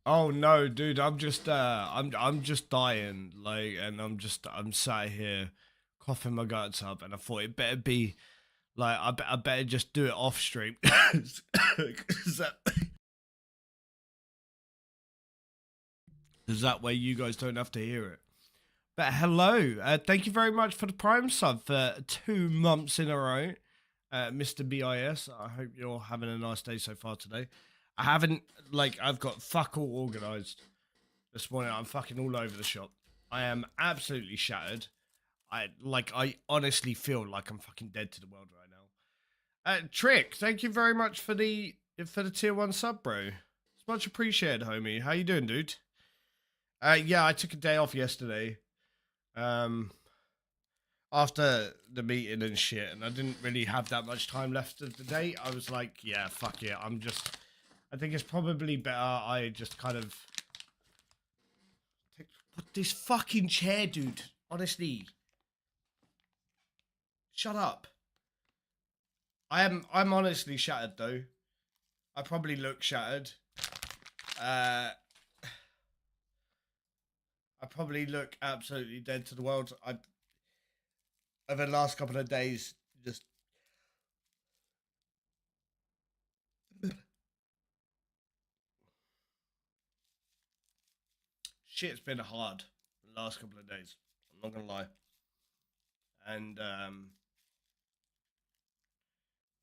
Oh no, dude, I'm just dying, like, and I'm sat here coughing my guts up, and I thought it better be like I better just do it off stream, 'cause that way you guys don't have to hear it. But hello, thank you very much for the Prime sub for 2 months in a row, Mr. BIS. I hope you're having a nice day so far today. I haven't I've got fuck all organised this morning. I'm fucking all over the shop. I am absolutely shattered. I honestly feel like I'm fucking dead to the world right now. Trick, thank you very much for the tier 1 sub, bro. It's much appreciated, homie. How you doing, dude? Yeah, I took a day off yesterday. Um, after the meeting and shit, and I didn't really have that much time left of the day. I was like, yeah, fuck it. I think it's probably better I just kind of But this fucking chair, dude. Honestly. Shut up. I'm honestly shattered though. I probably look shattered. I probably look absolutely dead to the world. Over the last couple of days, just shit's been hard the last couple of days. I'm not gonna lie. And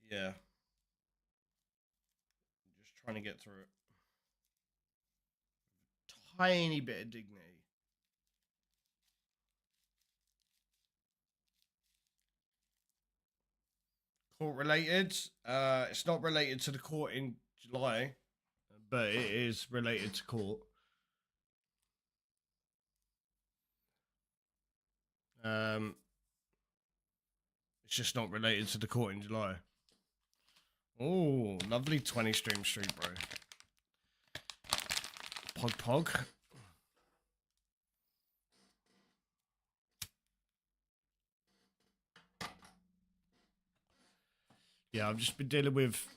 yeah, just trying to get through it. Tiny bit of dignity. Court related. It's not related to the court in July, but it is related to court. It's just not related to the court in July. Oh, lovely 20 stream street, bro. Pog. Yeah, I've just been dealing with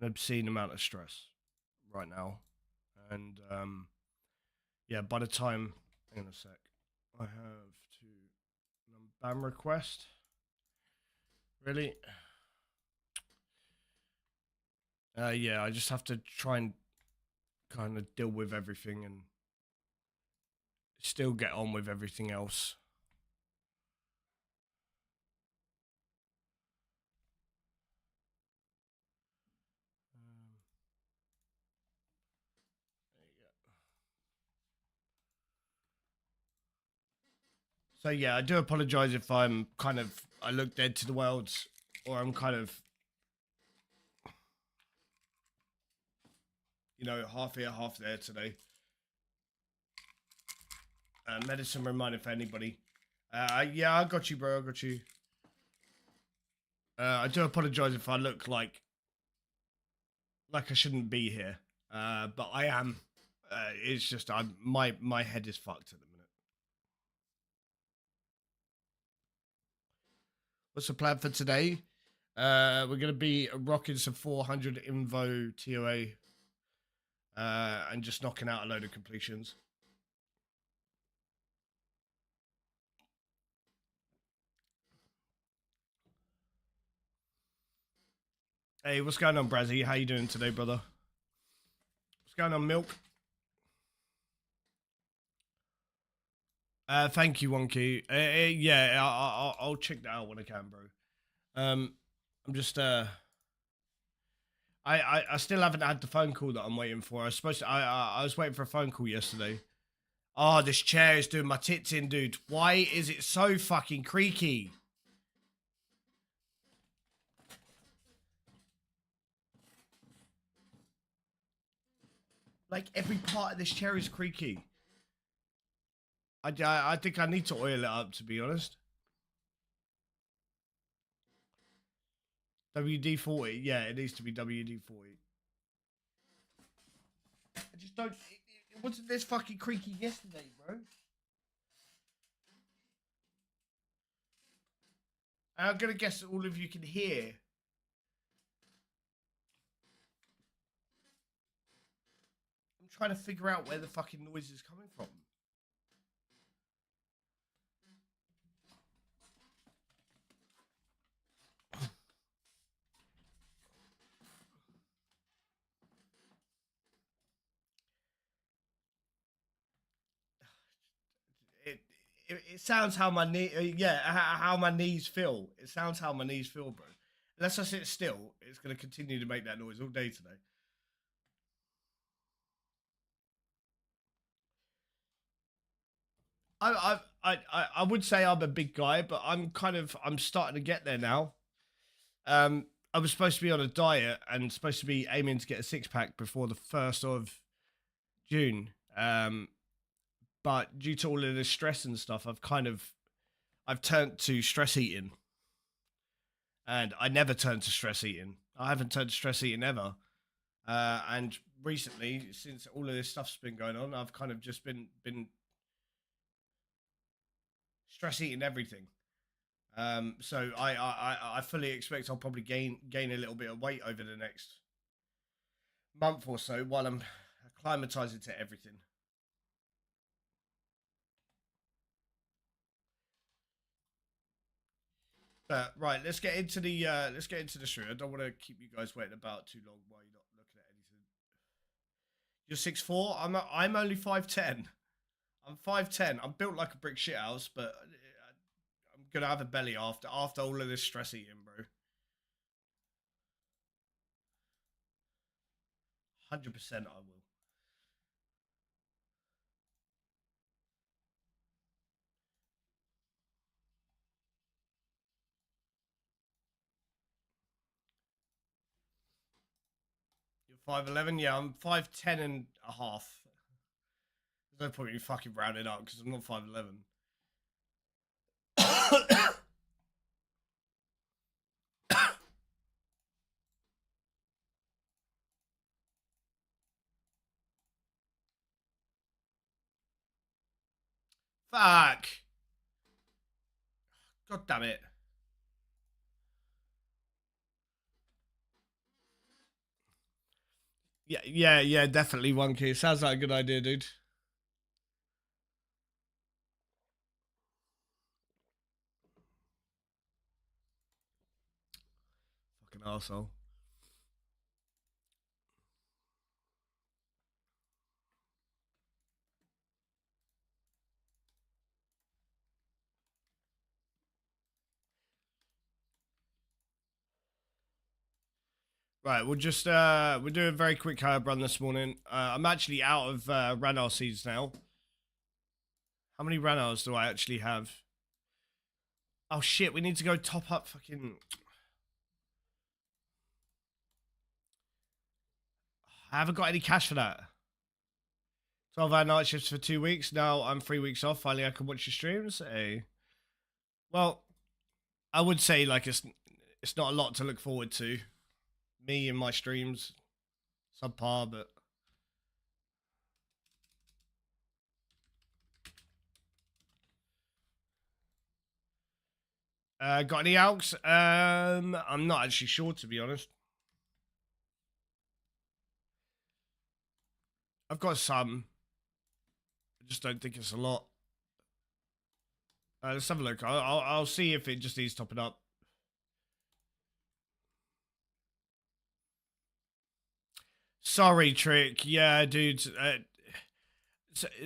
an obscene amount of stress right now. And yeah, by the time, hang on a sec, I have to ban request. Really? Yeah, I just have to try and kind of deal with everything and still get on with everything else. So yeah, I do apologize if I look dead to the world, or I'm kind of, half here, half there today. Medicine reminder for anybody. Yeah, I got you, bro. I got you. I do apologize if I look like I shouldn't be here, but I am. It's just my head is fucked at the minute. What's the plan for today? We're gonna be rocking some 400 Invo TOA, and just knocking out a load of completions. Hey, what's going on, Brazzy? How you doing today, brother? What's going on, Milk? Thank you, Wonky. Yeah, I'll check that out when I can, bro. I'm just I still haven't had the phone call that I'm waiting for. I was supposed to. I was waiting for a phone call yesterday. Oh, this chair is doing my tits in, dude. Why is it so fucking creaky? Like every part of this chair is creaky. I think I need to oil it up, to be honest. WD-40, yeah, it needs to be WD-40. I just don't. It wasn't this fucking creaky yesterday, bro. And I'm gonna guess that all of you can hear. trying to figure out where the fucking noise is coming from. It sounds how my knee, how my knees feel. It sounds how my knees feel, bro. Unless I sit still, it's gonna continue to make that noise all day today. I would say I'm a big guy, but I'm starting to get there now. I was supposed to be on a diet and supposed to be aiming to get a 6-pack before the 1st of June. But due to all of this stress and stuff, I've turned to stress eating. And I never turned to stress eating. I haven't turned to stress eating ever. And recently, since all of this stuff's been going on, I've kind of just been stress eating everything. So I fully expect I'll probably gain a little bit of weight over the next month or so while I'm acclimatizing to everything. Right, let's get into the stream. I don't want to keep you guys waiting about too long while you're not looking at anything. You're 6'4". I'm only 5'10". I'm 5'10". I'm built like a brick shithouse, but I'm gonna have a belly after all of this stress eating, bro. 100% I will. You're 5'11". Yeah, I'm 5'10 and a half. There's no point in you fucking rounding up because I'm not 5'11". Fuck. God damn it. Yeah, definitely 1K. Sounds like a good idea, dude. Fucking arsehole. Right, we'll do a very quick herb run this morning. I'm actually out of Ranar seeds now. How many Ranars do I actually have? Oh shit, we need to go top up fucking... I haven't got any cash for that. 12-hour night shifts for 2 weeks. Now I'm 3 weeks off. Finally I can watch your streams. Hey. Well, I would say like it's not a lot to look forward to. Me and my streams, subpar, but got any alks? I'm not actually sure, to be honest. I've got some. I just don't think it's a lot. Let's have a look. I'll see if it just needs topping up. Sorry, Trick. Yeah, dude.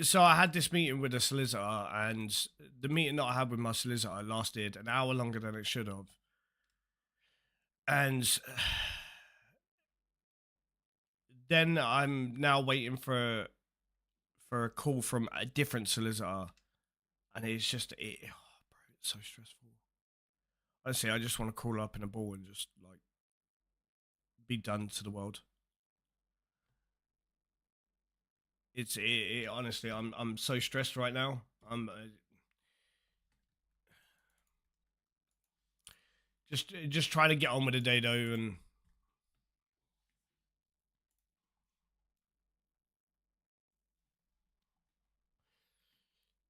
So I had this meeting with a solicitor, and the meeting that I had with my solicitor lasted an hour longer than it should have. And then I'm now waiting for a call from a different solicitor, and it's just bro, it's so stressful. Honestly, I just want to crawl up in a ball and just like be done to the world. Honestly, I'm so stressed right now. I'm just trying to get on with the day though, and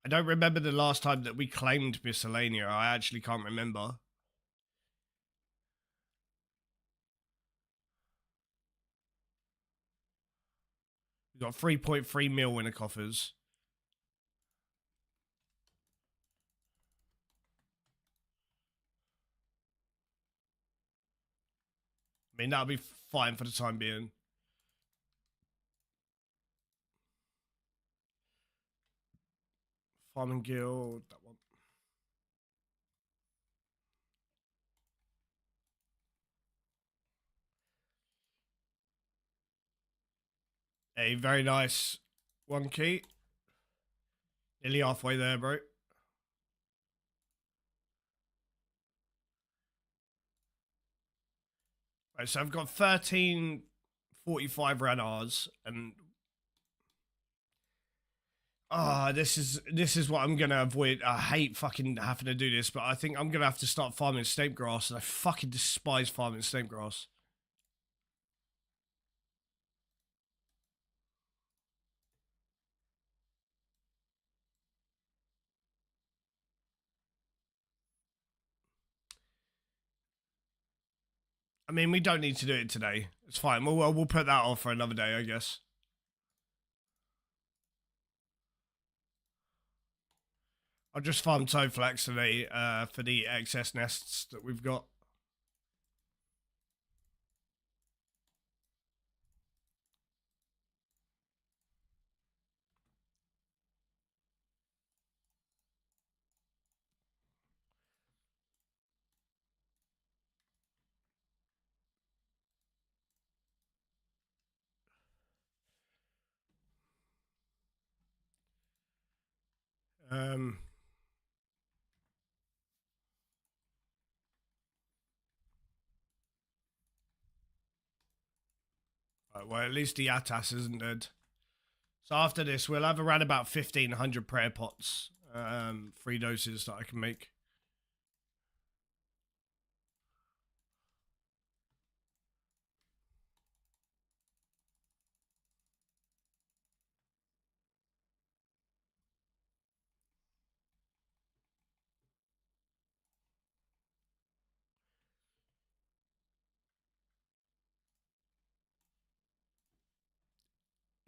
I don't remember the last time that we claimed miscellanea. I actually can't remember. We've got 3.3 mil winner coffers. I mean, that'll be fine for the time being. Farming Guild, that one. A very nice one key. Nearly halfway there, bro. Right, so I've got 1345 Ranars, and this is what I'm gonna avoid. I hate fucking having to do this, but I think I'm gonna have to start farming snake grass, and I fucking despise farming snake grass. I mean, we don't need to do it today. It's fine. We'll put that off for another day, I guess. I'll just farm Toeflax today for the excess nests that we've got. Um, right, well, at least the Atas isn't dead. So after this, we'll have around about 1,500 prayer pots, 3 doses that I can make.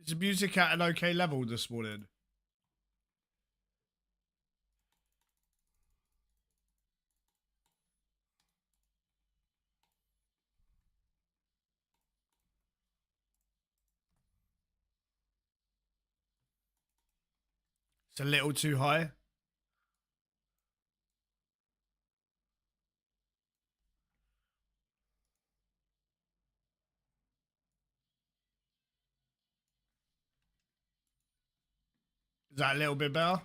Is the music at an okay level this morning? It's a little too high. Is that a little bit better?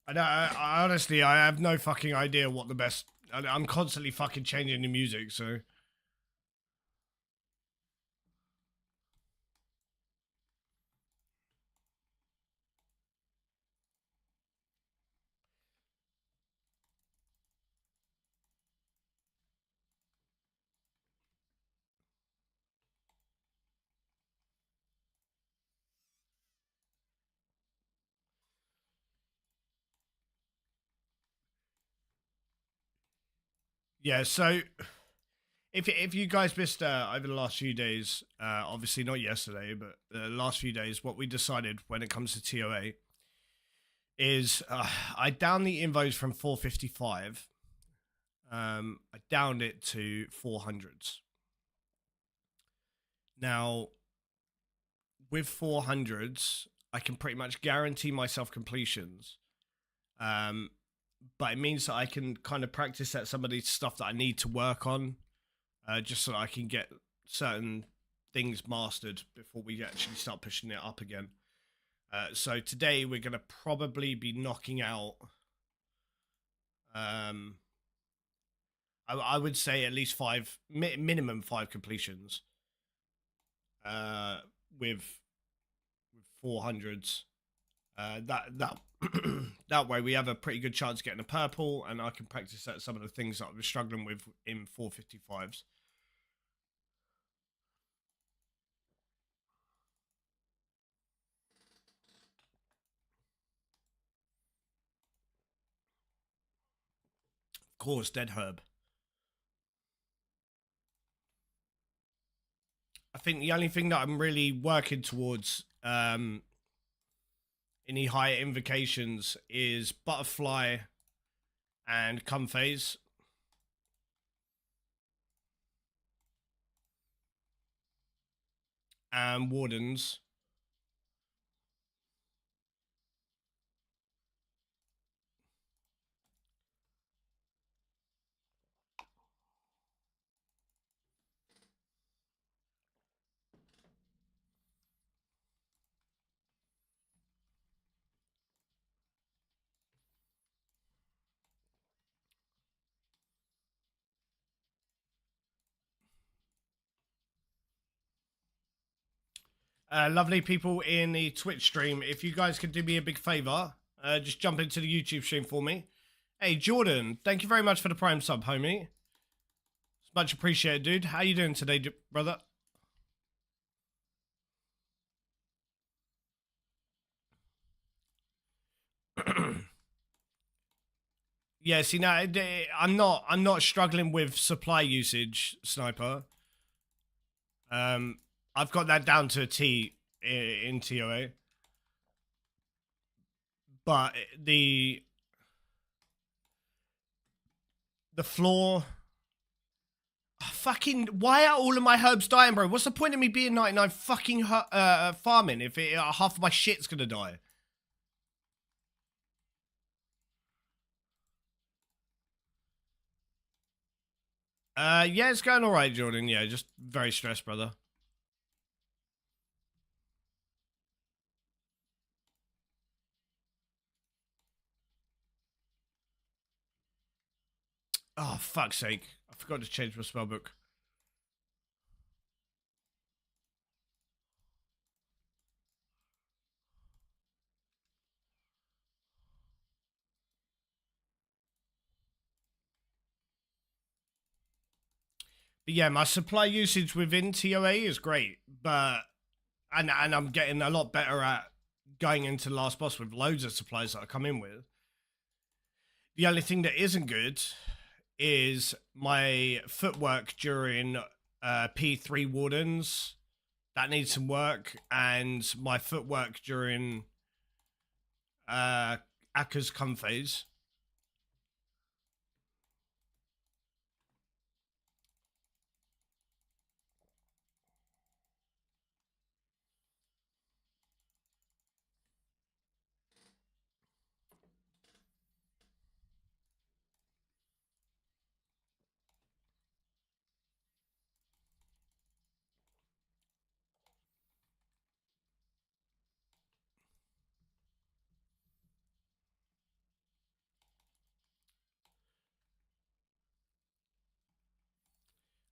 I honestly, I have no fucking idea what the best. I'm constantly fucking changing the music, so. Yeah, so if you guys missed over the last few days, obviously not yesterday, but the last few days, what we decided when it comes to TOA is I downed the invos from 455. I downed it to 400s. Now, with 400s, I can pretty much guarantee myself completions. Um, but it means that I can kind of practice at some of the stuff that I need to work on, just so that I can get certain things mastered before we actually start pushing it up again. So today we're going to probably be knocking out, I would say at least minimum 5 completions, uh, with 400s. That that way we have a pretty good chance of getting a purple, and I can practice at some of the things that I was struggling with in 455s. Of course, dead herb. think the only thing that I'm really working towards any higher invocations is butterfly and come phase. And wardens. Lovely people in the Twitch stream, if you guys could do me a big favor, just jump into the YouTube stream for me. Hey, Jordan, thank you very much for the Prime sub, homie. It's much appreciated, dude. How you doing today, brother? Yeah, see, now I'm not struggling with supply usage, Sniper. I've got that down to a T in TOA. But the floor. Fucking, why are all of my herbs dying, bro? What's the point of me being 99 fucking farming if half of my shit's gonna die? Yeah, it's going alright, Jordan. Yeah, just very stressed, brother. Oh, fuck's sake. I forgot to change my spellbook. But yeah, my supply usage within TOA is great, but and I'm getting a lot better at going into the last boss with loads of supplies that I come in with. The only thing that isn't good is my footwork during P3 wardens. That needs some work, and my footwork during Akka's come phase.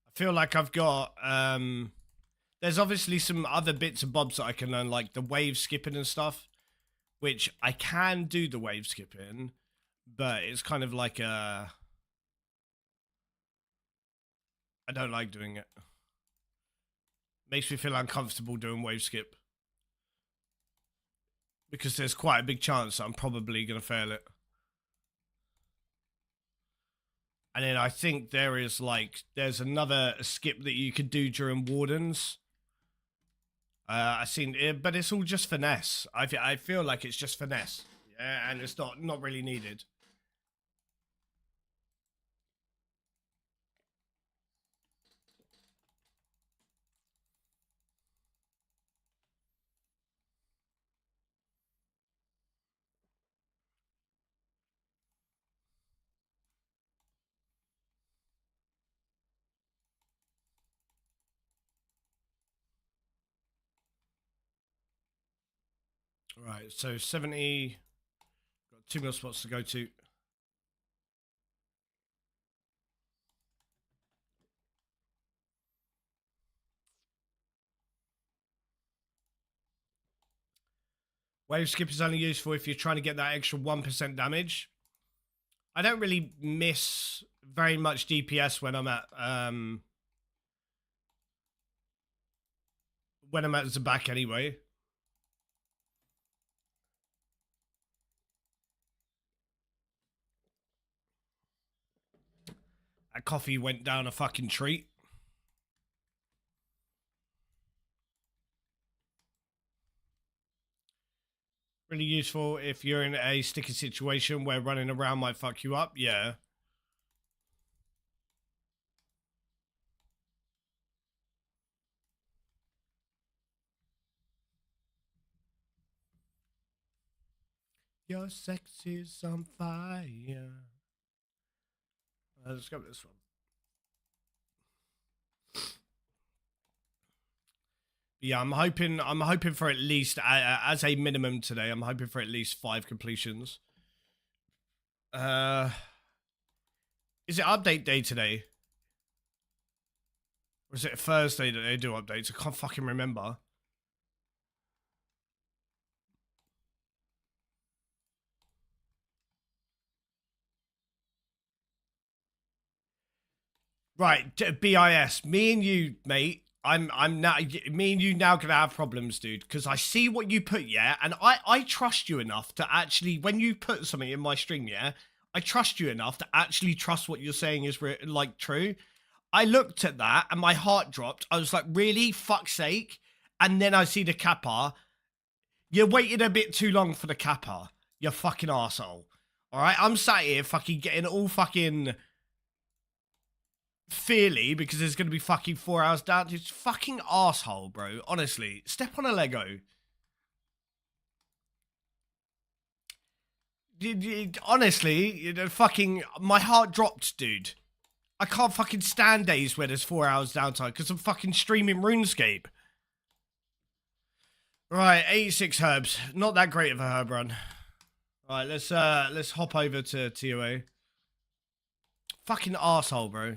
I feel like I've got there's obviously some other bits and bobs that I can learn, like the wave skipping and stuff, which I can do the wave skipping, but it's kind of like I don't like doing it. Makes me feel uncomfortable doing wave skip because there's quite a big chance that I'm probably gonna fail it. And then I think there's another skip that you could do during wardens. I seen it, but it's all just finesse. I feel like it's just finesse, yeah, and it's not really needed. Right, so 70. Got 2 more spots to go to. Wave skip is only useful if you're trying to get that extra 1% damage. I don't really miss very much DPS when I'm at the back anyway. That coffee went down a fucking treat. Really useful if you're in a sticky situation where running around might fuck you up. Yeah. Your sex is on fire. Let's go with this one. Yeah, I'm hoping. I'm hoping for at least, as a minimum today. I'm hoping for at least 5 completions. Is it update day today? Or is it Thursday that they do updates? I can't fucking remember. Right, BIS. Me and you, mate. I'm now. Me and you now gonna have problems, dude. Because I see what you put, yeah, and I trust you enough to actually, when you put something in my stream, yeah, I trust you enough to actually trust what you're saying is like true. I looked at that and my heart dropped. I was like, really? Fuck's sake. And then I see the kappa. You waited a bit too long for the kappa. You fucking arsehole. Alright, I'm sat here fucking getting all fucking fearly because there's gonna be fucking 4 hours down. It's fucking arsehole, bro. Honestly. Step on a Lego. Honestly, fucking my heart dropped, dude. I can't fucking stand days where there's 4 hours downtime because I'm fucking streaming RuneScape. Right, 86 herbs. Not that great of a herb run. Right, let's hop over to TOA. Fucking arsehole, bro.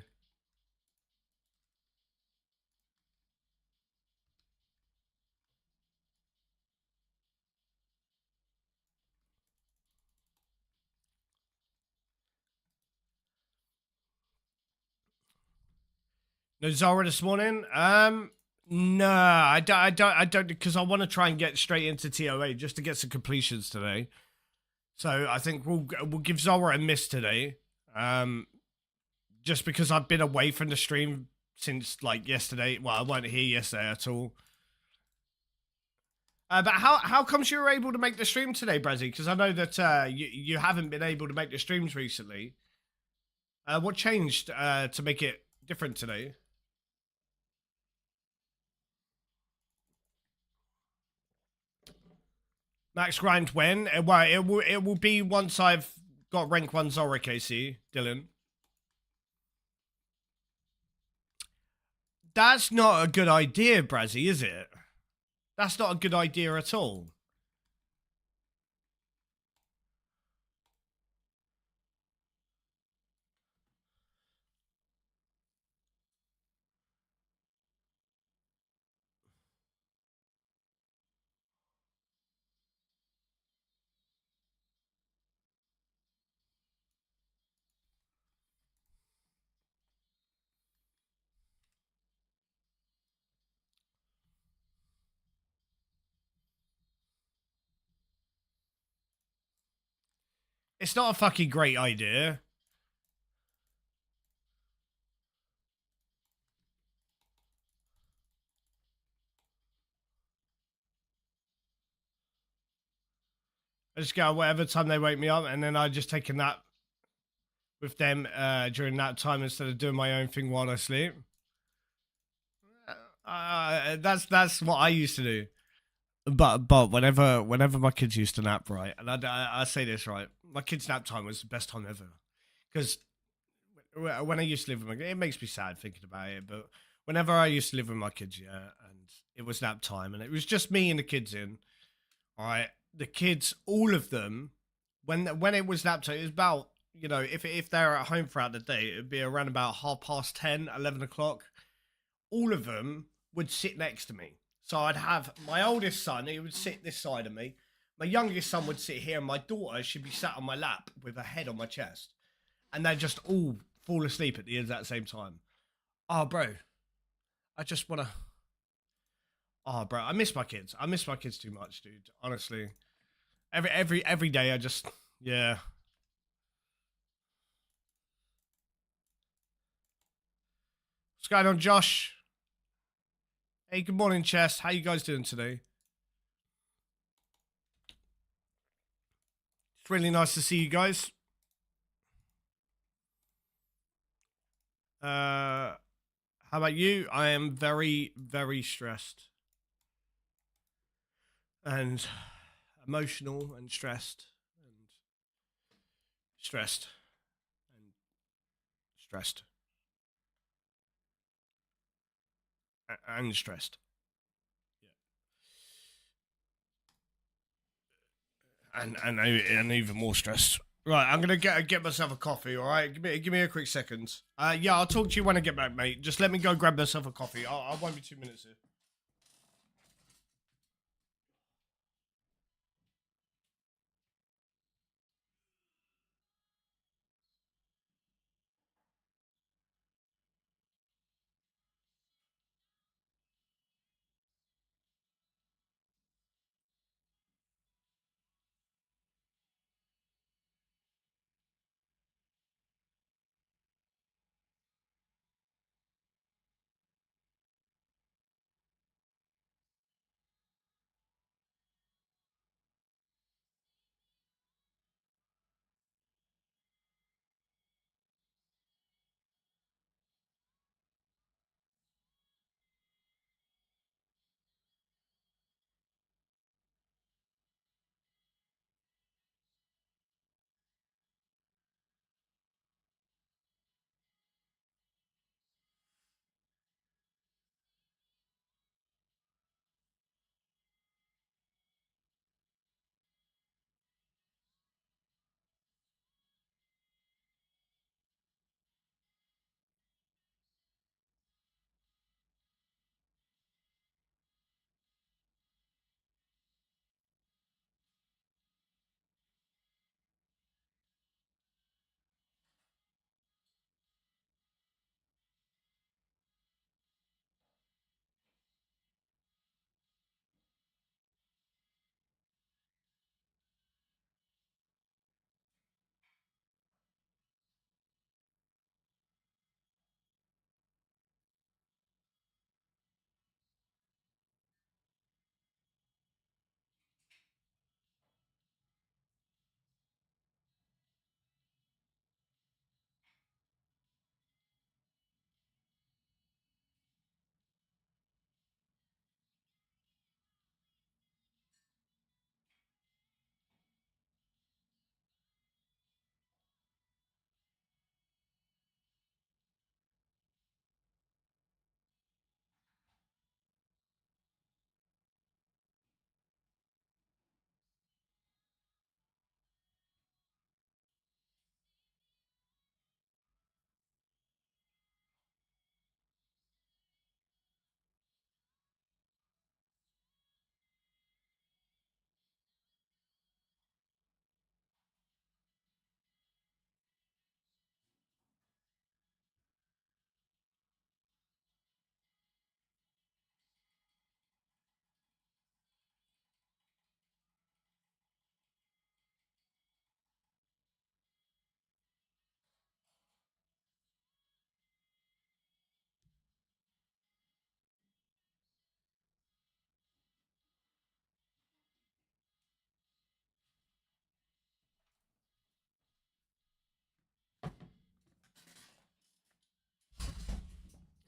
No Zara this morning? No, I don't, because I want to try and get straight into TOA just to get some completions today. So I think we'll give Zara a miss today. Just because I've been away from the stream since like yesterday. Well, I wasn't here yesterday at all. But how comes you were able to make the stream today, Brazzy? Because I know that you haven't been able to make the streams recently. What changed to make it different today? Max grind when? Well, it will be once I've got rank 1 Zora, KC, Dylan. That's not a good idea, Brazzy, is it? That's not a good idea at all. It's not a fucking great idea. I just go whatever time they wake me up, and then I just take a nap with them during that time instead of doing my own thing while I sleep. That's what I used to do. But whenever my kids used to nap, right, and I say this right, my kids' nap time was the best time ever, because when I used to live with my, it makes me sad thinking about it, but whenever I used to live with my kids, yeah, and it was nap time, and it was just me and the kids in, all right, the kids, all of them, when it was nap time, it was about, if they're at home throughout the day, it'd be around about 10:30, 11 o'clock. All of them would sit next to me. So I'd have my oldest son, he would sit this side of me. My youngest son would sit here, and my daughter should be sat on my lap with her head on my chest. And they just all fall asleep at the exact same time. Oh, bro. I just want to. Oh, bro. I miss my kids. I miss my kids too much, dude. Honestly. Every day, I just. Yeah. What's going on, Josh? Hey, good morning, Chess. How you guys doing today? Really nice to see you guys. How about you? I am very, very stressed and emotional and stressed and stressed and stressed. And even more stressed. Right, I'm gonna get myself a coffee. All right, give me a quick second. Yeah, I'll talk to you when I get back, mate. Just let me go grab myself a coffee. I won't be 2 minutes here.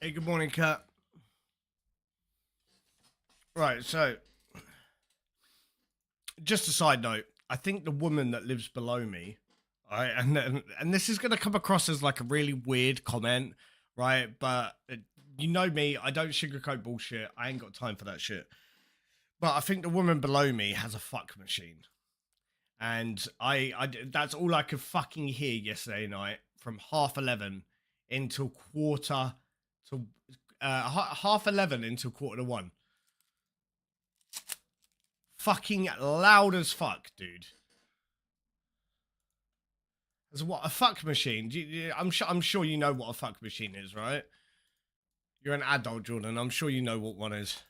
Hey, good morning, Kat. Right, so just a side note. I think the woman that lives below me, right, and this is gonna come across as like a really weird comment, right? But you know me, I don't sugarcoat bullshit. I ain't got time for that shit. But I think the woman below me has a fuck machine, and that's all I could fucking hear yesterday night from 11:30 until quarter to 11:30 until quarter to one. Fucking loud as fuck, dude. As what a fuck machine? I'm sure you know what a fuck machine is, right? You're an adult, Jordan. I'm sure you know what one is.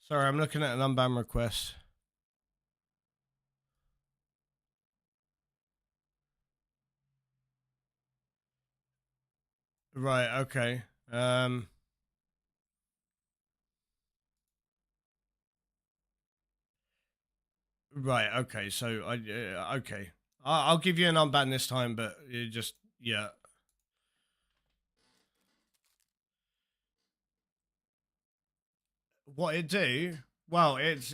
Sorry, I'm looking at an unban request. Right, okay. Right, okay. So okay. I'll give you an unban this time, but you just yeah. What it do? Well, it's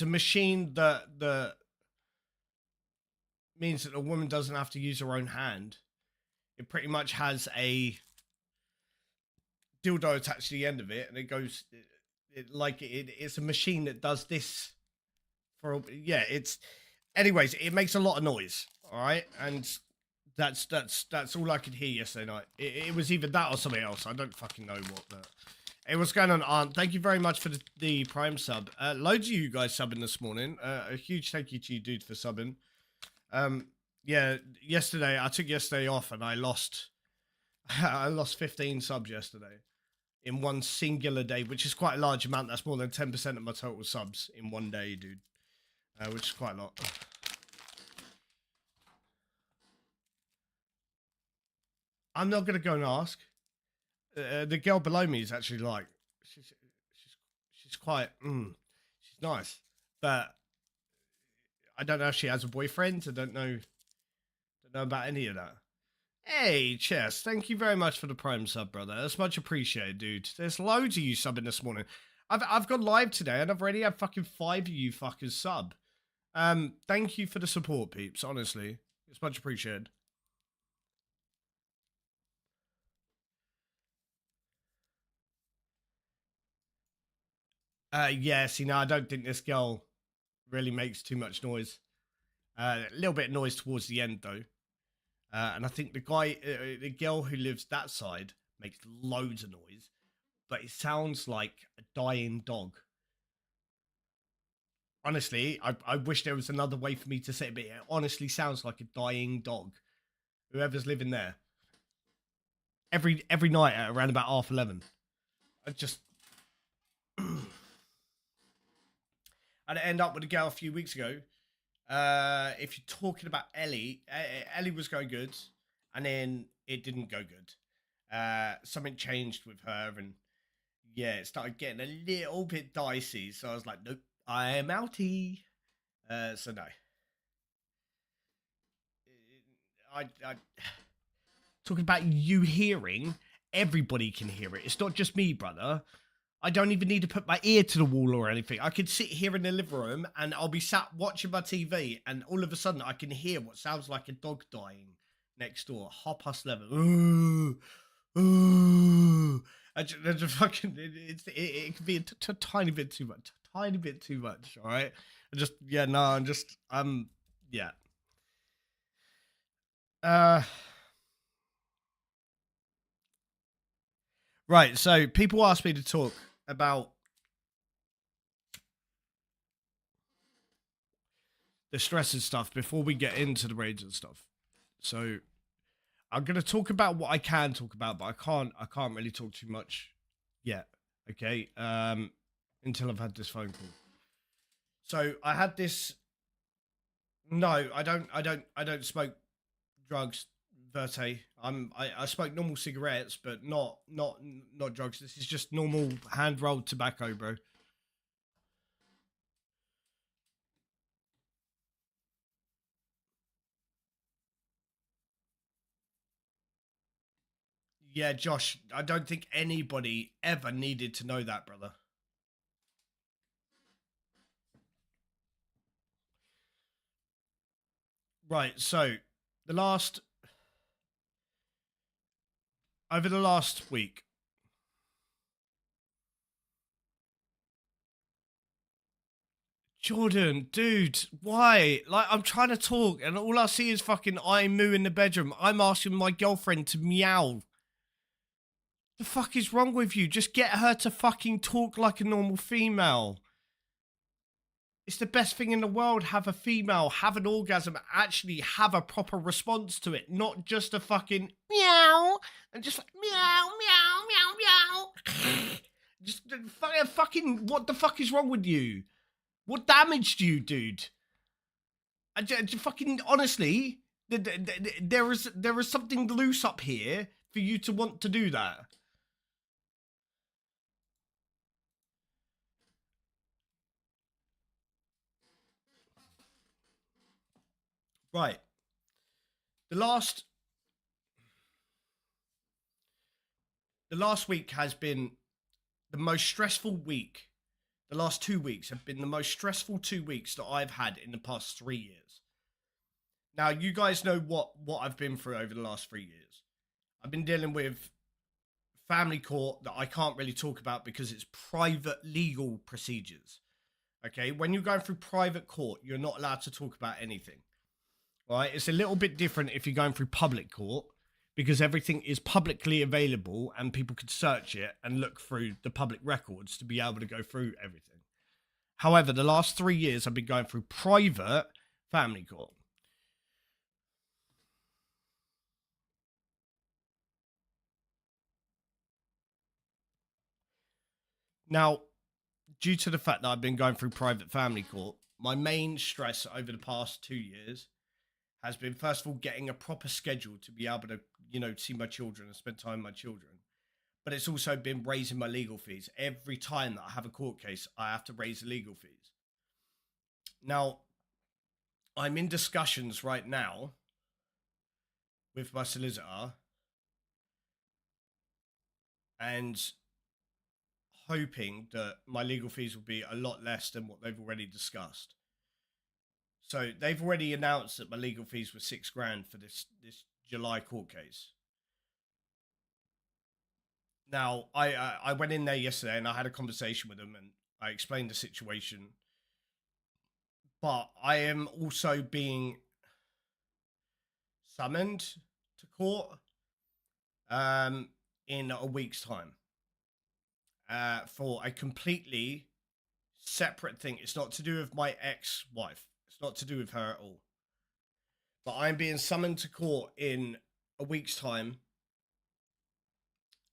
a machine that means that a woman doesn't have to use her own hand. It pretty much has a dildo attached to the end of it, and it goes it's a machine that does this for yeah. It's anyways. It makes a lot of noise. All right, and that's all I could hear yesterday night. It was either that or something else. I don't fucking know what. But hey, what's going on, Aunt? Thank you very much for the Prime sub. Loads of you guys subbing this morning. A huge thank you to you, dude, for subbing. Yeah, yesterday I took yesterday off and I lost I lost 15 subs yesterday in one singular day, which is quite a large amount. That's more than 10% of my total subs in one day, dude. Which is quite a lot. I'm not gonna go and ask. The girl below me is actually like she's quite she's nice, but I don't know if she has a boyfriend. I don't know about any of that. Hey, Chess, thank you very much for the Prime sub, brother. That's much appreciated, dude. There's loads of you subbing this morning. I've gone live today and I've already had fucking 5 of you fuckers sub. Thank you for the support, peeps. Honestly, it's much appreciated. Yeah, see, now I don't think this girl really makes too much noise. A little bit of noise towards the end, though. And I think the girl who lives that side makes loads of noise, but it sounds like a dying dog. Honestly, I wish there was another way for me to say it, but it honestly sounds like a dying dog. Whoever's living there. Every night at around about 11:30. I just I'd end up with a girl a few weeks ago. If you're talking about Ellie, Ellie was going good, and then it didn't go good. Something changed with her, and yeah, it started getting a little bit dicey. So I was like, nope, I am outie. So no. I talking about you hearing, everybody can hear it. It's not just me, brother. I don't even need to put my ear to the wall or anything. I could sit here in the living room and I'll be sat watching my TV, and all of a sudden I can hear what sounds like a dog dying next door. 11:30. Ooh, ooh. I just fucking it can be a tiny bit too much. Tiny bit too much. All right. Yeah. Right. So people ask me to talk about the stress and stuff before we get into the raids and stuff. So I'm gonna talk about what I can talk about, but I can't really talk too much yet. Okay. Until I've had this phone call. So I had this. No, I don't smoke drugs, Verte. I smoke normal cigarettes, but not drugs. This is just normal hand rolled tobacco, bro. Yeah, Josh, I don't think anybody ever needed to know that, brother. Right, so over the last week, Jordan, dude, why? Like, I'm trying to talk, and all I see is fucking I moo in the bedroom. I'm asking my girlfriend to meow. The fuck is wrong with you? Just get her to fucking talk like a normal female. It's the best thing in the world. Have a female, have an orgasm, actually have a proper response to it, not just a fucking meow and just like meow, meow, meow, meow. Just fucking, what the fuck is wrong with you? What damaged you, dude? Fucking honestly, there is something loose up here for you to want to do that. Right. The last week has been the most stressful week. The last 2 weeks have been the most stressful 2 weeks that I've had in the past 3 years. Now, you guys know what I've been through over the last 3 years. I've been dealing with family court that I can't really talk about because it's private legal procedures. Okay, when you're going through private court, you're not allowed to talk about anything. Right? It's a little bit different if you're going through public court because everything is publicly available and people could search it and look through the public records to be able to go through everything. However, the last 3 years I've been going through private family court. Now, due to the fact that I've been going through private family court, my main stress over the past 2 years has been, first of all, getting a proper schedule to be able to, see my children and spend time with my children. But it's also been raising my legal fees. Every time that I have a court case, I have to raise the legal fees. Now, I'm in discussions right now with my solicitor and hoping that my legal fees will be a lot less than what they've already discussed. So they've already announced that my legal fees were $6,000 for this July court case. Now, I went in there yesterday and I had a conversation with them and I explained the situation. But I am also being summoned to court in a week's time for a completely separate thing. It's not to do with my ex-wife. It's not to do with her at all. But I'm being summoned to court in a week's time.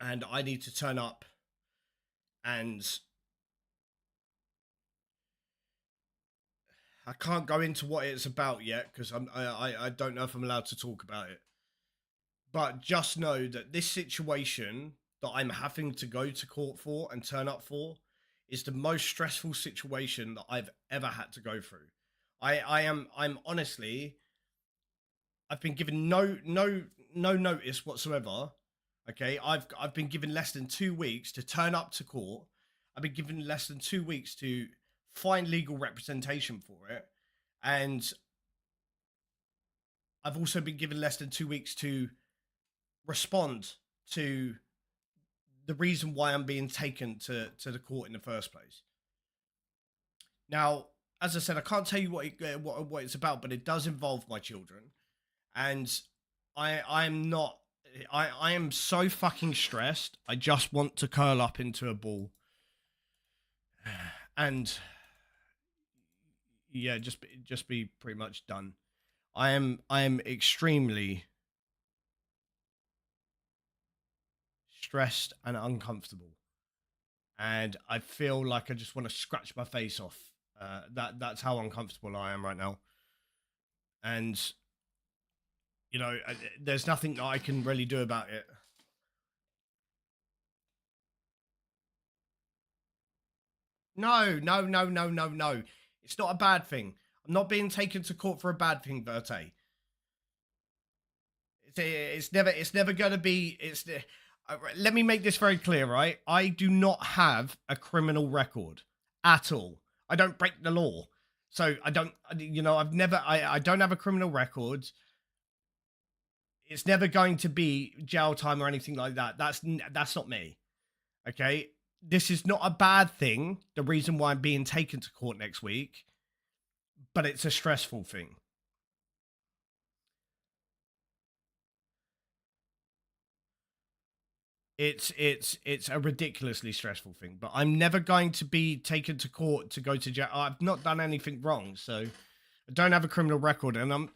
And I need to turn up and I can't go into what it's about yet because I don't know if I'm allowed to talk about it. But just know that this situation that I'm having to go to court for and turn up for is the most stressful situation that I've ever had to go through. I'm honestly, I've been given no notice whatsoever. Okay, I've been given less than 2 weeks to turn up to court. I've been given less than 2 weeks to find legal representation for it, and I've also been given less than 2 weeks to respond to the reason why I'm being taken to the court in the first place. Now, as I said, I can't tell you what it's about, but it does involve my children, and I am so fucking stressed. I just want to curl up into a ball, and yeah, just be pretty much done. I am extremely stressed and uncomfortable, and I feel like I just want to scratch my face off. That's how uncomfortable I am right now, and there's nothing that I can really do about it. No. It's not a bad thing. I'm not being taken to court for a bad thing, Verte. It's never going to be. Let me make this very clear, right? I do not have a criminal record at all. I don't break the law. So I don't, I don't have a criminal record. It's never going to be jail time or anything like that. That's not me. Okay? This is not a bad thing, the reason why I'm being taken to court next week, but it's a stressful thing. It's a ridiculously stressful thing, but I'm never going to be taken to court to go to jail. I've not done anything wrong, so I don't have a criminal record, and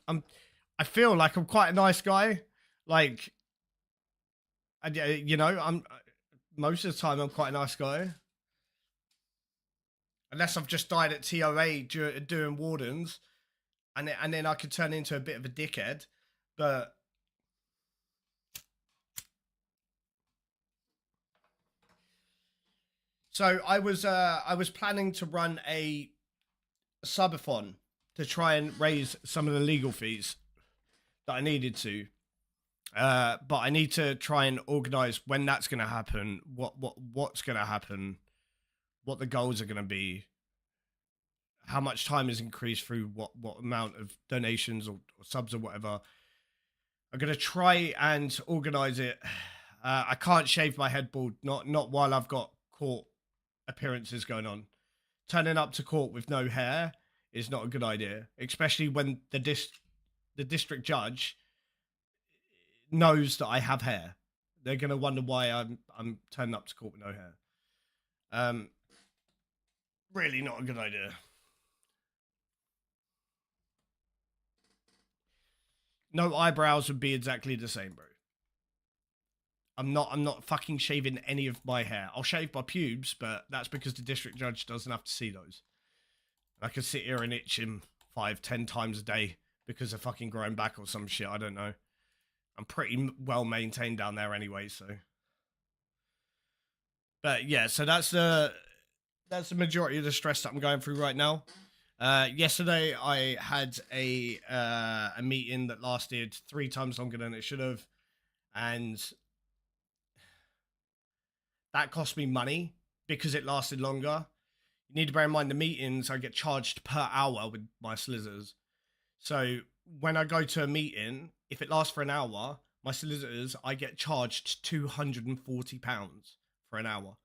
I feel like I'm quite a nice guy. Like, I'm Most of the time, I'm quite a nice guy. Unless I've just died at TOA doing wardens, and then I could turn into a bit of a dickhead. But so I was planning to run a subathon to try and raise some of the legal fees that I needed to. But I need to try and organize when that's going to happen, what's going to happen, what the goals are going to be, how much time is increased through what amount of donations or subs or whatever. I'm going to try and organize it. I can't shave my head bald, not while I've got court appearances going on. Turning up to court with no hair is not a good idea, especially when the district judge knows that I have hair. They're gonna wonder why I'm turning up to court with no hair. Really not a good idea. No eyebrows would be exactly the same, bro. I'm not fucking shaving any of my hair. I'll shave my pubes, but that's because the district judge doesn't have to see those. I could sit here and itch him 5-10 times a day because of fucking growing back or some shit. I don't know. I'm pretty well maintained down there anyway, so. But yeah, so that's the majority of the stress that I'm going through right now. Yesterday I had a meeting that lasted 3 times longer than it should have, and that cost me money because it lasted longer. You need to bear in mind the meetings I get charged per hour with my solicitors. So when I go to a meeting, if it lasts for an hour, my solicitors, I get charged £240 for an hour.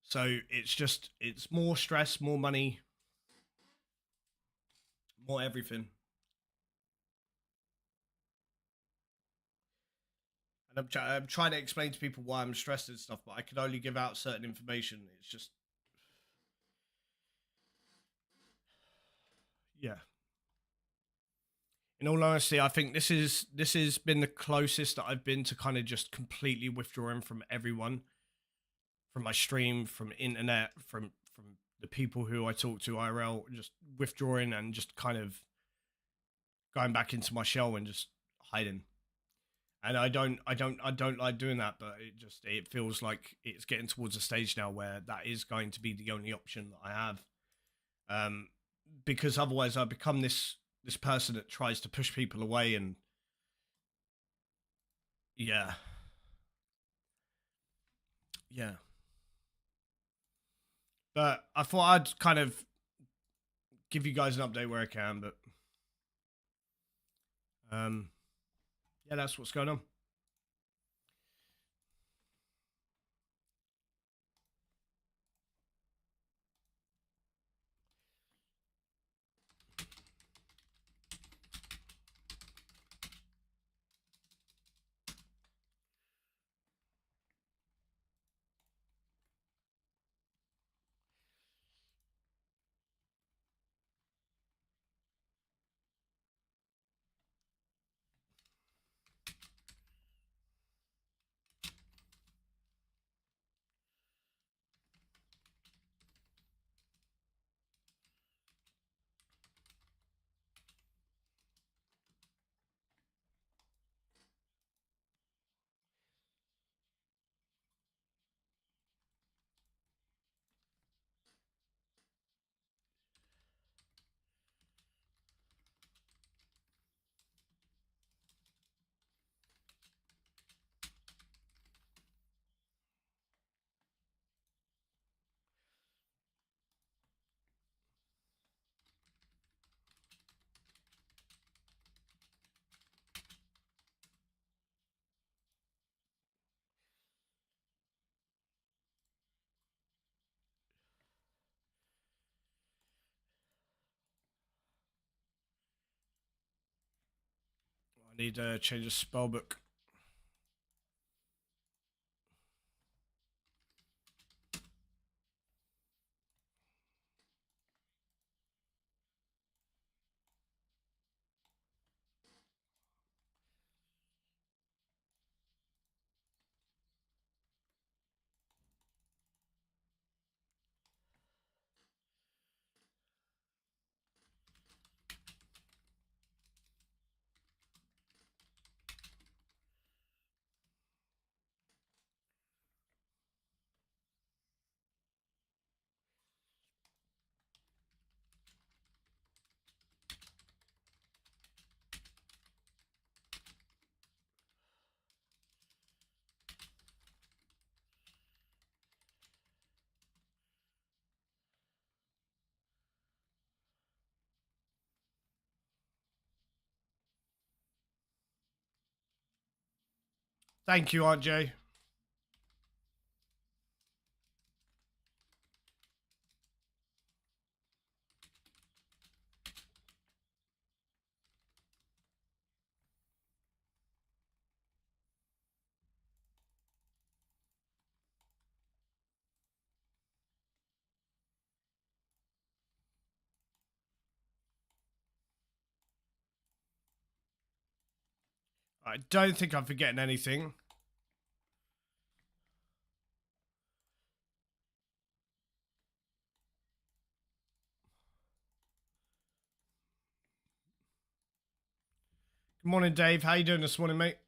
So it's more stress, more money, more everything. And I'm trying to explain to people why I'm stressed and stuff, but I can only give out certain information. It's just, yeah. In all honesty, I think this has been the closest that I've been to kind of just completely withdrawing from everyone, from my stream, from internet, from the people who I talk to IRL, just withdrawing and just kind of going back into my shell and just hiding. And I don't like doing that, but it feels like it's getting towards a stage now where that is going to be the only option that I have. Because otherwise I become this person that tries to push people away, and yeah. But I thought I'd kind of give you guys an update where I can, but yeah, that's what's going on. I need to change the spell book. Thank you, Aunt Jay. I don't think I'm forgetting anything. Good morning, Dave. How you doing this morning, mate?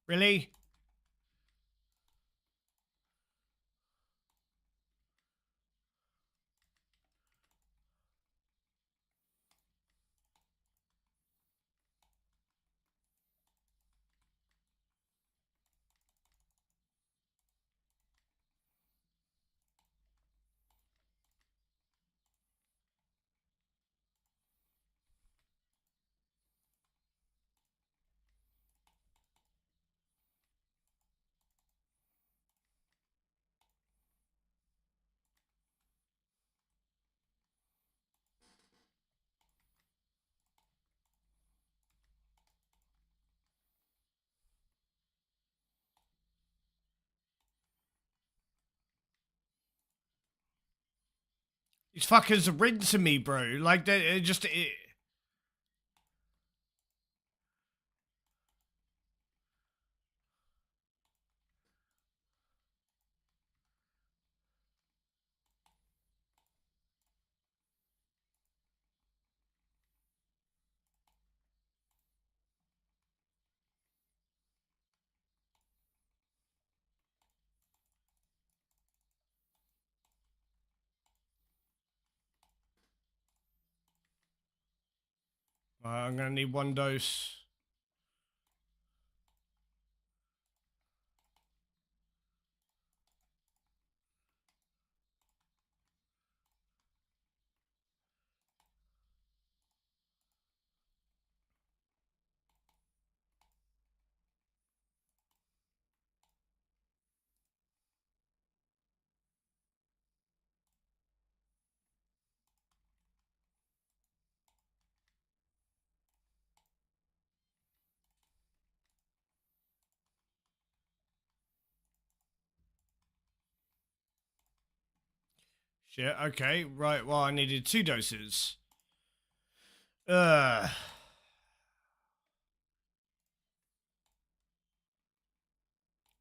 Really? These fuckers are rinsing me, bro. Like, they just... I'm gonna need one dose. Shit, okay. Right, well, I needed 2 doses. Uh...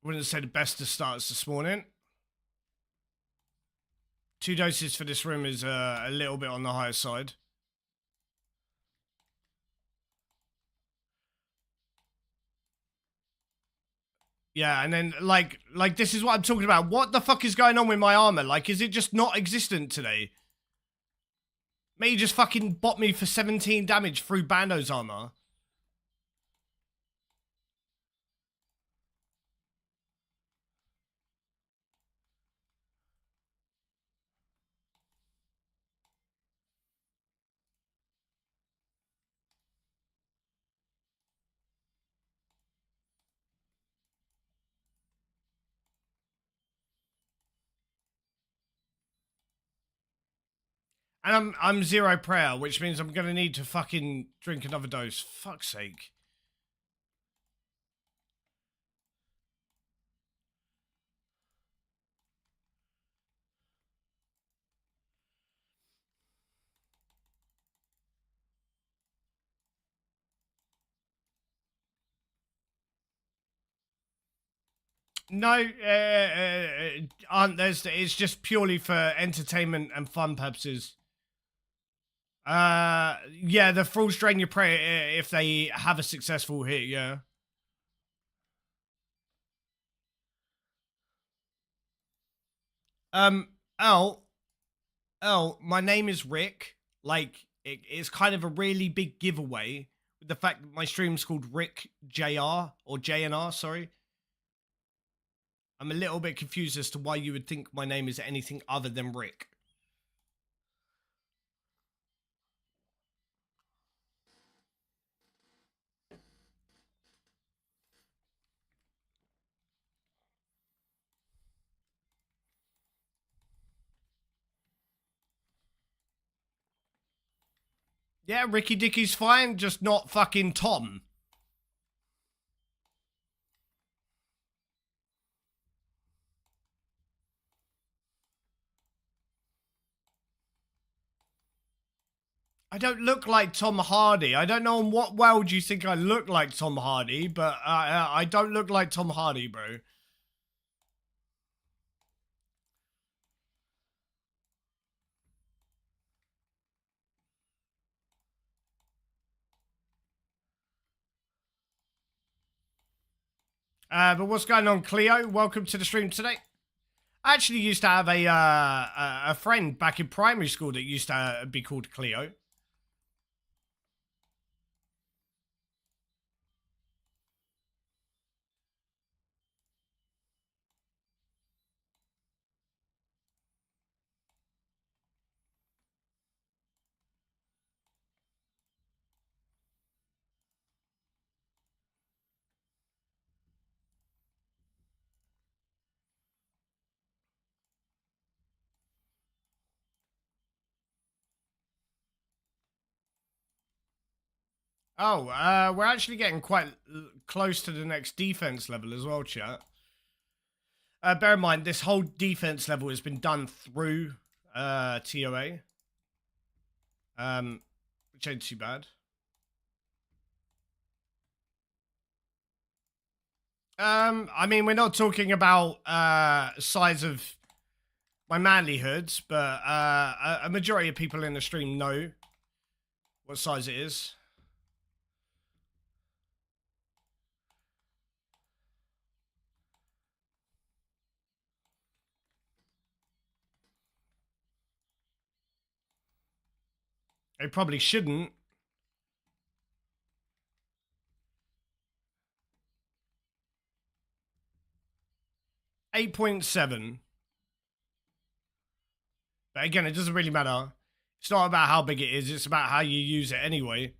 Wouldn't say the best of starts this morning. 2 doses for this room is a little bit on the higher side. Yeah, and then like this is what I'm talking about. What the fuck is going on with my armor? Like, is it just not existent today? May just fucking bot me for 17 damage through Bando's armor. And I'm 0 prayer, which means I'm gonna need to fucking drink another dose. Fuck's sake. No, aren't there's. It's just purely for entertainment and fun purposes. Yeah, the fools drain your prey if they have a successful hit. Yeah. Um, L, my name is Rick. Like, it's kind of a really big giveaway with the fact that my stream's called Rick JR or JNR. Sorry. I'm a little bit confused as to why you would think my name is anything other than Rick. Yeah, Ricky Dicky's fine, just not fucking Tom. I don't look like Tom Hardy. I don't know in what world you think I look like Tom Hardy, but I don't look like Tom Hardy, bro. But what's going on, Cleo? Welcome to the stream today. I actually used to have a friend back in primary school that used to be called Cleo. Oh, we're actually getting quite close to the next defense level as well, chat. Bear in mind, this whole defense level has been done through TOA, which ain't too bad. I mean, we're not talking about size of my manlyhoods, but a majority of people in the stream know what size it is. They probably shouldn't. 8.7. But again, it doesn't really matter. It's not about how big it is, it's about how you use it anyway.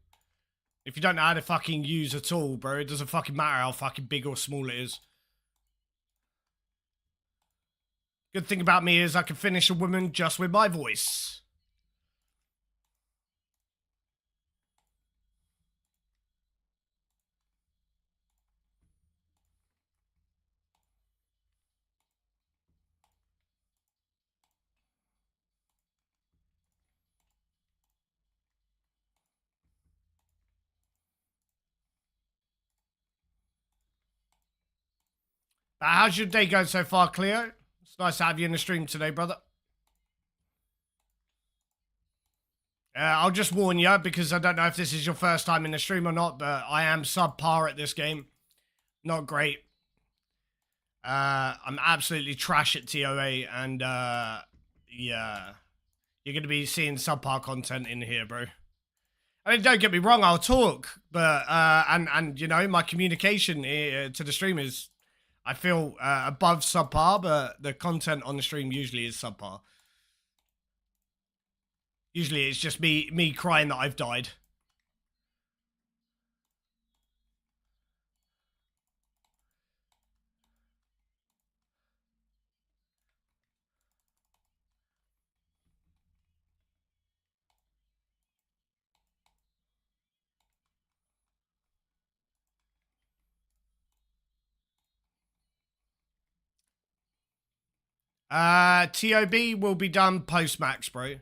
If you don't know how to fucking use a tool, bro, it doesn't fucking matter how fucking big or small it is. Good thing about me is I can finish a woman just with my voice. How's your day going so far, Cleo? It's nice to have you in the stream today, brother. I'll just warn you, because I don't know if this is your first time in the stream or not, but I am subpar at this game. Not great. I'm absolutely trash at TOA, and yeah. You're going to be seeing subpar content in here, bro. I mean, don't get me wrong, I'll talk, but, and you know, my communication to the stream is, I feel, above subpar, but the content on the stream usually is subpar. Usually it's just me crying that I've died. TOB will be done post-max, bro.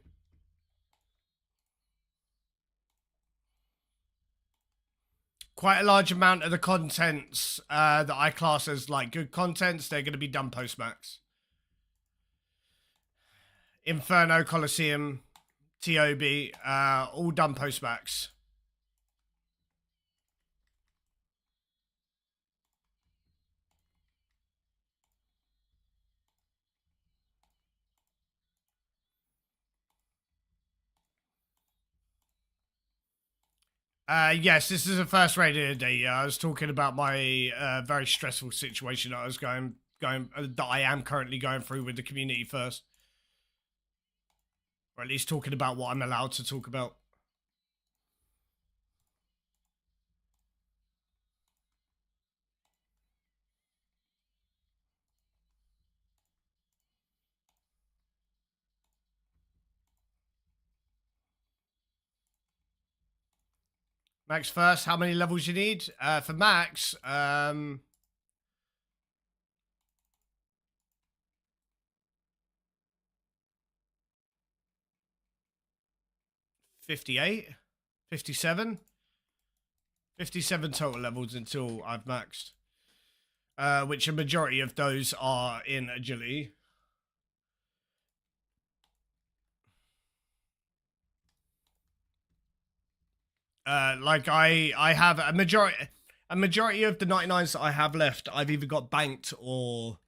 quite a large amount of the contents that I class as like good contents, they're going to be done post-max. Inferno, Coliseum, TOB, all done post-max. Yes, this is the first raid of the day. Yeah, I was talking about my very stressful situation I was going that I am currently going through with the community first, or at least talking about what I'm allowed to talk about. Max first. How many levels you need? For max, 58, 57, 57 total levels until I've maxed. Which a majority of those are in agility. Like I have a majority of the 99s that I have left, I've either got banked or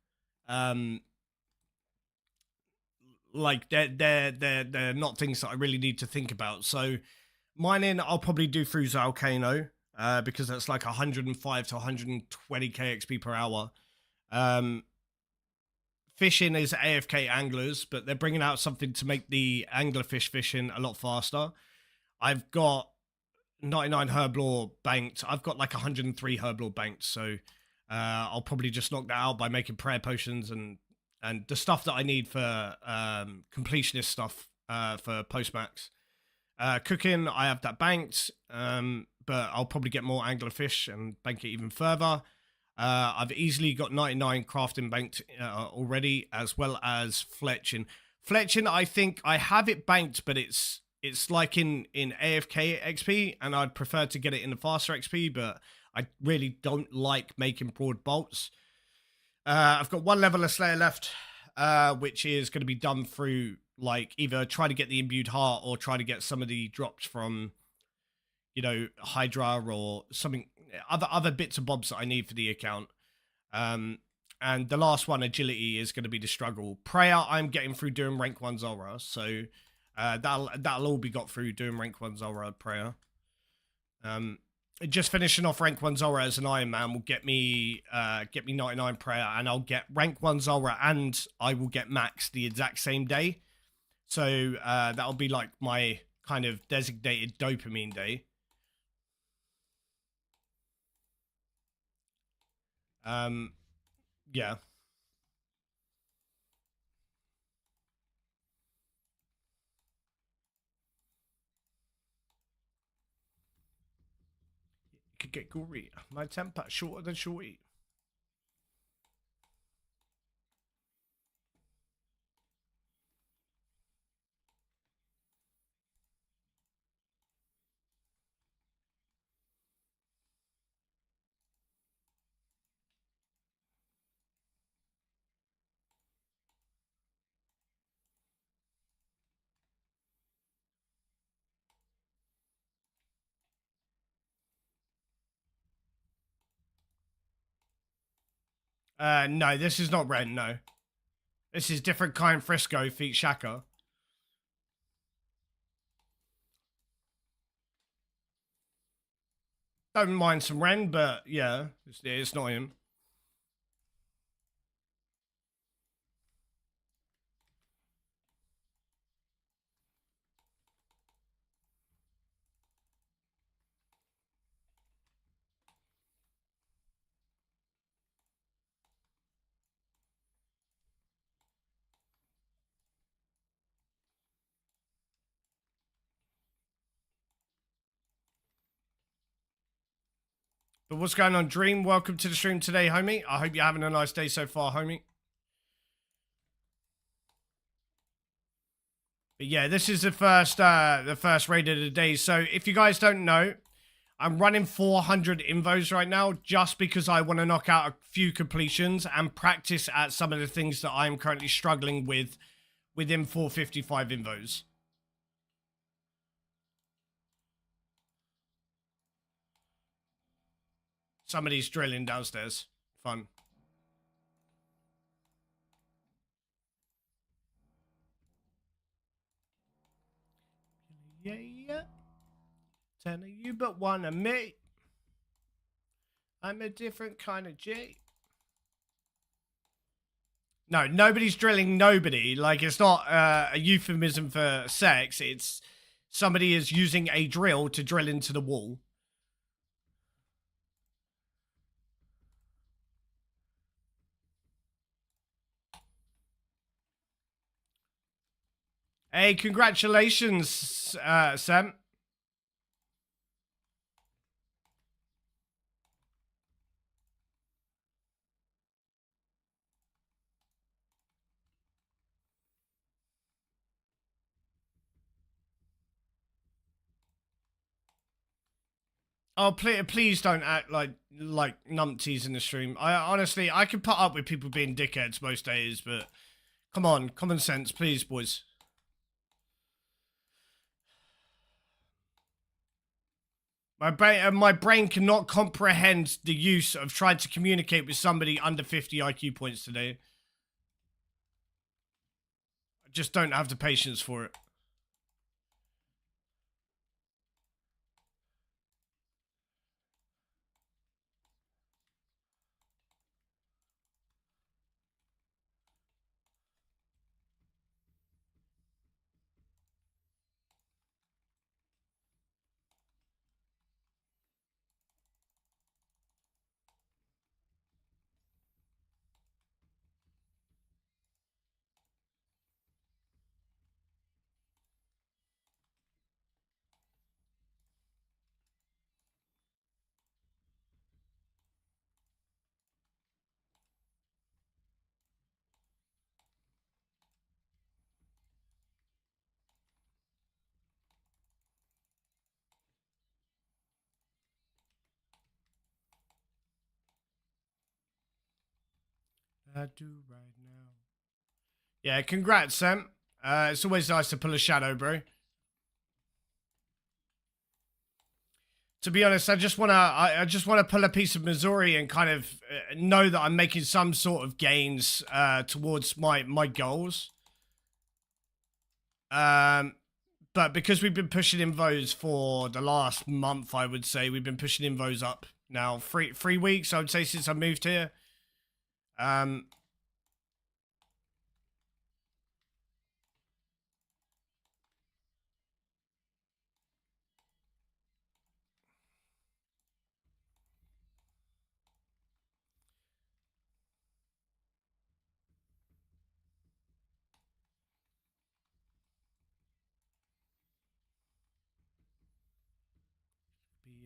like they're not things that I really need to think about. So mining I'll probably do through Volcano, because that's like 105 to 120k XP per hour. Fishing is AFK anglers, but they're bringing out something to make the anglerfish fishing a lot faster. I've got 99 herblore banked. I've got like 103 herblore banked, so I'll probably just knock that out by making prayer potions and the stuff that I need for completionist stuff for postmax. Cooking, I have that banked, but I'll probably get more anglerfish and bank it even further. I've easily got 99 crafting banked already, as well as fletching. Fletching, I think I have it banked, but it's like in AFK XP, and I'd prefer to get it in the faster XP, but I really don't like making broad bolts. I've got one level of Slayer left, which is going to be done through like either try to get the imbued heart or try to get some of the drops from, you know, Hydra or something, other bits and bobs that I need for the account. And the last one, agility, is going to be the struggle. Prayer, I'm getting through doing rank 1 Zora, so that'll all be got through doing rank 1 Zora prayer. Just finishing off rank 1 Zora as an Iron Man will get me 99 prayer, and I'll get rank 1 Zora and I will get max the exact same day. So that'll be like my kind of designated dopamine day. Yeah. It could get gory. My temper shorter than shorty. No, this is not Ren, no. This is different kind Frisco feet Shaka. Don't mind some Ren, but yeah, it's not him. But what's going on, Dream? Welcome to the stream today, homie. I hope you're having a nice day so far, homie. But yeah, this is the first raid of the day. So if you guys don't know, I'm running 400 invos right now just because I want to knock out a few completions and practice at some of the things that I'm currently struggling with within 455 invos. Somebody's drilling downstairs. Fun. Yeah. 10 of you but one of me. I'm a different kind of G. No, nobody's drilling nobody. Like, it's not a euphemism for sex. It's somebody is using a drill to drill into the wall. Hey, congratulations, Sam. Oh, please don't act like numpties in the stream. I honestly, I can put up with people being dickheads most days, but come on, common sense, please, boys. My brain cannot comprehend the use of trying to communicate with somebody under 50 IQ points today. I just don't have the patience for it. I do right now. Yeah, congrats, Sam. It's always nice to pull a shadow, bro. To be honest, I just wanna pull a piece of Masori and kind of know that I'm making some sort of gains towards my goals. But because we've been pushing invos for the last month, I would say we've been pushing invos up now 3 weeks. I would say since I moved here. Be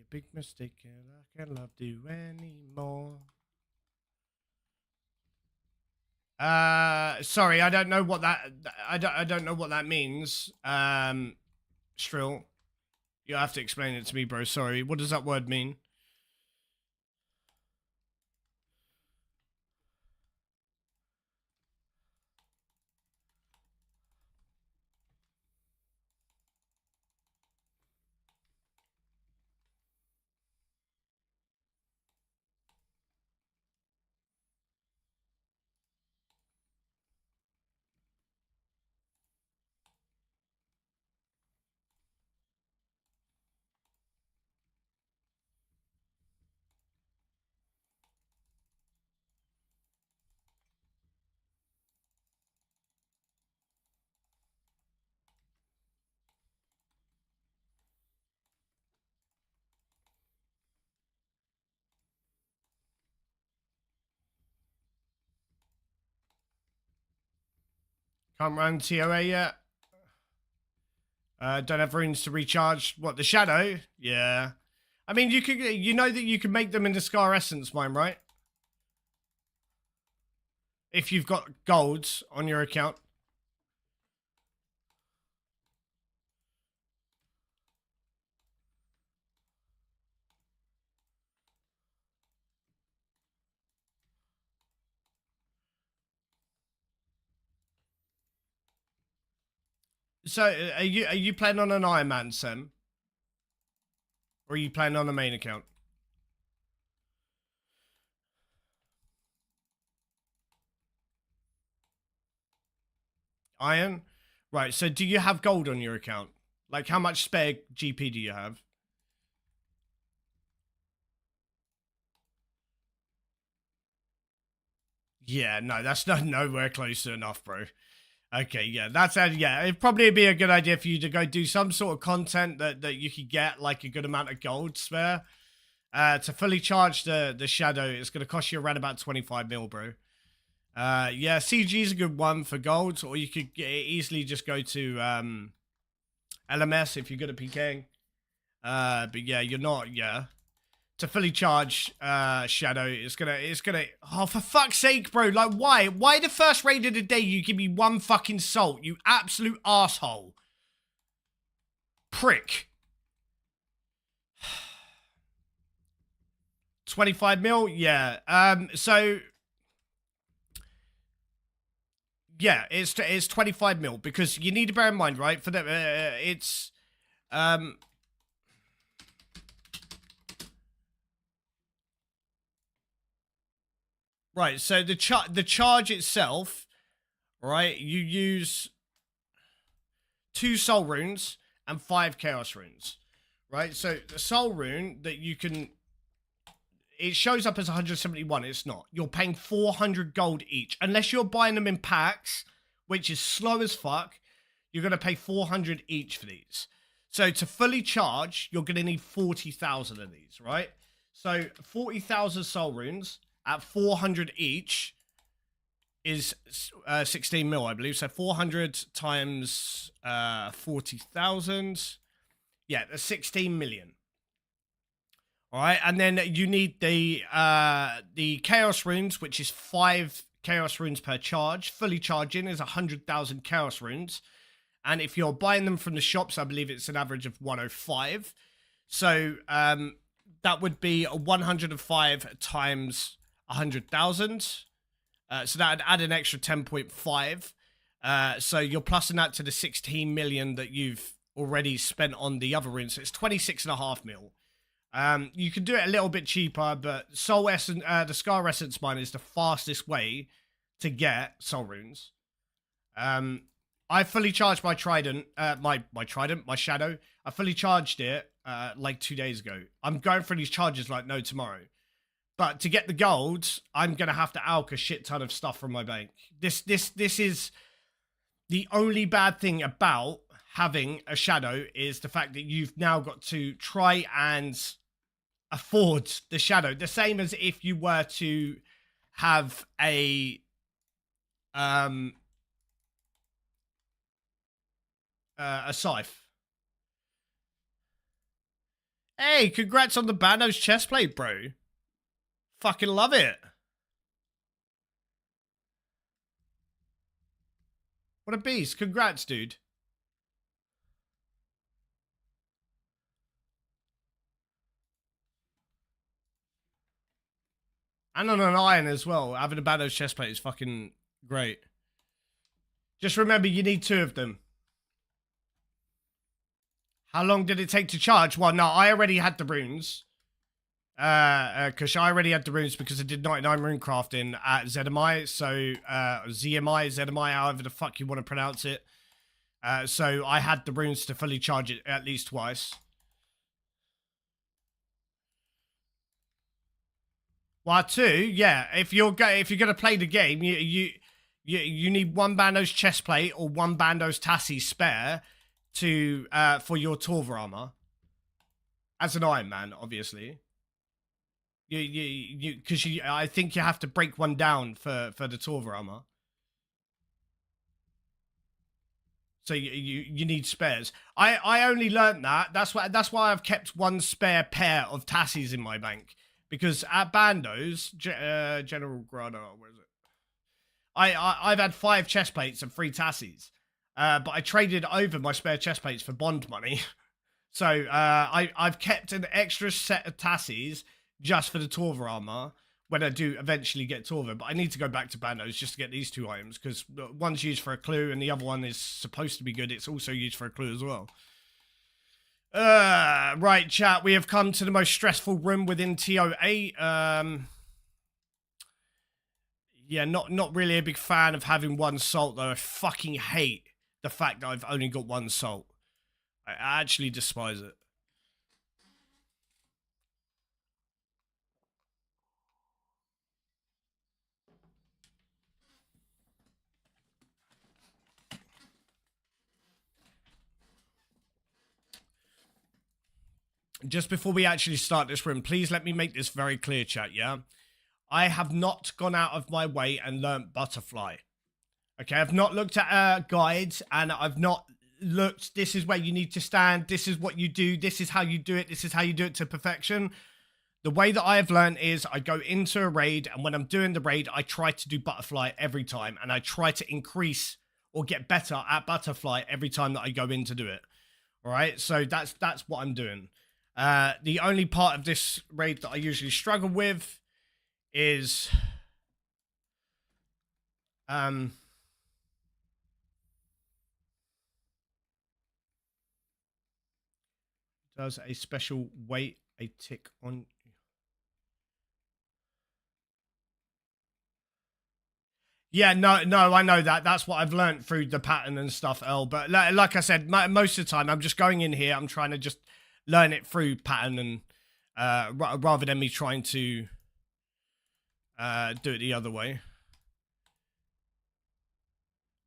a big mistake and I can't love you anymore. Sorry, I don't know what that I don't know what that means. Strill, you have to explain it to me, bro. Sorry, what does that word mean? Can't run TOA yet. Don't have runes to recharge. What, the shadow? Yeah. I mean, you know that you can make them in the Scar Essence mine, right? If you've got golds on your account. So are you playing on an Iron Man sim? Or are you playing on a main account? Iron? Right, so do you have gold on your account? Like, how much spare GP do you have? Yeah, no, that's not nowhere close to enough, bro. Okay, yeah, yeah, it'd probably be a good idea for you to go do some sort of content that you could get like a good amount of gold spare. To fully charge the shadow, it's gonna cost you around about 25 mil, bro. Yeah, CG is a good one for gold, or you could easily just go to LMS if you're good at PKing. But yeah, you're not. Yeah, to fully charge Shadow, it's gonna. Oh, for fuck's sake, bro! Like, why? Why the first raid of the day you give me one fucking salt? You absolute asshole, prick. 25 mil, yeah. So yeah, it's 25 mil because you need to bear in mind, right? For the it's right. So the charge itself, right? You use 2 soul runes and 5 chaos runes, right? So the soul rune that you can, it shows up as 171. It's not. You're paying 400 gold each, unless you're buying them in packs, which is slow as fuck. You're gonna pay 400 each for these. So to fully charge, you're gonna need 40,000 of these, right? So 40,000 soul runes at 400 each is 16 mil, I believe. So 400 times 40,000. Yeah, that's 16 million. All right, and then you need the chaos runes, which is 5 chaos runes per charge. Fully charging is 100,000 chaos runes, and if you're buying them from the shops, I believe it's an average of 105. So that would be 105 times 100,000. So that would add an extra 10.5. So you're plussing that to the 16 million that you've already spent on the other runes. So it's 26.5 mil. You can do it a little bit cheaper, but Soul Essence, the Scar Essence mine is the fastest way to get Soul Runes. I fully charged my Trident, my Shadow. I fully charged it like 2 days ago. I'm going for these charges like no tomorrow. But to get the gold, I'm gonna have to alch a shit ton of stuff from my bank. This is the only bad thing about having a Shadow is the fact that you've now got to try and afford the Shadow. The same as if you were to have a scythe. Hey, congrats on the Bandos chestplate, bro. Fucking love it. What a beast. Congrats, dude. And on an iron as well. Having a Bandos chestplate is fucking great. Just remember, you need 2 of them. How long did it take to charge? Well, no, I already had the runes. Because I already had the runes because I did 99 rune crafting at ZMI. So, ZMI, however the fuck you want to pronounce it. So I had the runes to fully charge it at least twice. Well, 2, yeah. If you're gonna play the game, you need 1 Bandos chestplate or 1 Bandos Tassie spare to for your Torva armor. As an Iron Man, obviously. Because I think you have to break 1 down for the Torva armor. So you need spares. I only learned that. That's why I've kept 1 spare pair of Tassies in my bank. Because at Bandos, General Grana, where is it? I've had 5 chest plates and 3 Tassies. But I traded over my spare chest plates for bond money. So I've kept an extra set of Tassies just for the Torva armor, when I do eventually get to Torva. But I need to go back to Bandos just to get these 2 items, because one's used for a clue and the other one is supposed to be good. It's also used for a clue as well. Right, chat. We have come to the most stressful room within TO8. Yeah, not really a big fan of having 1 salt, though. I fucking hate the fact that I've only got 1 salt. I actually despise it. Just before we actually start this room, please let me make this very clear, chat, yeah? I have not gone out of my way and learnt butterfly. Okay, I've not looked at guides, and I've not looked, this is where you need to stand, this is what you do, this is how you do it, this is how you do it to perfection. The way that I have learned is I go into a raid, and when I'm doing the raid, I try to do butterfly every time, and I try to increase or get better at butterfly every time that I go in to do it. All right, so that's what I'm doing. The only part of this raid that I usually struggle with is does a special weight a tick on? Yeah, no, I know that. That's what I've learned through the pattern and stuff, Earl. But like I said, most of the time, I'm just going in here. I'm trying to just learn it through pattern, and rather than me trying to do it the other way.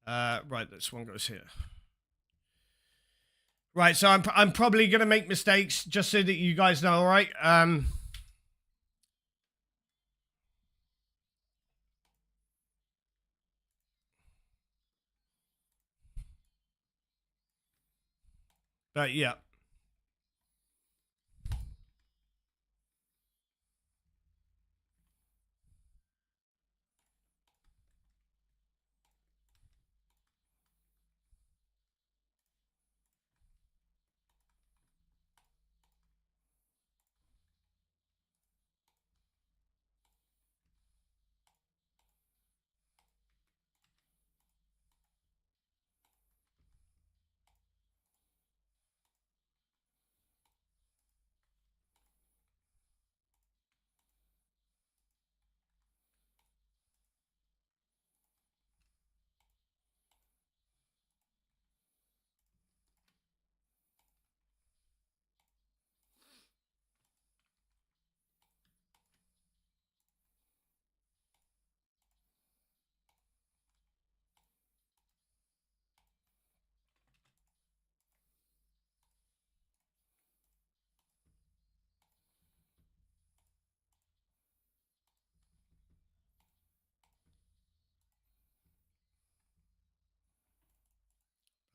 Right, this one goes here. Right, so I'm probably gonna make mistakes, just so that you guys know. All right. But yeah.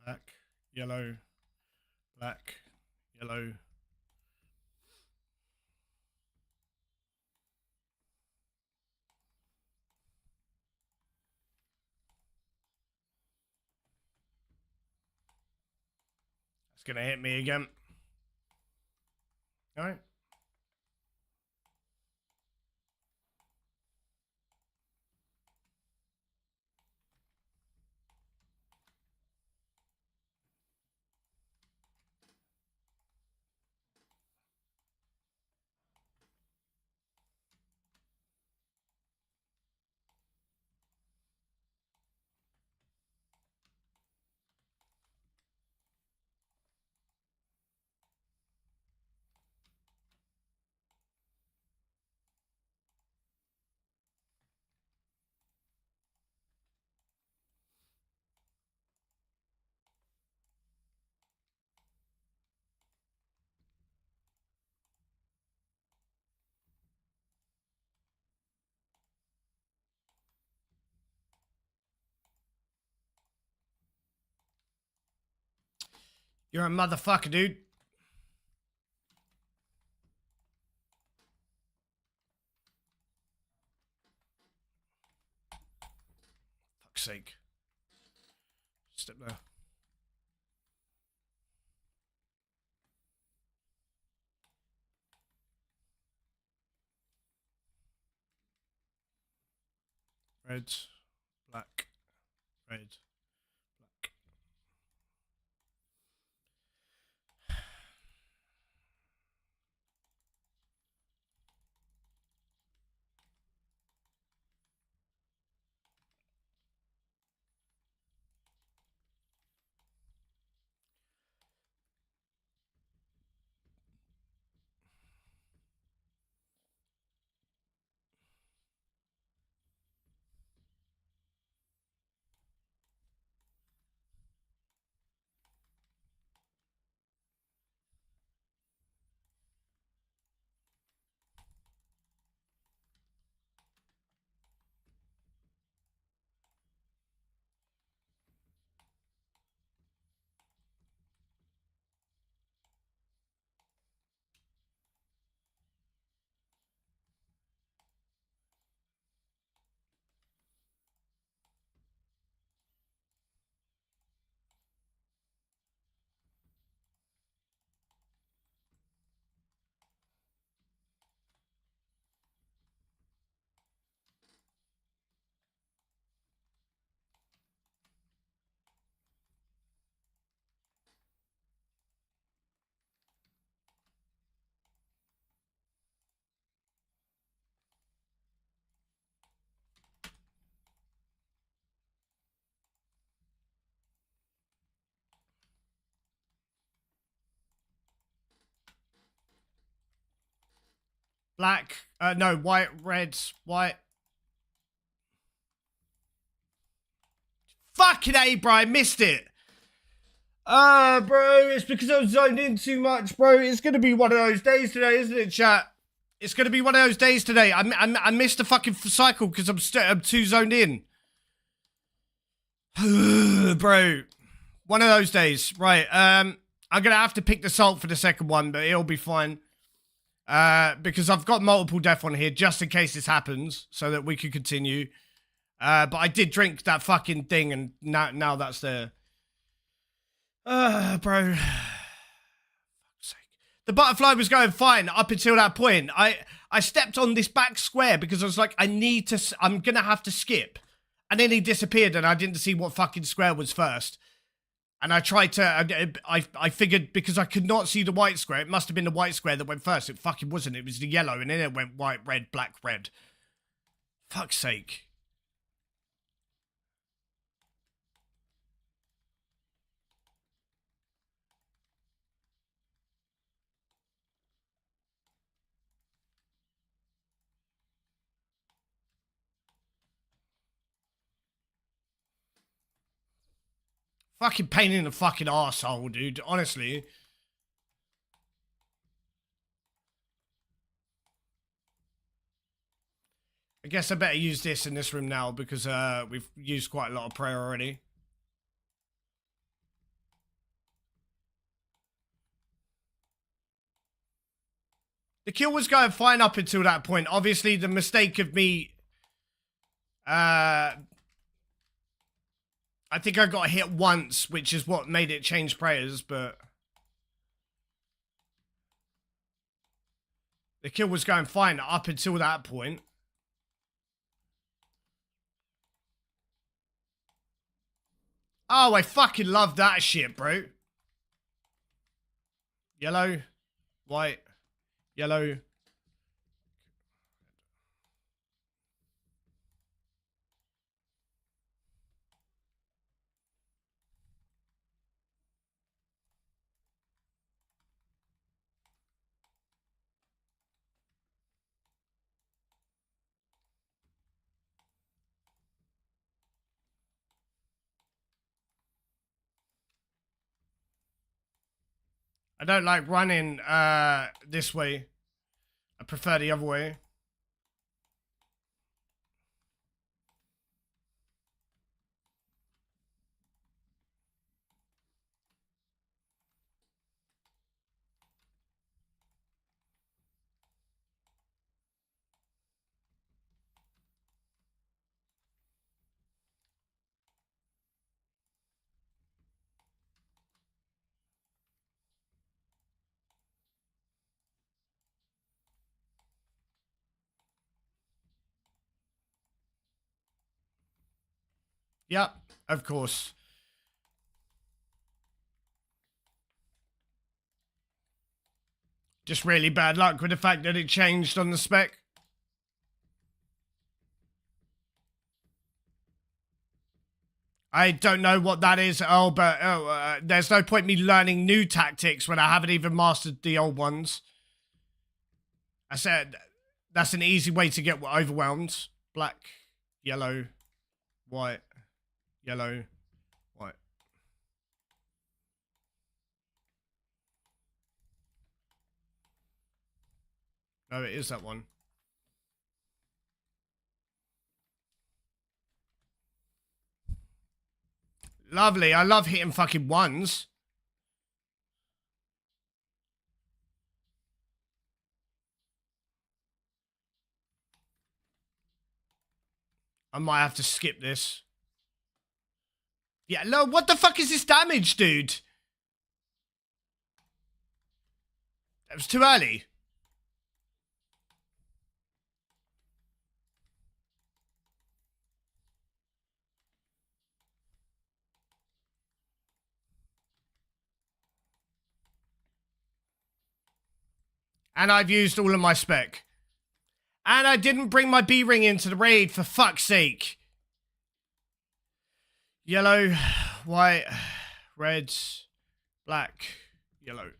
Black, yellow, black, yellow. It's gonna hit me again. All right. You're a motherfucker, dude. Fuck's sake. Step there. red, black, red, black. Black, no, white, red, white. Fucking A, bro, I missed it. Bro, it's because I was zoned in too much, bro. It's gonna be one of those days today, isn't it, chat? It's gonna be one of those days today. I missed the fucking cycle because I'm too zoned in. Bro, one of those days. Right, I'm gonna have to pick the salt for the second one, but it'll be fine. Because I've got multiple death on here just in case this happens, so that we can continue. But I did drink that fucking thing, and now that's there. Bro. The butterfly was going fine up until that point. I stepped on this back square because I was like, I'm gonna have to skip. And then he disappeared and I didn't see what fucking square was first. And I tried to, I figured because I could not see the white square, it must have been the white square that went first. It fucking wasn't. It was the yellow and then it went white, red, black, red. Fuck's sake. Fucking pain in the fucking arsehole, dude. Honestly. I guess I better use this in this room now because we've used quite a lot of prayer already. The kill was going fine up until that point. Obviously, the mistake of me... I think I got hit once, which is what made it change prayers, but... The kill was going fine up until that point. Oh, I fucking love that shit, bro. Yellow, white, yellow. I don't like running this way. I prefer the other way. Yep, of course. Just really bad luck with the fact that it changed on the spec. I don't know what that is, but there's no point me learning new tactics when I haven't even mastered the old ones. I said that's an easy way to get overwhelmed. Black, yellow, white, yellow, white. No, it is that one. Lovely. I love hitting fucking ones. I might have to skip this. Yeah, no, what the fuck is this damage, dude? It was too early. And I've used all of my spec. And I didn't bring my B-ring into the raid, for fuck's sake. Yellow, white, red, black, yellow.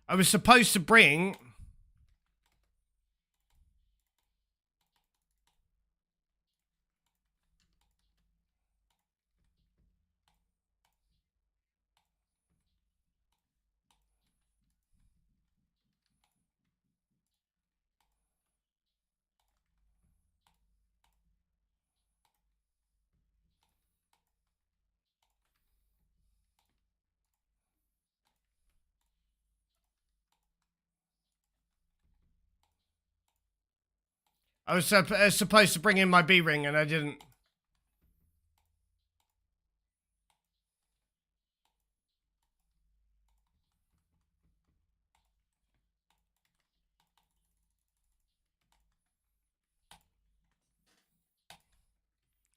I was supposed to bring... I was supposed to bring in my B-ring and I didn't.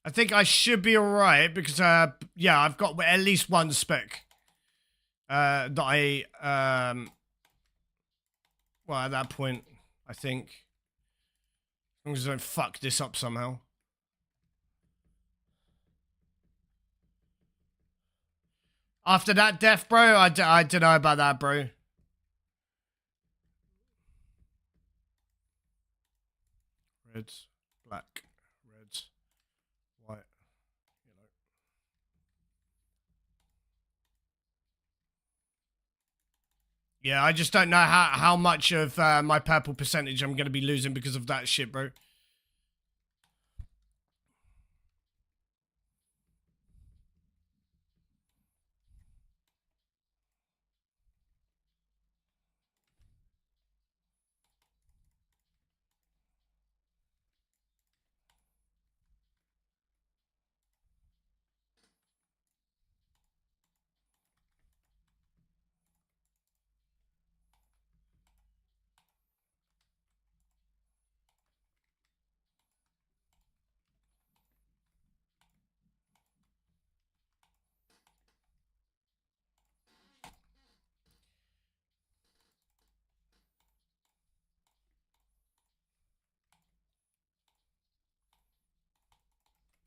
I think I should be alright because, yeah, I've got at least one spec. That I, well, at that point, I think. As long as I don't fuck this up somehow. After that death, bro, I don't know about that, bro. Reds, black, reds, white, yellow. Yeah, I just don't know how much of my purple percentage I'm going to be losing because of that shit, bro.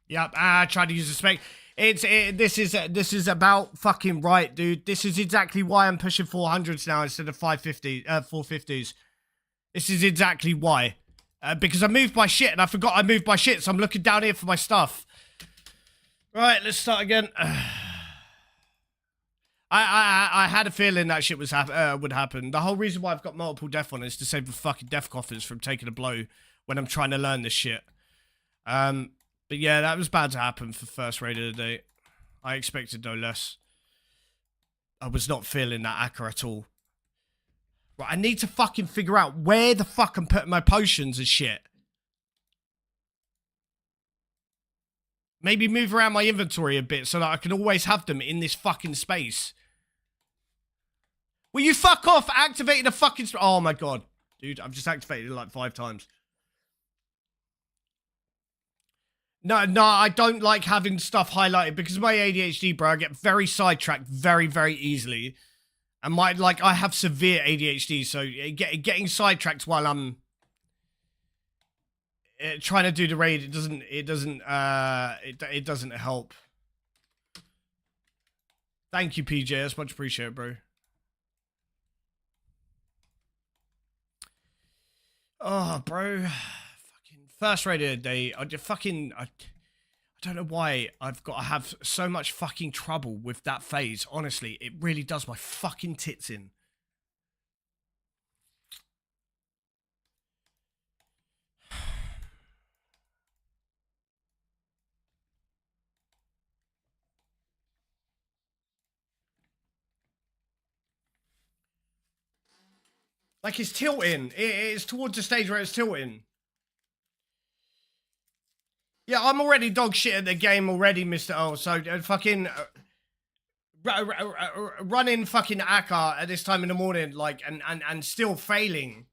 Yep, I tried to use the spec. This is about fucking right, dude. This is exactly why I'm pushing 400s now instead of 450s. This is exactly why. Because I moved my shit and I forgot I moved my shit, so I'm looking down here for my stuff. Right, let's start again. I had a feeling that shit would happen. The whole reason why I've got multiple death on is to save the fucking death coffers from taking a blow when I'm trying to learn this shit. But yeah, that was bad to happen for first raid of the day. I expected no less. I was not feeling that accurate at all. Right, I need to fucking figure out where the fuck I'm putting my potions and shit. Maybe move around my inventory a bit so that I can always have them in this fucking space. Will you fuck off? Activating the fucking... Oh my god. Dude, I've just activated it like 5 times. No, I don't like having stuff highlighted because of my ADHD, bro. I get very sidetracked very, very easily. And I have severe ADHD, so getting sidetracked while I'm trying to do the raid, it doesn't help. Thank you, PJ. That's much appreciated, bro. Oh, bro. Fucking first raid of the day. I don't know why I've got to have so much fucking trouble with that phase. Honestly, it really does my fucking tits in. Like, it's tilting. It's towards the stage where it's tilting. Yeah, I'm already dog shit at the game already, Mr. O. So, fucking... running fucking Akka at this time in the morning, like, and still failing.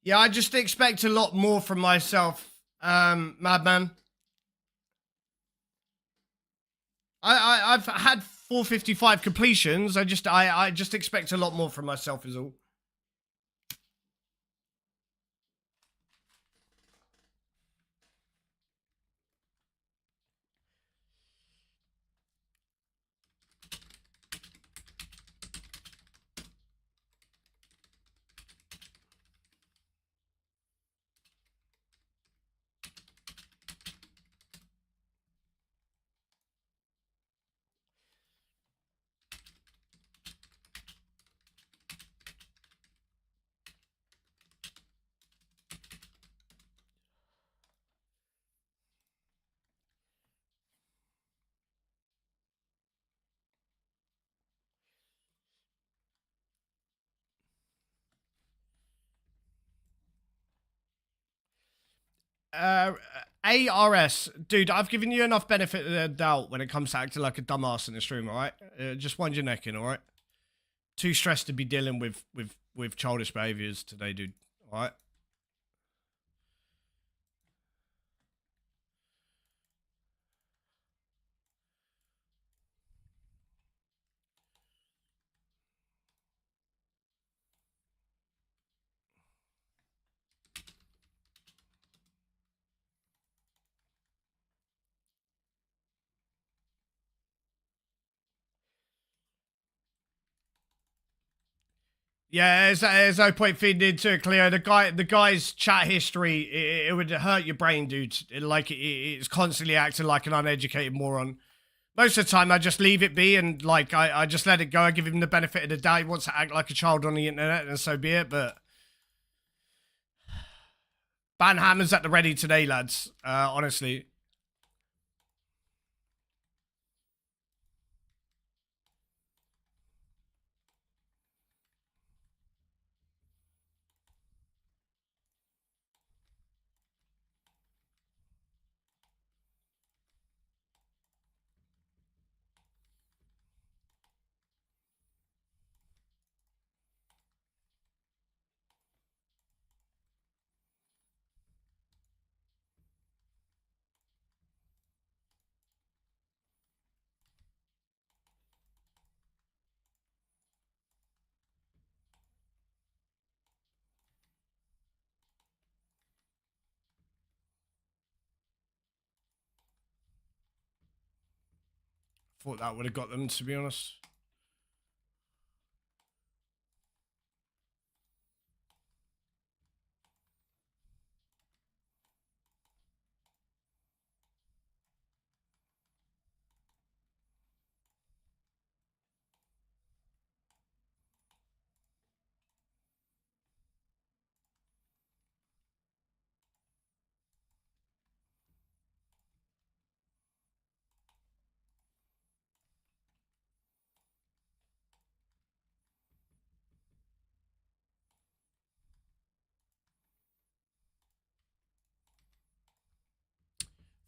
Yeah, I just expect a lot more from myself, Madman. I've had 455 completions. I just expect a lot more from myself is all. Uh, ARS, dude, I've given you enough benefit of the doubt when it comes to acting like a dumbass in the stream, alright? Just wind your neck in, alright? Too stressed to be dealing with childish behaviors today, dude, alright? Yeah, there's no point feeding into it, Cleo. The guy's chat history, it would hurt your brain, dude. It's constantly acting like an uneducated moron. Most of the time, I just leave it be and, like, I just let it go. I give him the benefit of the doubt. He wants to act like a child on the internet, and so be it, but... Ban hammers at the ready today, lads. Honestly. Thought that would have got them, to be honest.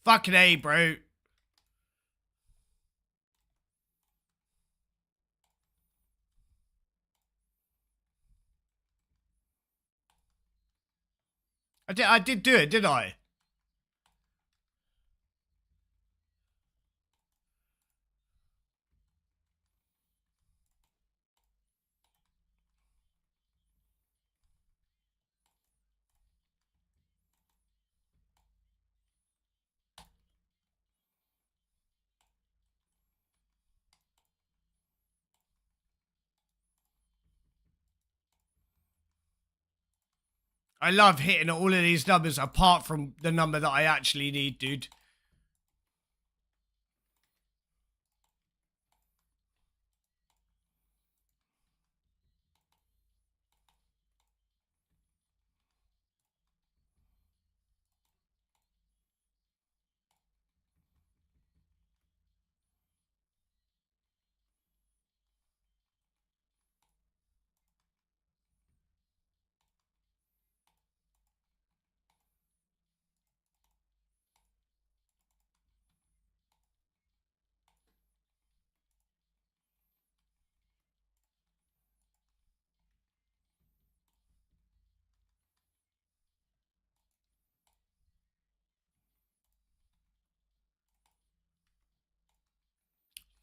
Fucking A, bro. I did do it, did I? I love hitting all of these numbers apart from the number that I actually need, dude.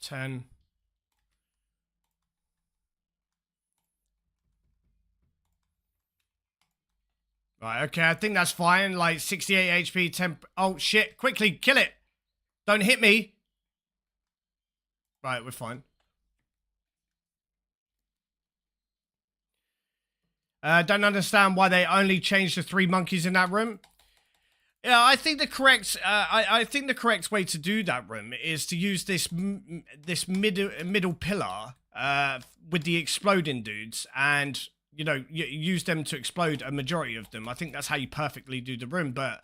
Ten. Right, okay, I think that's fine. Like 68 HP, 10. Oh, shit. Quickly, kill it. Don't hit me. Right, we're fine. Don't understand why they only changed the 3 monkeys in that room. Yeah, I think the correct. I think the correct way to do that room is to use this middle pillar with the exploding dudes, and use them to explode a majority of them. I think that's how you perfectly do the room. But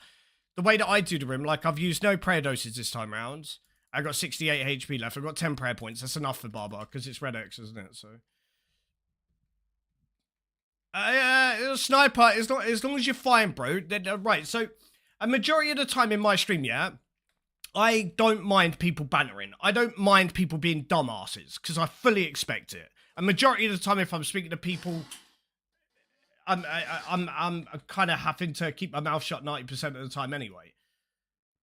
the way that I do the room, like I've used no prayer doses this time round. I got 68 HP left. I've got 10 prayer points. That's enough for Barbar because it's Red X, isn't it? So. Sniper, it's not, as long as you're fine, bro. Then, right, so a majority of the time in my stream, yeah, I don't mind people bantering. I don't mind people being dumbasses because I fully expect it. A majority of the time, if I'm speaking to people, I'm kind of having to keep my mouth shut 90% of the time anyway.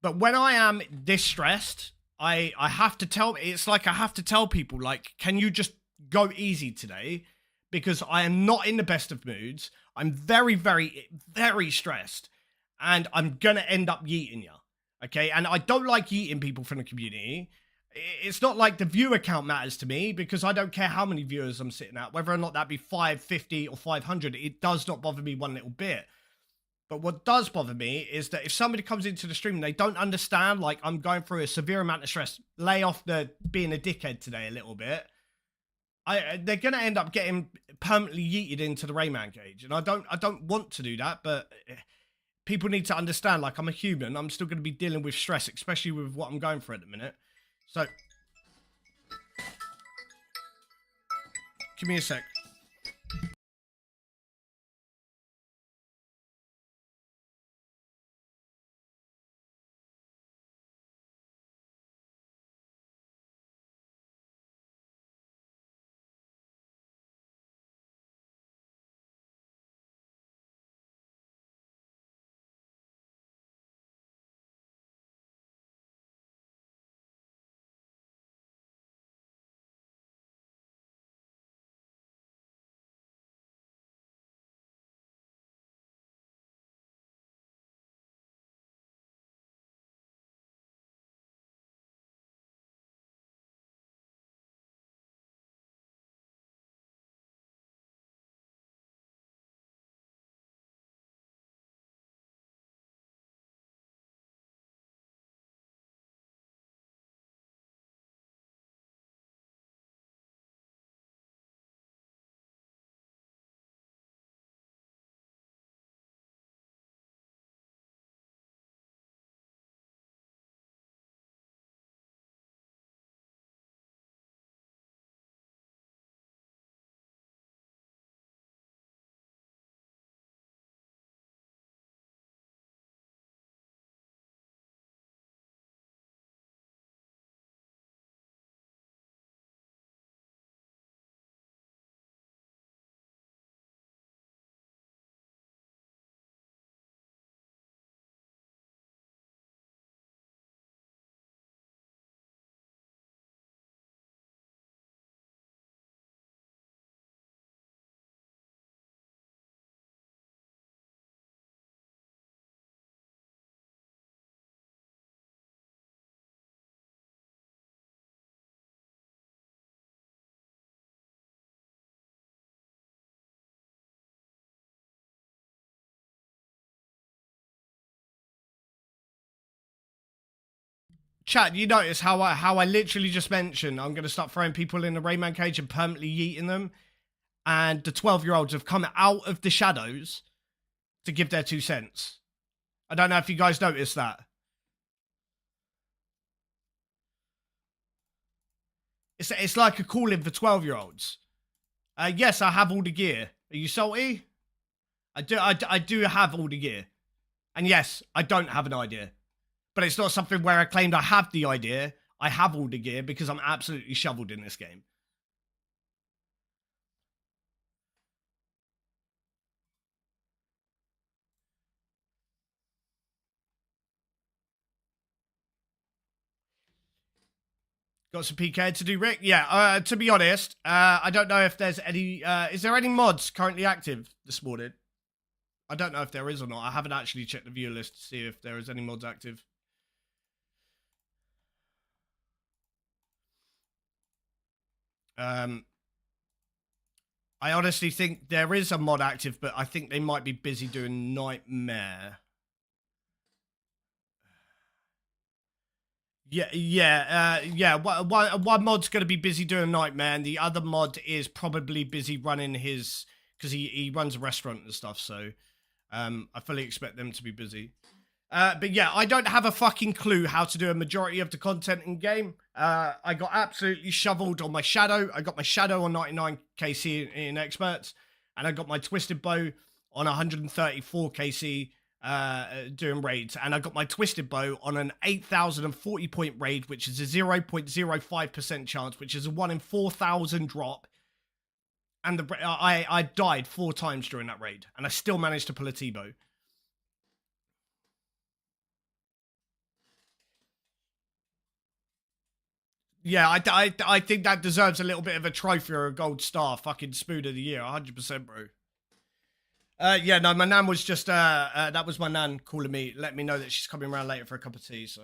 But when I am this stressed, I have to tell. It's like I have to tell people, like, can you just go easy today? Because I am not in the best of moods. I'm very, very, very stressed, and I'm gonna end up yeeting you. Okay, and I don't like yeeting people from the community. It's not like the viewer count matters to me because I don't care how many viewers I'm sitting at, whether or not that be 550 or 500. It does not bother me one little bit. But what does bother me is that if somebody comes into the stream and they don't understand, like I'm going through a severe amount of stress, lay off the being a dickhead today a little bit. They're gonna end up getting permanently yeeted into the Rayman cage, and I don't want to do that, but people need to understand. Like I'm a human, I'm still gonna be dealing with stress, especially with what I'm going through at the minute. So, give me a sec. Chat, you notice how I literally just mentioned I'm going to start throwing people in the Rayman cage and permanently yeeting them, and the 12-year-olds have come out of the shadows to give their 2 cents. I don't know if you guys noticed that. It's like a call-in for 12-year-olds. Yes, I have all the gear. Are you salty? I do have all the gear. And yes, I don't have an idea. But it's not something where I claimed I have the idea. I have all the gear because I'm absolutely shoveled in this game. Got some PK to do, Rick? Yeah, to be honest, I don't know if there's any... is there any mods currently active this morning? I don't know if there is or not. I haven't actually checked the viewer list to see if there is any mods active. I honestly think there is a mod active, but I think they might be busy doing Nightmare. Yeah. One mod's going to be busy doing Nightmare, and the other mod is probably busy running his... Because he runs a restaurant and stuff, so I fully expect them to be busy. But yeah, I don't have a fucking clue how to do a majority of the content in game. I got absolutely shoveled on my Shadow. I got my Shadow on 99 KC in Experts, and I got my Twisted Bow on 134 KC doing raids, and I got my Twisted Bow on an 8,040 point raid, which is a 0.05% chance, which is a 1 in 4,000 drop. And I died 4 times during that raid, and I still managed to pull a T-bow. Yeah, I think that deserves a little bit of a trophy or a gold star. Fucking Spoon of the Year, 100%, bro. Yeah, no, my nan was just, that was my nan calling me, let me know that she's coming around later for a cup of tea, so.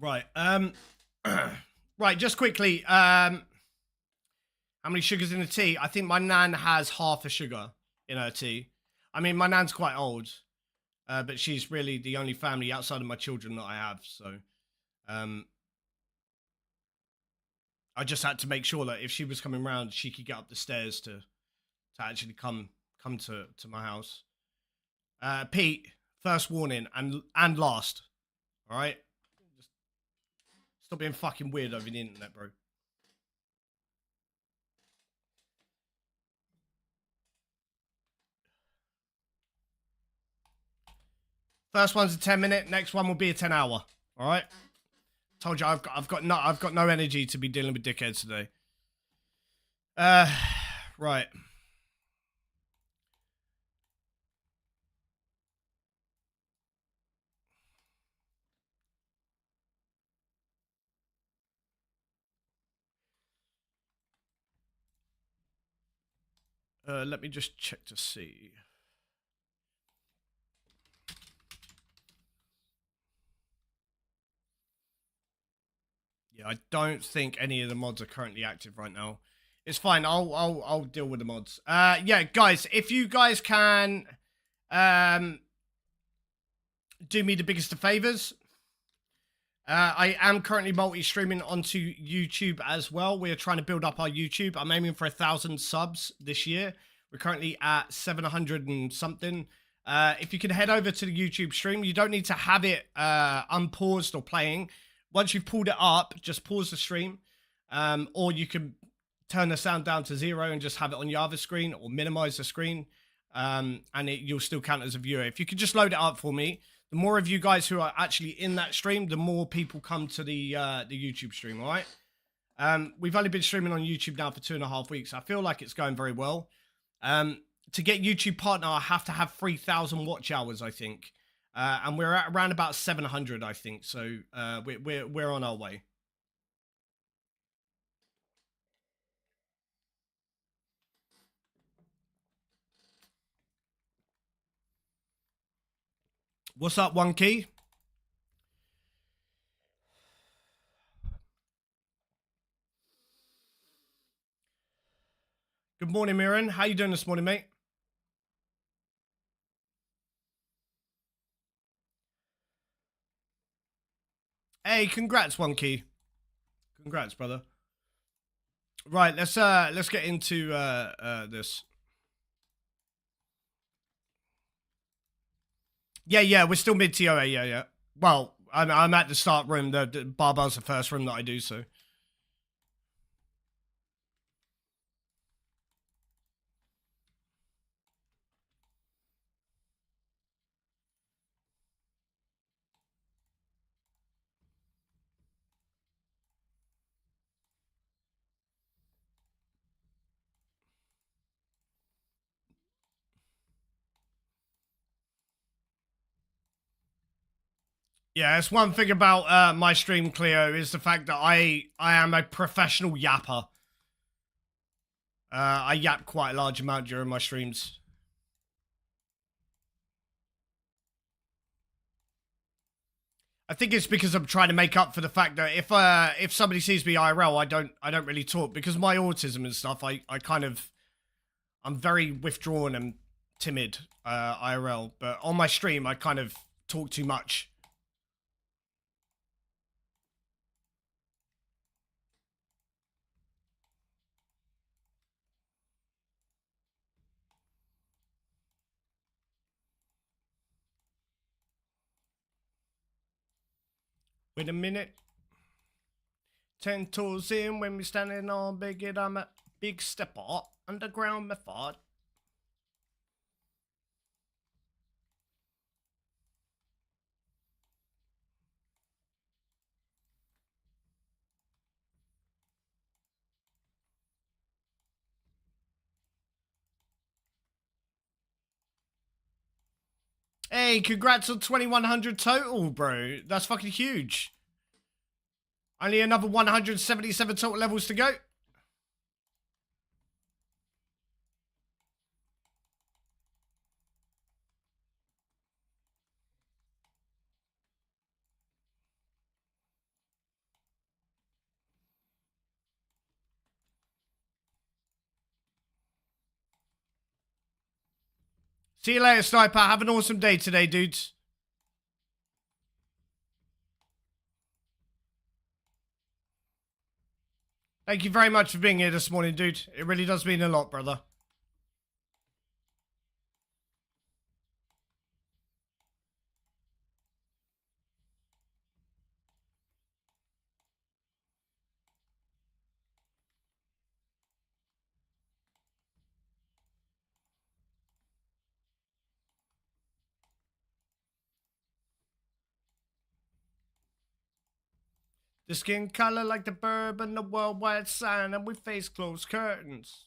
Right, right, just quickly, how many sugars in the tea? I think my nan has half a sugar in her tea. I mean, my nan's quite old, but she's really the only family outside of my children that I have, so, I just had to make sure that if she was coming round, she could get up the stairs to actually come to my house. Pete, first warning and last. All right, just stop being fucking weird over the internet, bro. First one's a 10-minute. Next one will be a 10-hour. All right. Told you I've got no energy to be dealing with dickheads today. Right. Let me just check to see. Yeah, I don't think any of the mods are currently active right now. It's fine. I'll deal with the mods. Yeah, guys, if you guys can do me the biggest of favors. I am currently multi-streaming onto YouTube as well. We're trying to build up our YouTube. I'm aiming for 1,000 subs this year. We're currently at 700 and something. If you can head over to the YouTube stream, you don't need to have it unpaused or playing. Once you've pulled it up, just pause the stream. Or you can turn the sound down to 0 and just have it on your other screen, or minimize the screen. And you'll still count as a viewer. If you could just load it up for me. The more of you guys who are actually in that stream, the more people come to the YouTube stream, all right? We've only been streaming on YouTube now for 2.5 weeks. I feel like it's going very well. To get YouTube partner, I have to have 3,000 watch hours, I think. And we're at around about 700, I think. So we're on our way. What's up, One Key? Good morning, Mirren. How you doing this morning, mate? Hey, congrats, One Key. Congrats, brother. Right, let's get into this. Yeah, we're still mid TOA. Yeah. Well, I'm at the start room. The Barbar's the first room that I do. So. Yeah, it's one thing about my stream, Cleo, is the fact that I am a professional yapper. I yap quite a large amount during my streams. I think it's because I'm trying to make up for the fact that if somebody sees me IRL, I don't really talk because my autism and stuff. I'm very withdrawn and timid IRL, but on my stream I kind of talk too much. Wait a minute. 10 toes in when we standing on big it, I'm a big stepper. Underground method. Hey, congrats on 2100 total, bro. That's fucking huge. Only another 177 total levels to go. See you later, Sniper. Have an awesome day today, dudes. Thank you very much for being here this morning, dude. It really does mean a lot, brother. The skin color like the bourbon, the worldwide sign, and we face closed curtains.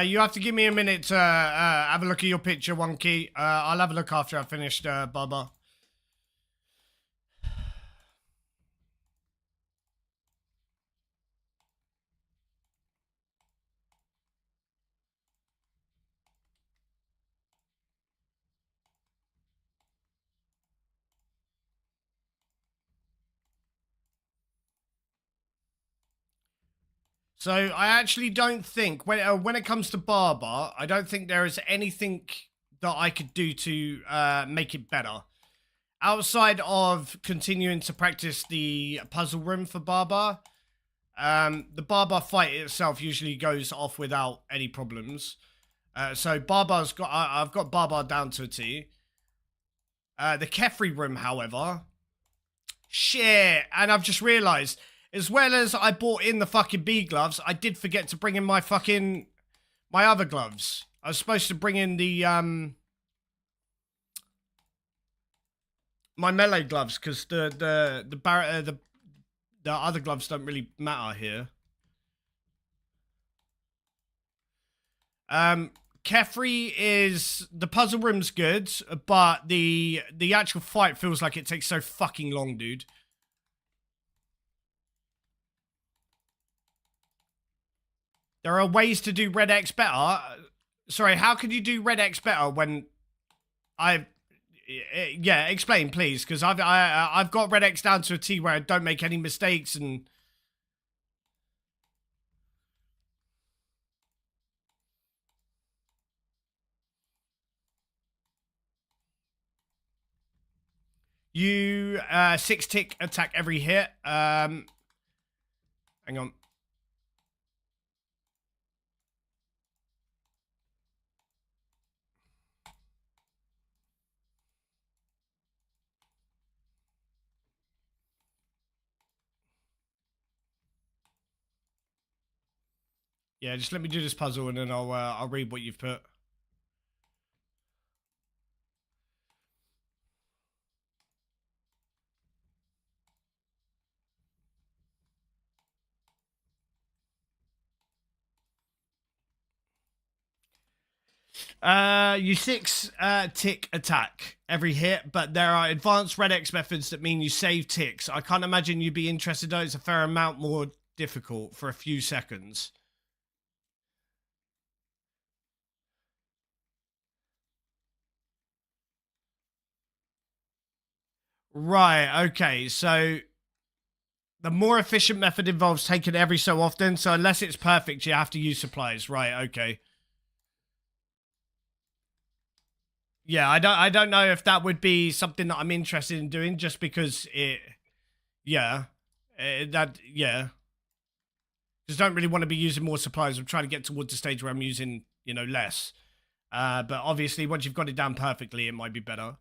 You have to give me a minute to have a look at your picture, One Key. I'll have a look after I've finished, Bubba. So I actually don't think when it comes to Barbar, I don't think there is anything that I could do to make it better. Outside of continuing to practice the puzzle room for Barbar, the Barbar fight itself usually goes off without any problems. So I've got Barbar down to a T. The Kefri room, however, shit. And I've just realised, as well as I bought in the fucking bee gloves, I did forget to bring in my other gloves. I was supposed to bring in the my melee gloves because the other gloves don't really matter here. Kefri is the puzzle room's good, but the actual fight feels like it takes so fucking long, dude. There are ways to do Red X better. Sorry, how could you do Red X better when yeah, explain please, because I've got Red X down to a T where I don't make any mistakes and. You 6-tick attack every hit. Hang on. Yeah, just let me do this puzzle and then I'll read what you've put. You 6-tick attack every hit, but there are advanced Red X methods that mean you save ticks. I can't imagine you'd be interested though. It's a fair amount more difficult for a few seconds. Right, okay, so the more efficient method involves taking it every so often, so unless it's perfect, you have to use supplies. Right, okay. Yeah, I don't know if that would be something that I'm interested in doing just because yeah. Yeah. Just don't really want to be using more supplies. I'm trying to get towards the stage where I'm using, less. But obviously once you've got it down perfectly, it might be better.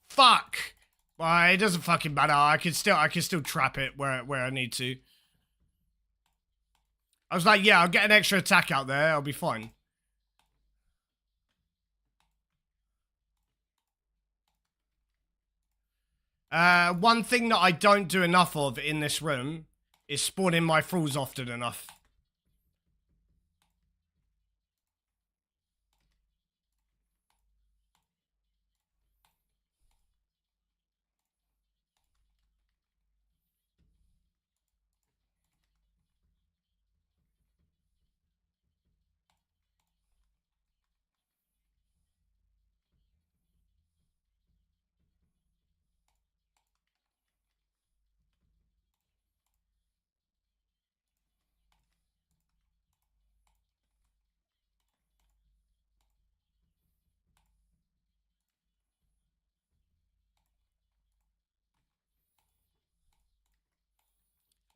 Fuck. Well, it doesn't fucking matter. I can still trap it where I need to. I was like, yeah, I'll get an extra attack out there. I'll be fine. One thing that I don't do enough of in this room is spawning my thralls often enough.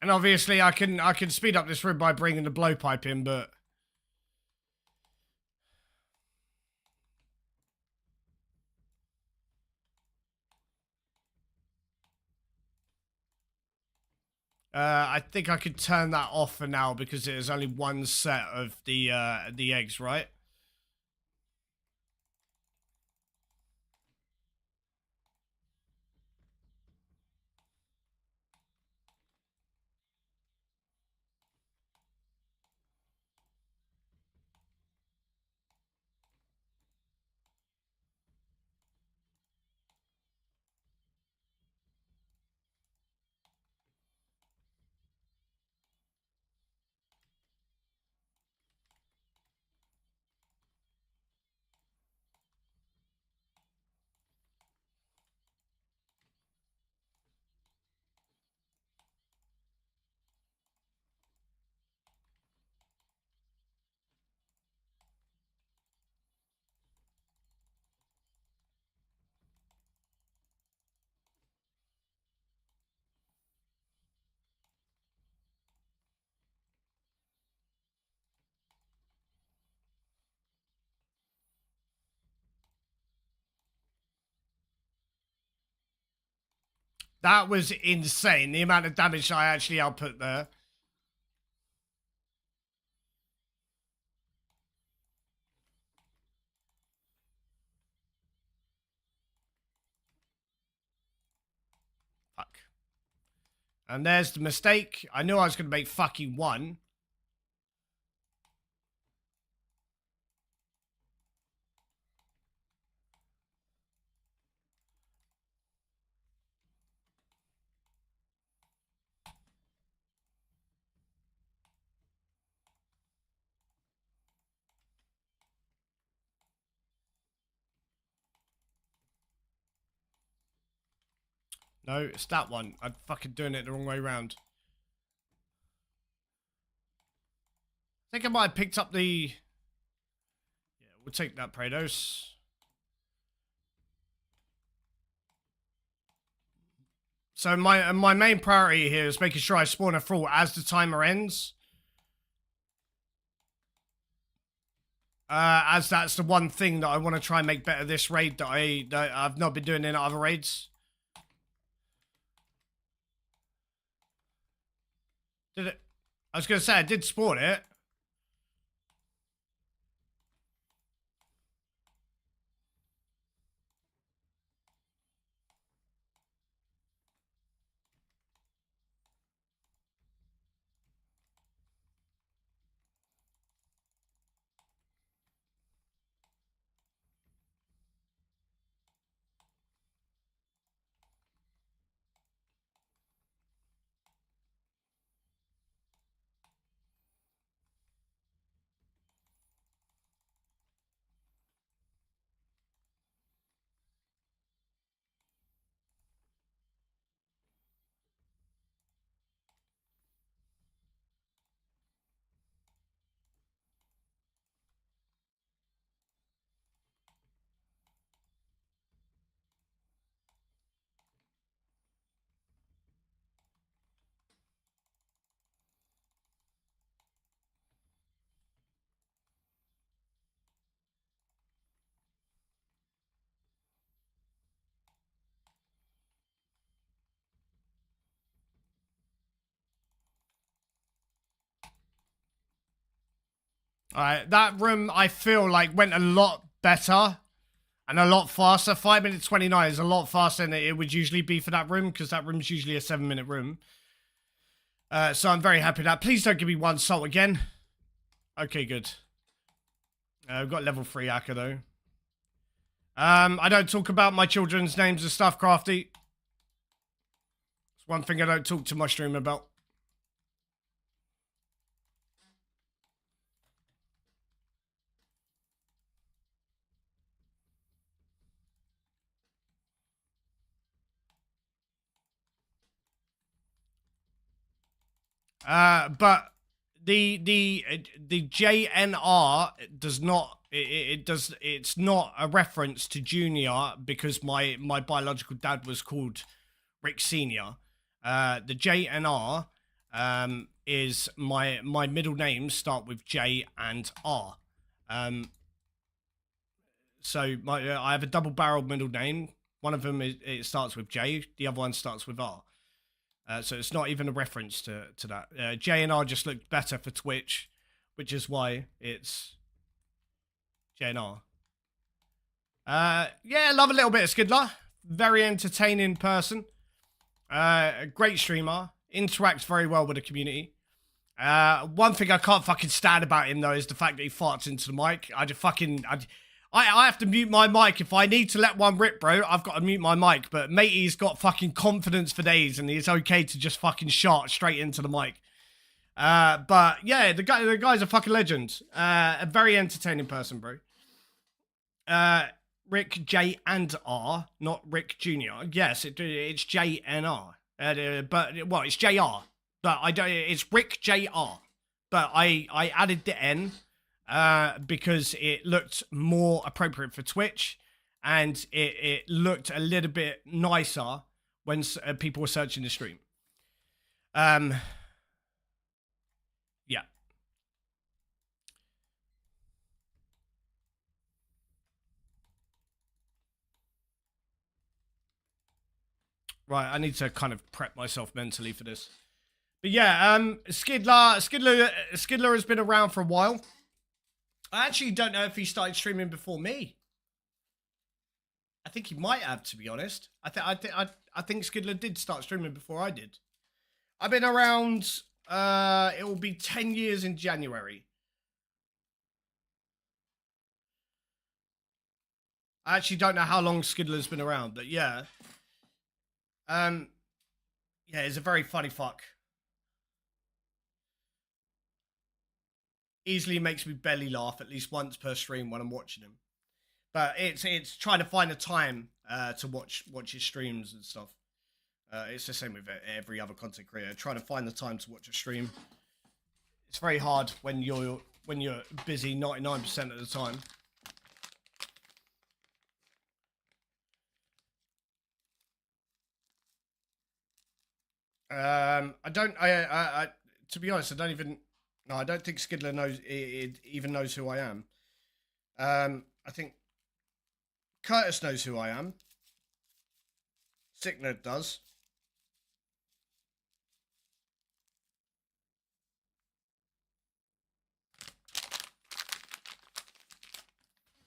And obviously I can speed up this room by bringing the blowpipe in, but I think I could turn that off for now because there's only one set of the eggs, right? That was insane, the amount of damage I actually output there. Fuck. And there's the mistake. I knew I was going to make fucking one. No, it's that one. I'm fucking doing it the wrong way around. I think I might have picked up the... Yeah, we'll take that, Prados. So my main priority here is making sure I spawn a thrall as the timer ends. As that's the one thing that I want to try and make better this raid that I've not been doing in other raids. Did it? I was going to say I did spawn it. Alright, that room I feel like went a lot better and a lot faster. 5 minutes 29 is a lot faster than it would usually be for that room, because that room's usually a 7-minute room. So I'm very happy with that. Please don't give me one salt again. Okay, good. We've got level 3 Akka though. I don't talk about my children's names and stuff, Crafty. It's one thing I don't talk to my stream about. But the JNR does not it's not a reference to Junior, because my biological dad was called Rick Senior. The JNR is my middle names start with J and R. So I have a double-barreled middle name. One of them it starts with J. The other one starts with R. So it's not even a reference to that. J and R just looked better for Twitch, which is why it's J and R. Yeah, love a little bit of Skidler. Very entertaining person. A great streamer. Interacts very well with the community. One thing I can't fucking stand about him though is the fact that he farts into the mic. I have to mute my mic. If I need to let one rip, bro, I've got to mute my mic. But matey's got fucking confidence for days, and he's okay to just fucking shot straight into the mic. But yeah, the guy's a fucking legend. A very entertaining person, bro. Rick J and R, not Rick Junior. Yes, it's J and R. But well, it's JR. But I don't. It's Rick JR. But I added the N. Because it looked more appropriate for Twitch, and it looked a little bit nicer when people were searching the stream. Yeah. Right, I need to kind of prep myself mentally for this. But yeah, Skidler has been around for a while. I actually don't know if he started streaming before me. I think he might have, to be honest. I think Skidler did start streaming before I did. I've been around. It will be 10 years in January. I actually don't know how long Skidler's been around, but yeah. Yeah, he's a very funny fuck. Easily makes me belly laugh at least once per stream when I'm watching him. But it's trying to find a time to watch his streams and stuff. It's the same with every other content creator. Trying to find the time to watch a stream. It's very hard when you're busy 99% of the time. To be honest, I don't even. No, I don't think Skidler knows even knows who I am. I think Curtis knows who I am. Sicknerd does.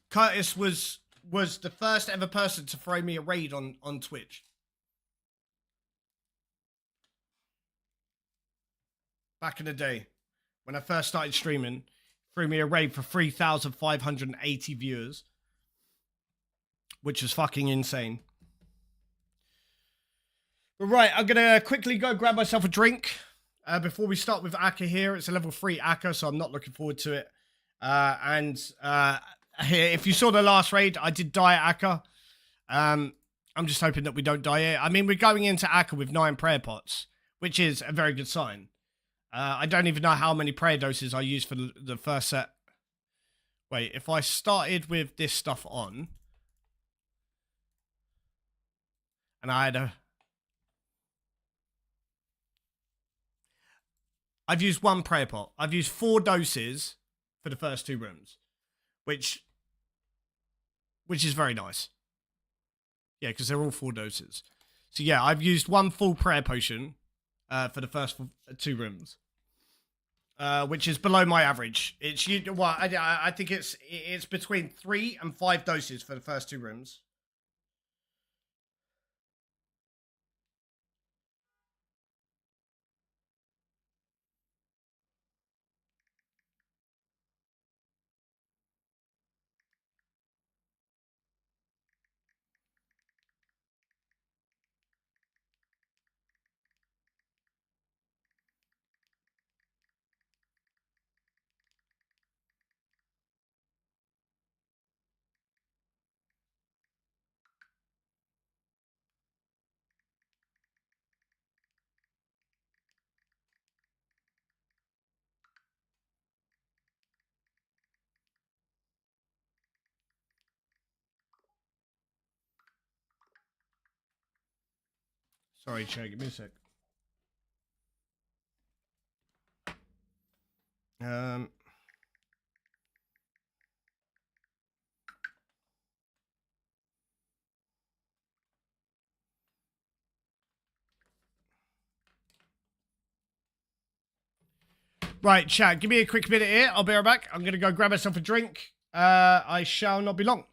Curtis was the first ever person to throw me a raid on Twitch. Back in the day, when I first started streaming, threw me a raid for 3,580 viewers, which is fucking insane. But right, I'm gonna quickly go grab myself a drink before we start with Akka here. It's a level 3 Akka, so I'm not looking forward to it. If you saw the last raid, I did die at Akka. I'm just hoping that we don't die here. I mean, we're going into Akka with 9 prayer pots, which is a very good sign. I don't even know how many prayer doses I used for the first set. Wait, if I started with this stuff on, and I had I've used 1 prayer pot. I've used 4 doses for the first 2 rooms, which is very nice. Yeah, because they're all 4 doses. So yeah, I've used 1 full prayer potion for the first 2 rooms, which is below my average. It's I think it's between 3 and 5 doses for the first 2 rooms. Sorry, Che, give me a sec. Right, chat, give me a quick minute here. I'll be right back. I'm going to go grab myself a drink. I shall not be long.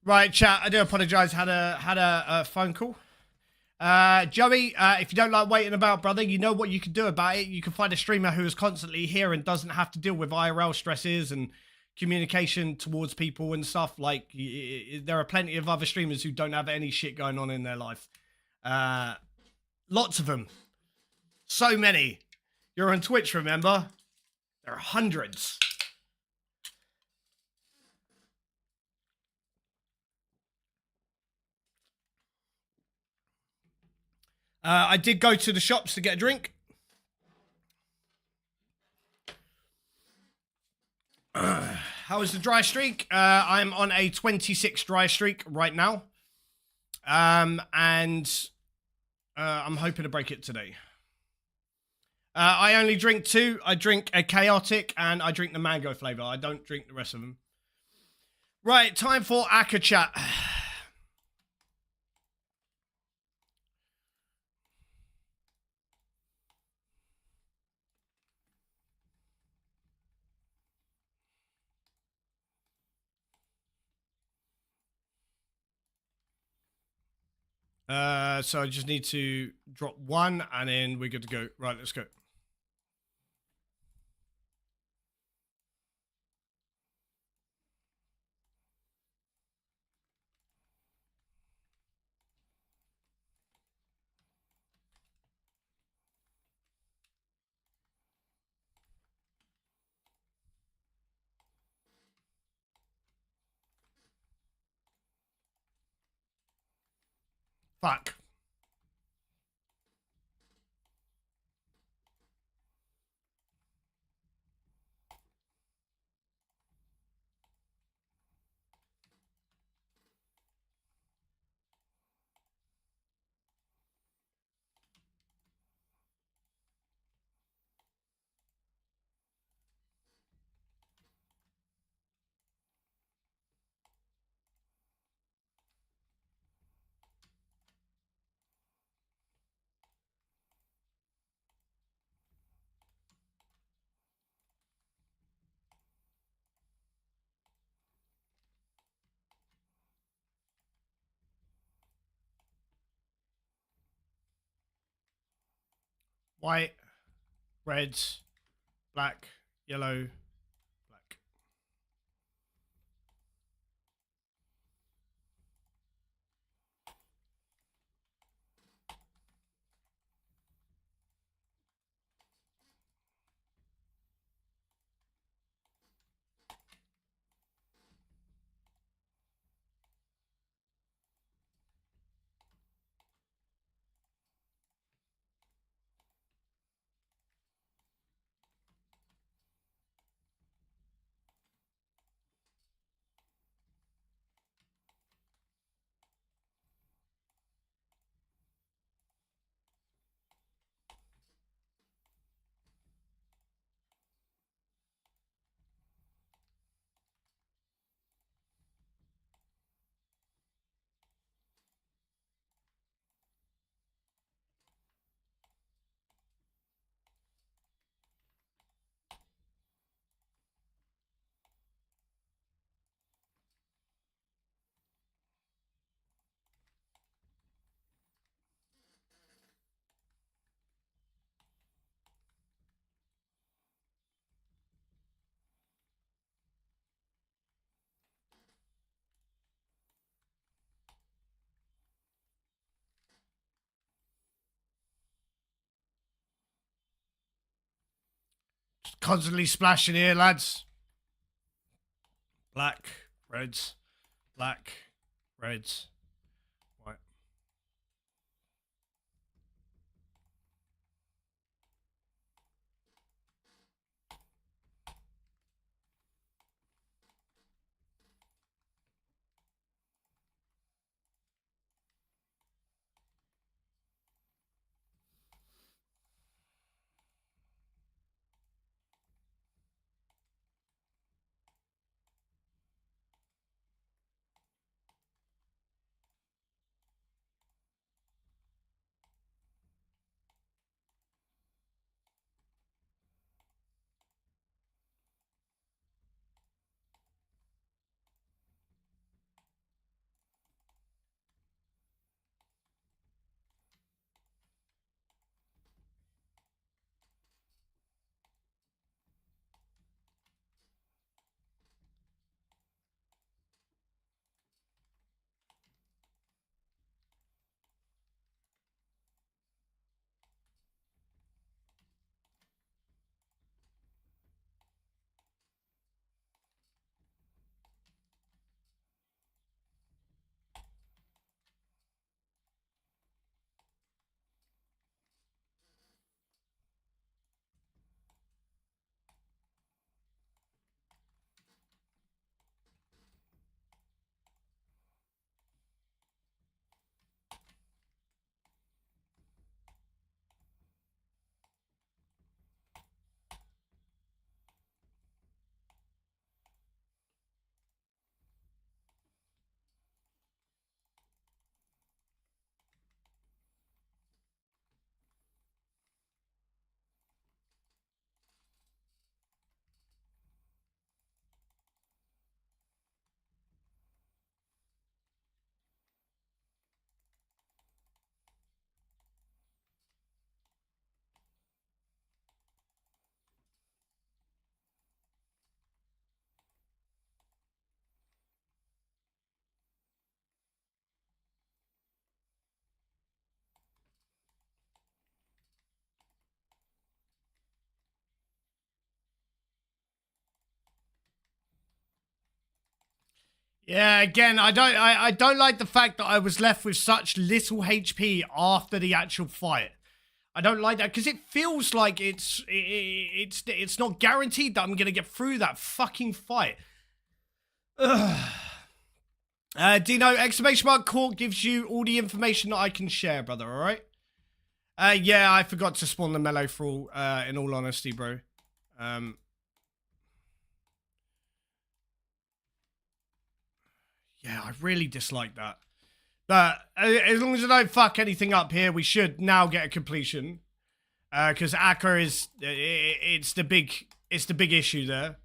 Right, chat. I do apologise. Had a phone call. Joey, if you don't like waiting about, brother, you know what you can do about it. You can find a streamer who is constantly here and doesn't have to deal with IRL stresses and communication towards people and stuff. Like, there are plenty of other streamers who don't have any shit going on in their life. Lots of them. So many. You're on Twitch, remember? There are hundreds. I did go to the shops to get a drink. How is the dry streak? I'm on a 26 dry streak right now. And I'm hoping to break it today. I only drink two. I drink a chaotic and I drink the mango flavor. I don't drink the rest of them. Right, time for Akka chat. So I just need to drop one and then we're good to go. Right, let's go. Fuck. White, red, black, yellow, black. Just constantly splashing here, lads. Black, reds, black, reds, white. Yeah, again, I don't like the fact that I was left with such little HP after the actual fight. I don't like that because it feels like it's not guaranteed that I'm gonna get through that fucking fight. Ugh. Dino, exclamation mark court gives you all the information that I can share, brother, alright? Yeah, I forgot to spawn the mellow thrall, in all honesty, bro. Yeah, I really dislike that. But as long as I don't fuck anything up here, we should now get a completion. Because Akka is, it's the big issue there.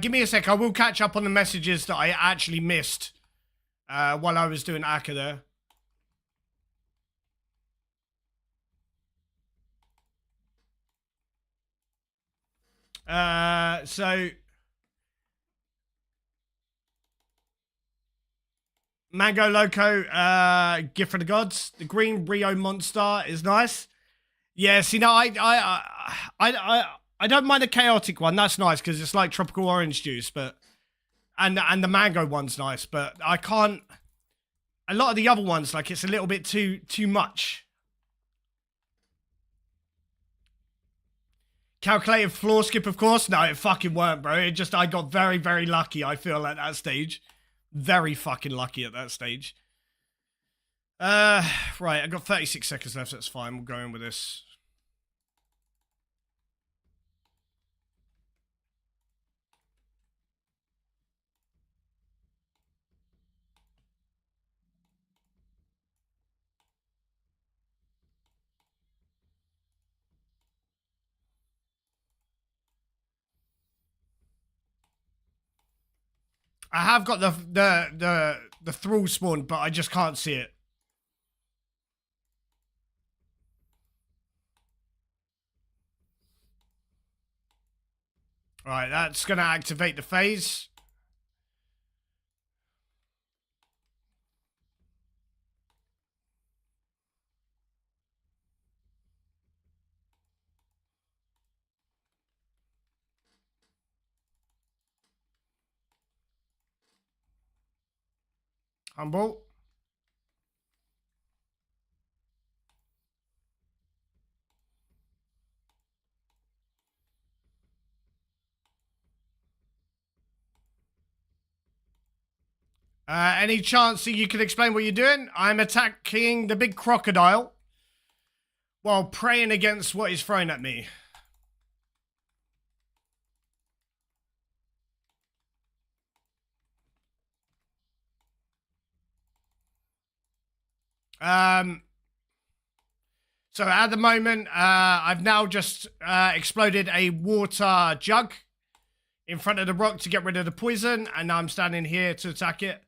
Give me a sec. I will catch up on the messages that I actually missed while I was doing Akka there. So Mango Loco, Gift for the Gods. The green Rio Monster is nice. Yeah, see, no, I don't mind the chaotic one. That's nice because it's like tropical orange juice, but and the mango one's nice, but I can't. A lot of the other ones, like it's a little bit too much. Calculated floor skip, of course. No, it fucking weren't, bro. It just I got very, very lucky. I feel at that stage, very fucking lucky at that stage. Right. I got 36 seconds left. So that's fine. We'll go in with this. I have got the thrall spawn, but I just can't see it. Right, that's gonna activate the phase. Humble. Any chance that you can explain what you're doing? I'm attacking the big crocodile while praying against what is thrown at me. So at the moment, I've now just exploded a water jug in front of the rock to get rid of the poison, and now I'm standing here to attack it.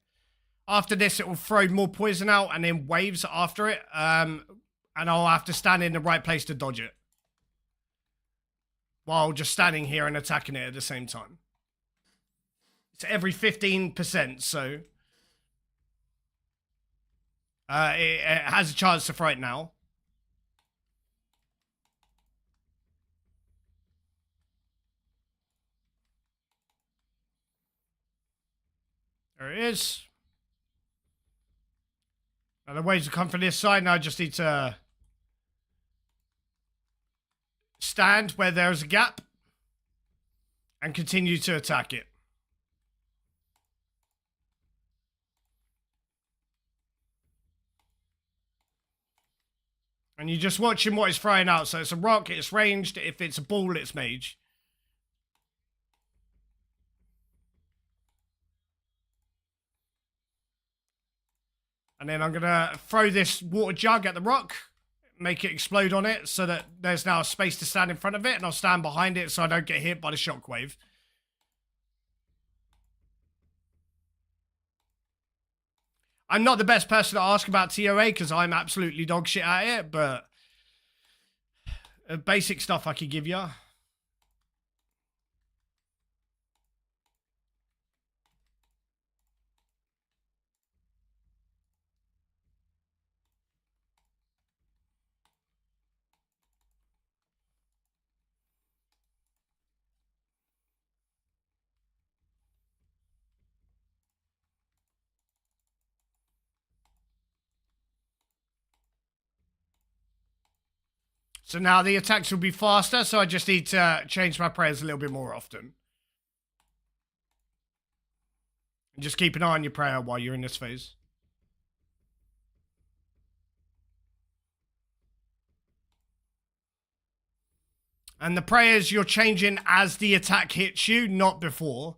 After this, it will throw more poison out and then waves after it, and I'll have to stand in the right place to dodge it. While just standing here and attacking it at the same time. It's every 15%, so... it has a chance to throw it now. There it is. Now the waves will come from this side. Now I just need to stand where there's a gap and continue to attack it. And you're just watching what it's throwing out. So it's a rock, it's ranged. If it's a ball, it's mage. And then I'm going to throw this water jug at the rock, make it explode on it so that there's now a space to stand in front of it, and I'll stand behind it so I don't get hit by the shockwave. I'm not the best person to ask about TOA because I'm absolutely dog shit at it, but basic stuff I could give you. So now the attacks will be faster, so I just need to change my prayers a little bit more often. And just keep an eye on your prayer while you're in this phase. And the prayers you're changing as the attack hits you, not before.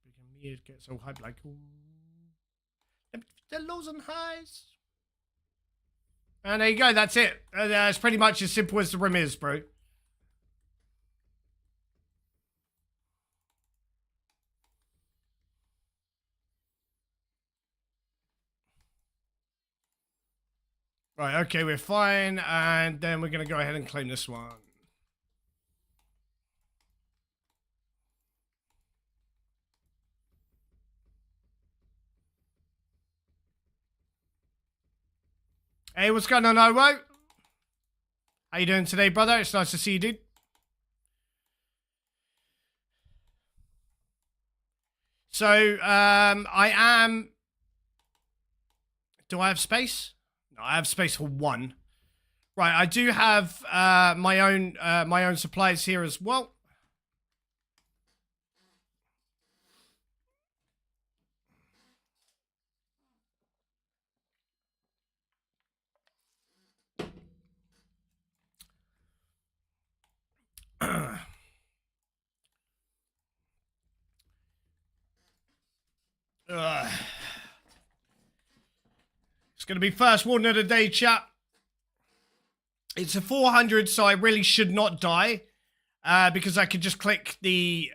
Speaking weird, get so hyped like, ooh. The lows and highs. And there you go, that's it. It's pretty much as simple as the rim is, bro. Right, okay, we're fine. And then we're going to go ahead and claim this one. Hey, what's going on, Owo? How you doing today, brother? It's nice to see you, dude. So, I am... Do I have space? No, I have space for one. Right, I do have my own supplies here as well. It's going to be first warning of the day, chat. It's a 400, so I really should not die. Because I could just click the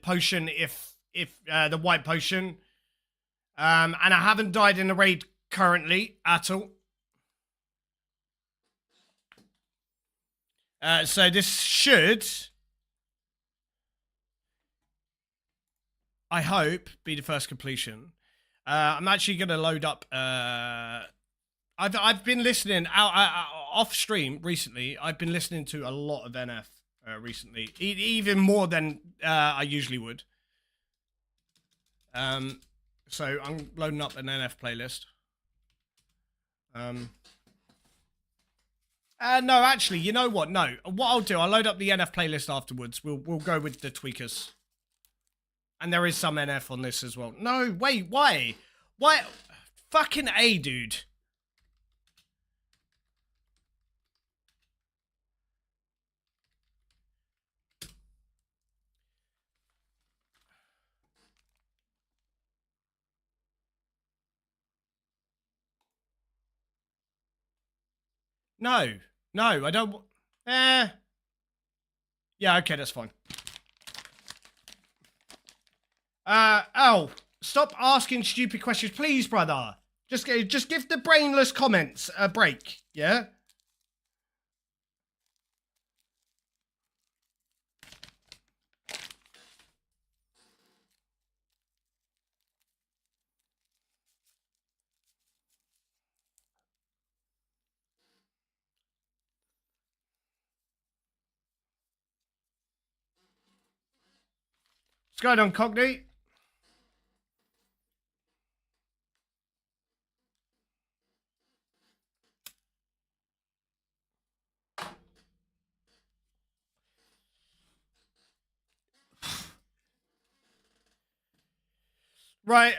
potion if the white potion. And I haven't died in the raid currently at all. So this should, I hope, be the first completion. I'm actually going to load up. I've been listening off stream recently. I've been listening to a lot of NF recently, even more than I usually would. So I'm loading up an NF playlist. No, actually, you know what? No, what I'll do, I'll load up the NF playlist afterwards. We'll go with the tweakers. And there is some NF on this as well. No, wait, why? Why? Fucking A, dude. No, I don't. Yeah, okay, that's fine. Oh, stop asking stupid questions, please, brother. Just give the brainless comments a break, yeah? What's going on, Cogney? Right.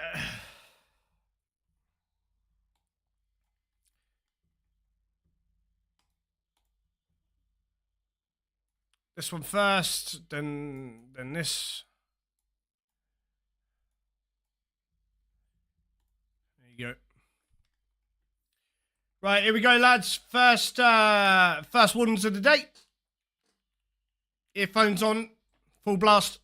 This one first, then this. There you go. Right, here we go, lads. First warnings of the day. Earphones on, full blast.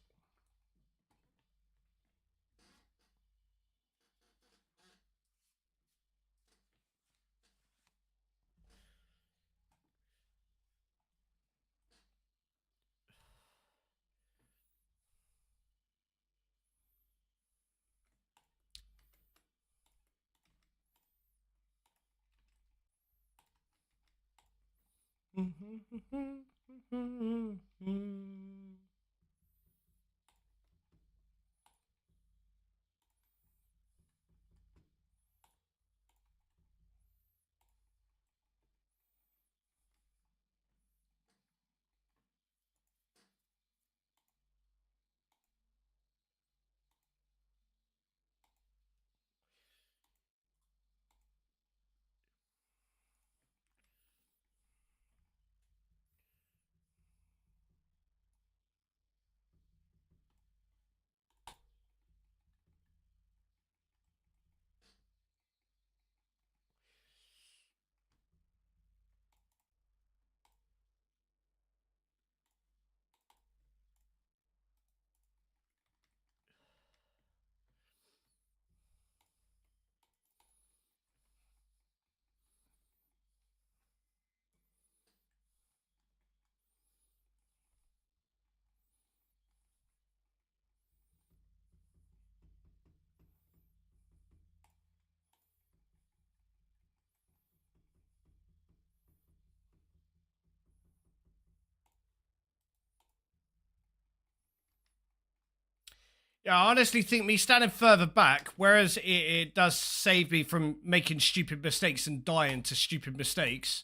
Yeah, I honestly think me standing further back, whereas it does save me from making stupid mistakes and dying to stupid mistakes,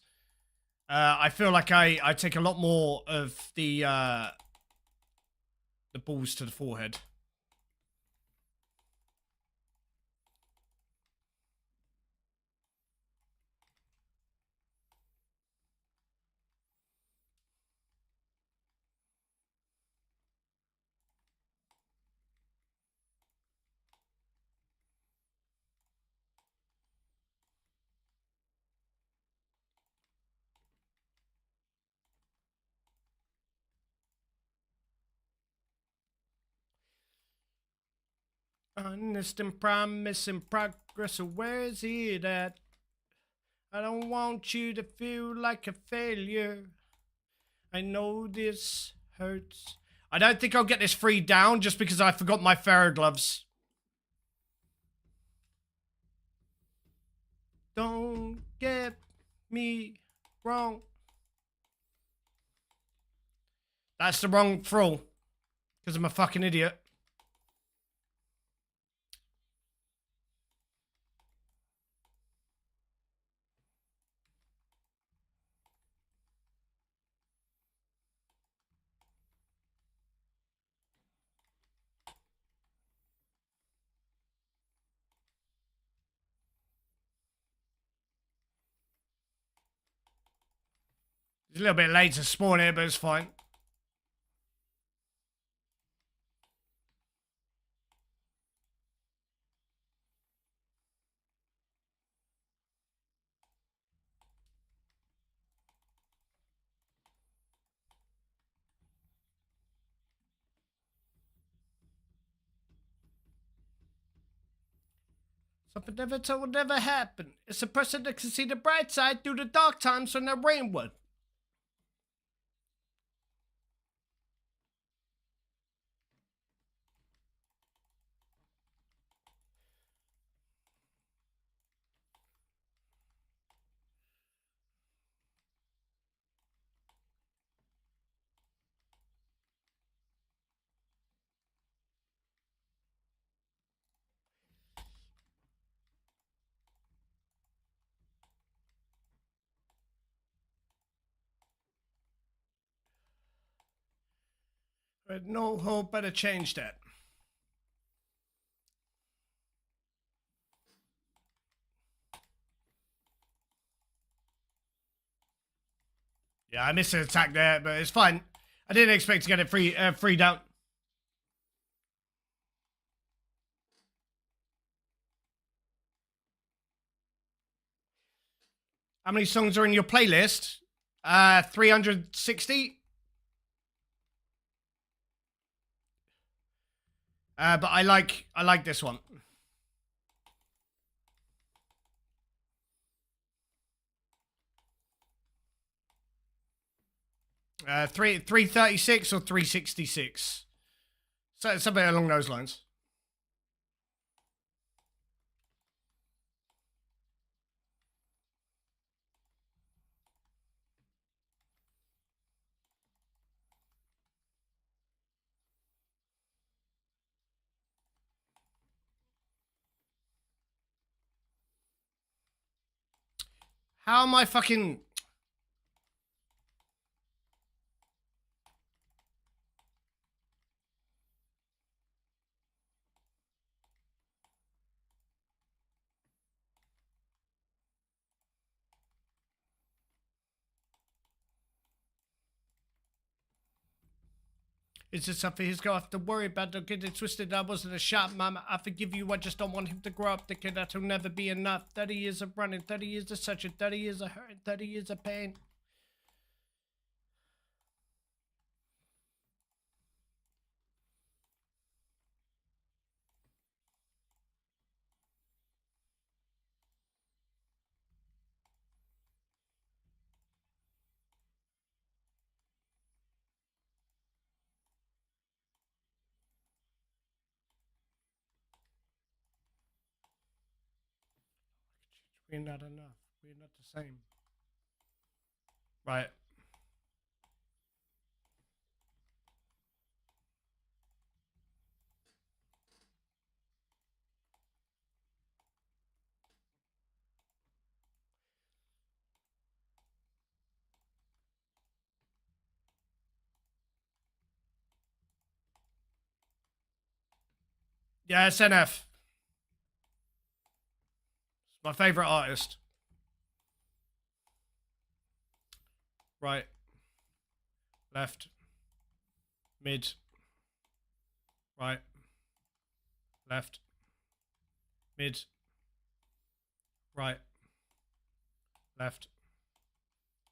I feel like I take a lot more of the balls to the forehead. Honest and promise in progress, so where's it at? I don't want you to feel like a failure. I know this hurts. I don't think I'll get this free down just because I forgot my Pharaoh gloves. Don't get me wrong. That's the wrong throw. Because I'm a fucking idiot. It's a little bit late to spawn here, but it's fine. Something never told never happened. It's a person that can see the bright side through the dark times when the rain would. But no hope but to change that. Yeah, I missed an attack there, but it's fine. I didn't expect to get it free down. How many songs are in your playlist? 360. But I like this one. Uh, 336 or 366. So something along those lines. How am I fucking... It's just something he's gonna have to worry about. Don't get it twisted. I wasn't a shot, mama. I forgive you. I just don't want him to grow up thinking that he'll never be enough. 30 years of running, 30 years of searching, 30 years of hurt, 30 years of pain. We're not enough. We're not the same. Right. Yeah, it's NF. It's my favourite artist. Right. Left. Mid. Right. Left. Mid. Right. Left.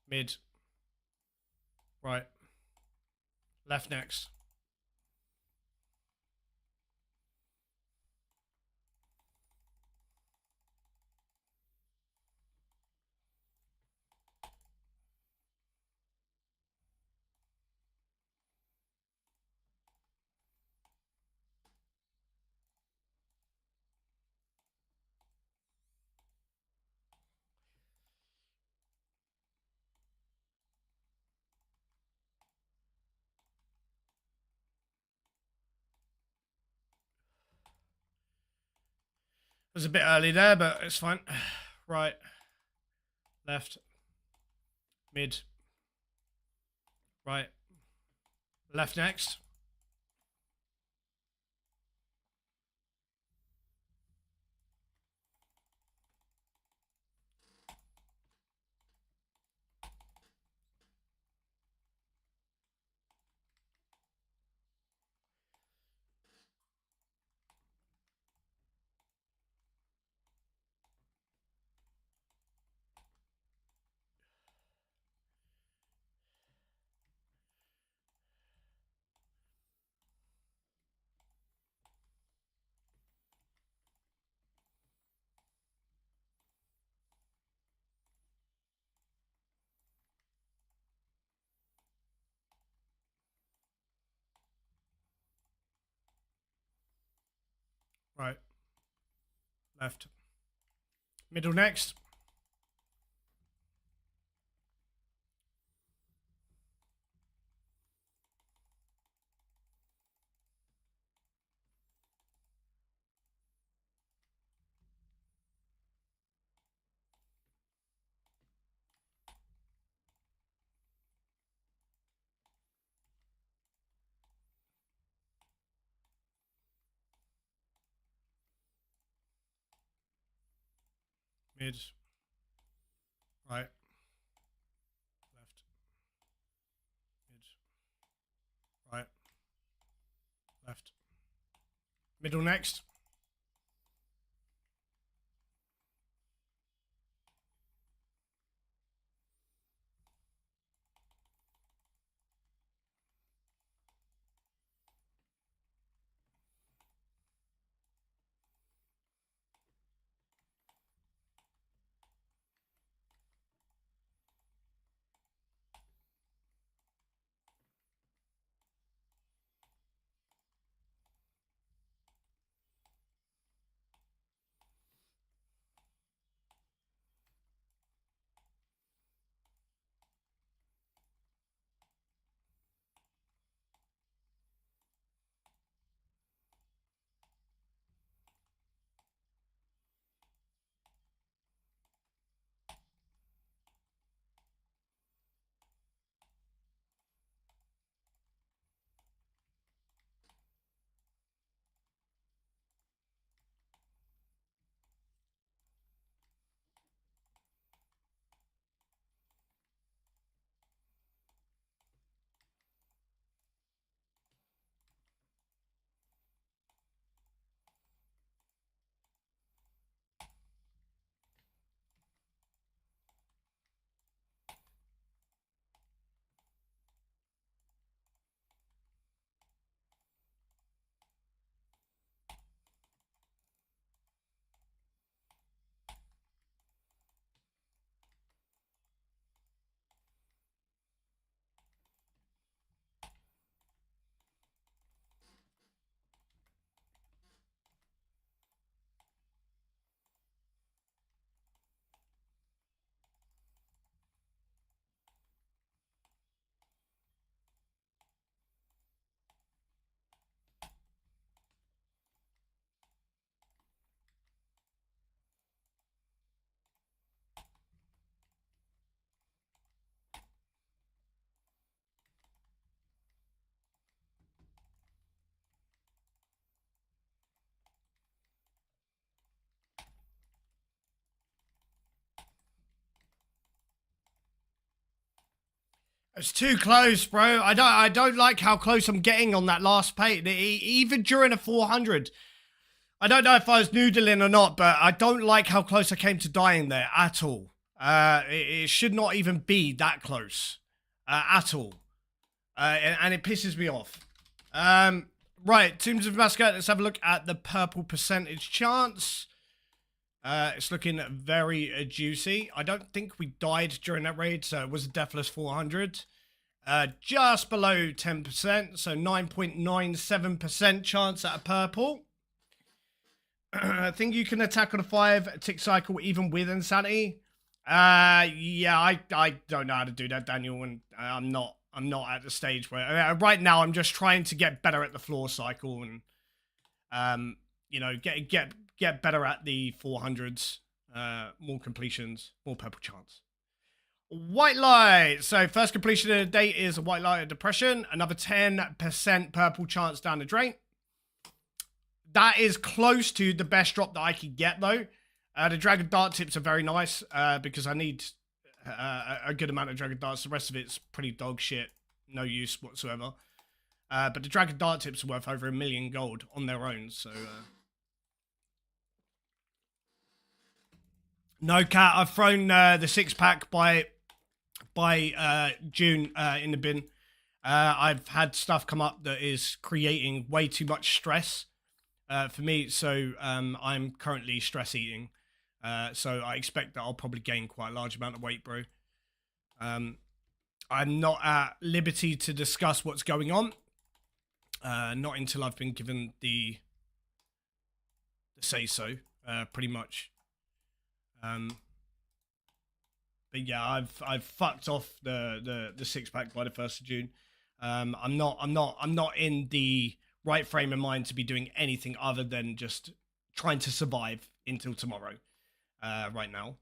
Mid. Right. Left next. It was a bit early there, but it's fine. Right. Left. Mid. Right. Left next. Right. Left. Middle next. Mid. Right. Left. Mid. Right. Left. Middle next. It's too close, bro. I don't like how close I'm getting on that last page. Even during a 400. I don't know if I was noodling or not, but I don't like how close I came to dying there at all. It should not even be that close at all. And it pisses me off. Right, Tombs of Massacre. Let's have a look at the purple percentage chance. It's looking very juicy. I don't think we died during that raid, so it was a deathless 400. Just below 10%, so 9.97% chance at a purple. I think you can attack on a 5 tick cycle even with insanity. Yeah, I don't know how to do that, Daniel, and I'm not at the stage where right now I'm just trying to get better at the floor cycle and you know, get better at the 400s, more completions, more purple chance. White light. So first completion of the day is a white light of depression, another 10% purple chance down the drain. That is close to the best drop that I could get, though. The Dragon Dart tips are very nice because I need a good amount of Dragon Darts. The rest of it's pretty dog shit. No use whatsoever. But the Dragon Dart tips are worth over 1 million gold on their own, so... No, Cat, I've thrown the 6-pack by June in the bin. I've had stuff come up that is creating way too much stress. For me, so I'm currently stress eating, so I expect that I'll probably gain quite a large amount of weight, bro. I'm not at liberty to discuss what's going on, not until I've been given the say so, pretty much. But yeah, I've fucked off the 6-pack by the 1st of June. I'm not in the right frame of mind to be doing anything other than just trying to survive until tomorrow, right now.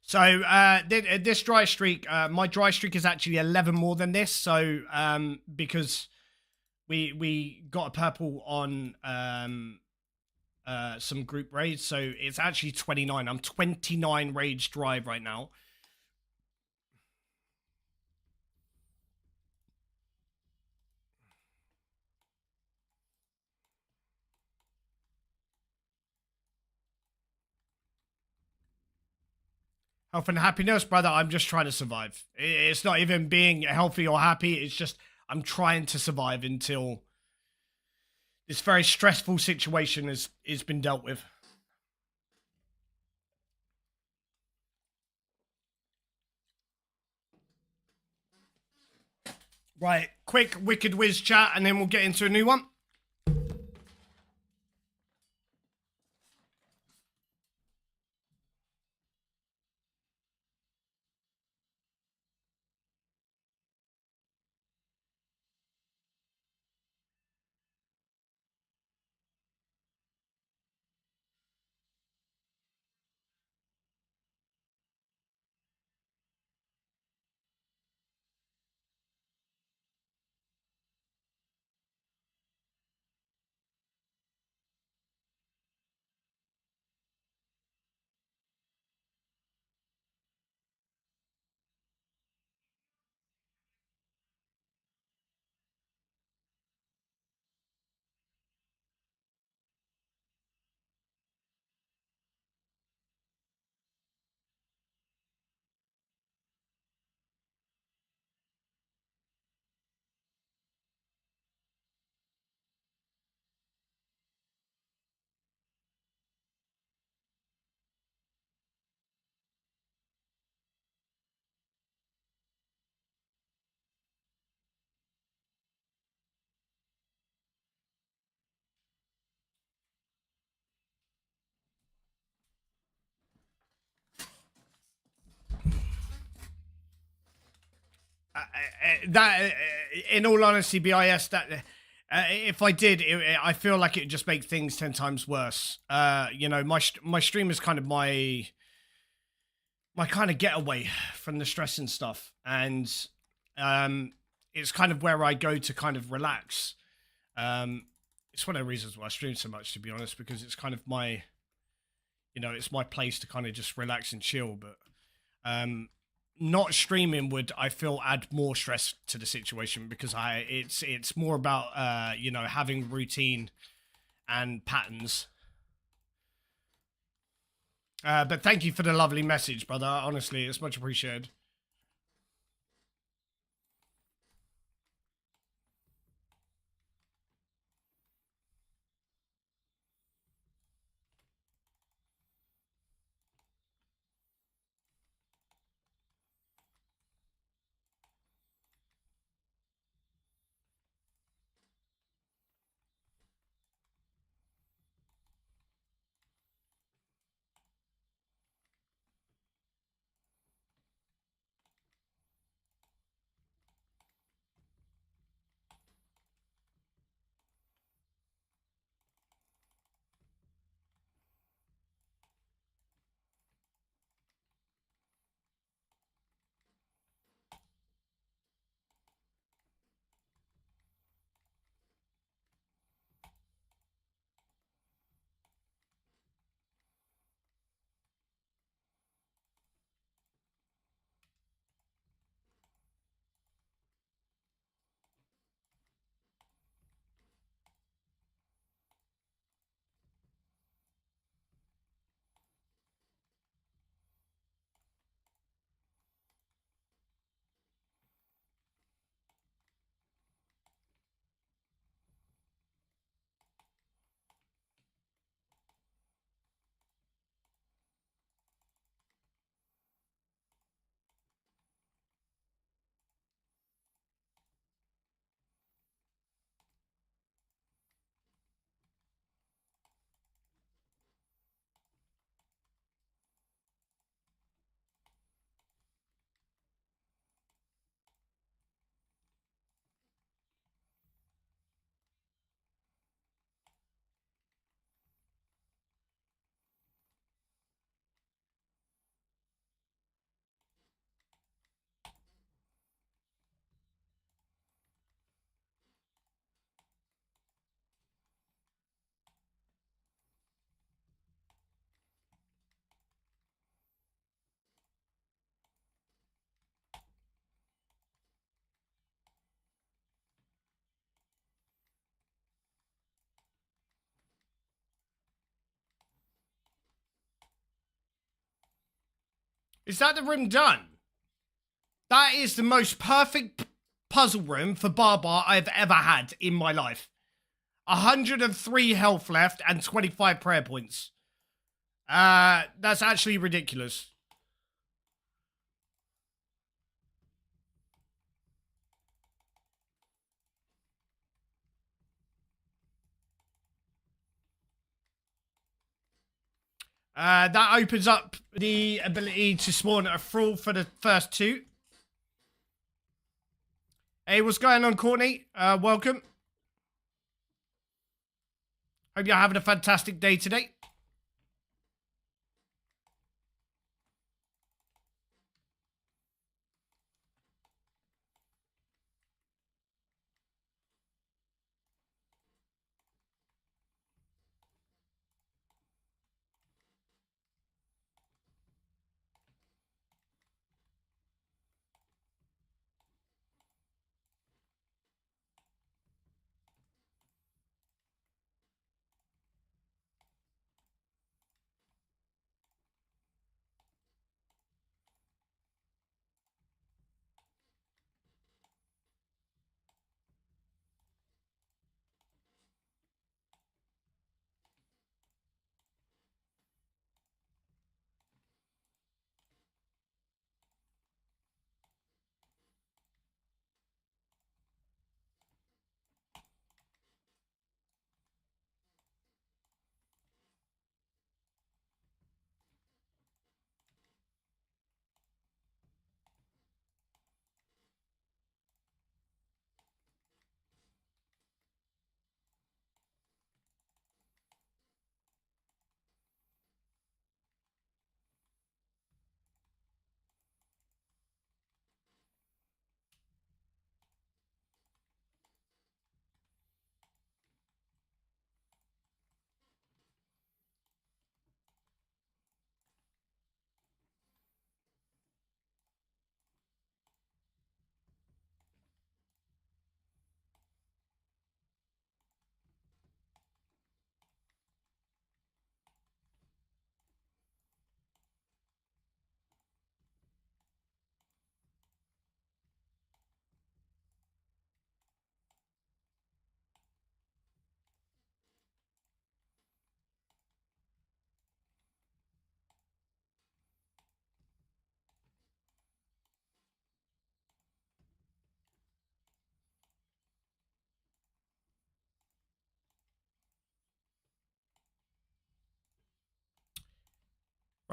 So this dry streak, my dry streak is actually 11 more than this. So because we got a purple on some group raids, so it's actually 29. I'm 29 rage drive right now. Health and happiness, brother. I'm just trying to survive. It's not even being healthy or happy. It's just I'm trying to survive until this very stressful situation is been dealt with. Right, quick Wicked Wiz chat, and then we'll get into a new one. That, in all honesty, BIS, that if I did, I feel like it would just make things 10 times worse. You know, my stream is kind of my kind of getaway from the stress and stuff, and it's kind of where I go to kind of relax. it's one of the reasons why I stream so much, to be honest, because it's kind of my, it's my place to kind of just relax and chill. But not streaming would, I feel, add more stress to the situation, because it's more about having routine and patterns. But thank you for the lovely message, brother. Honestly, it's much appreciated. Is that the room done? That is the most perfect puzzle room for Barbar I've ever had in my life. 103 health left and 25 prayer points. That's actually ridiculous. That opens up the ability to spawn a thrall for the first two. Hey, what's going on, Courtney? Welcome. Hope you're having a fantastic day today.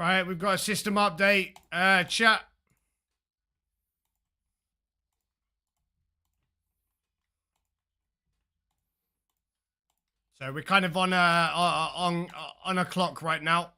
Right, we've got a system update. Chat. So we're kind of on a clock right now.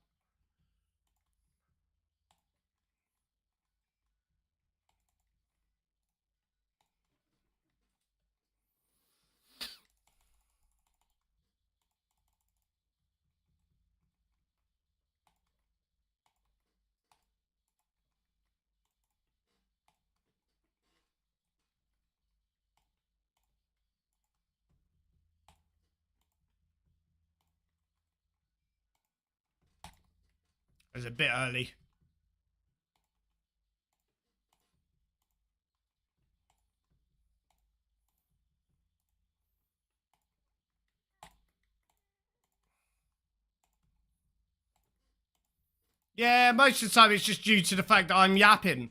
It's a bit early. Yeah, most of the time it's just due to the fact that I'm yapping.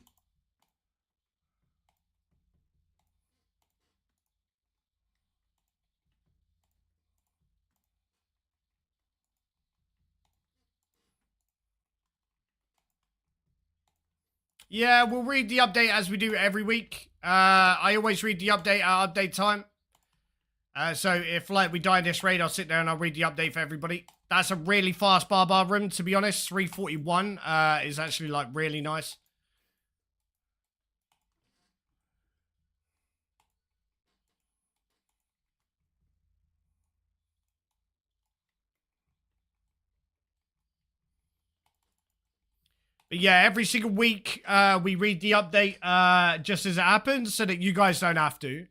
Yeah, we'll read the update as we do every week. I always read the update at update time. So if like we die in this raid, I'll sit there and I'll read the update for everybody. That's a really fast bar room, to be honest. 341 is actually like really nice. But yeah, every single week we read the update just as it happens so that you guys don't have to.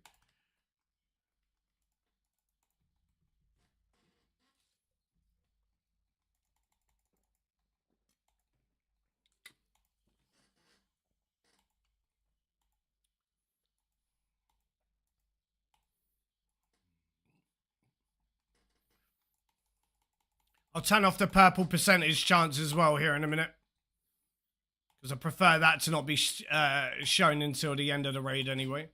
I'll turn off the purple percentage chance as well here in a minute. Because I prefer that to not be shown until the end of the raid anyway.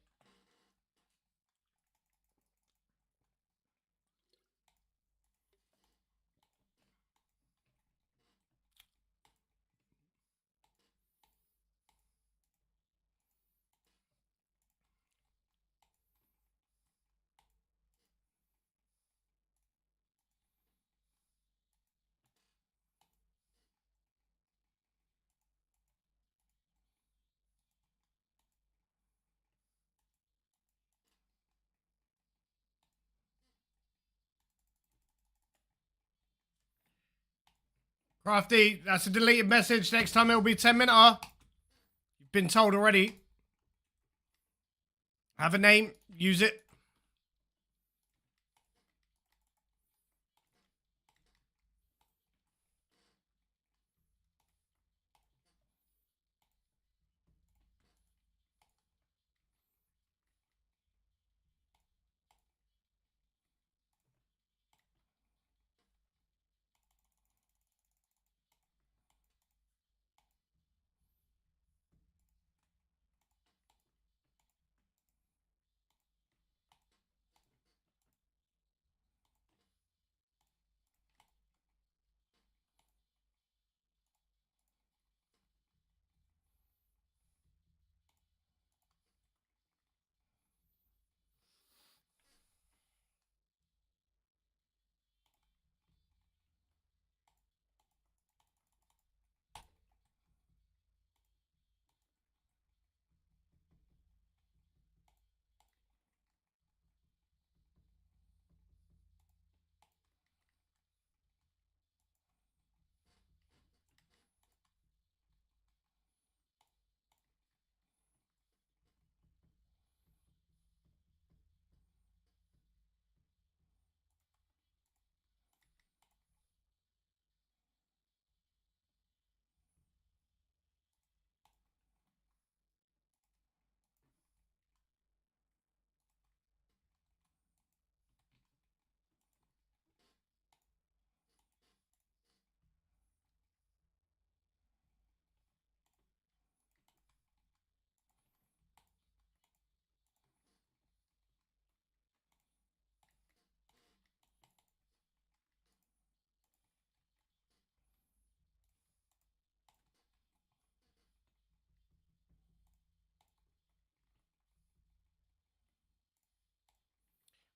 Crafty, that's a deleted message. Next time it'll be 10-minute. You've been told already. Have a name. Use it.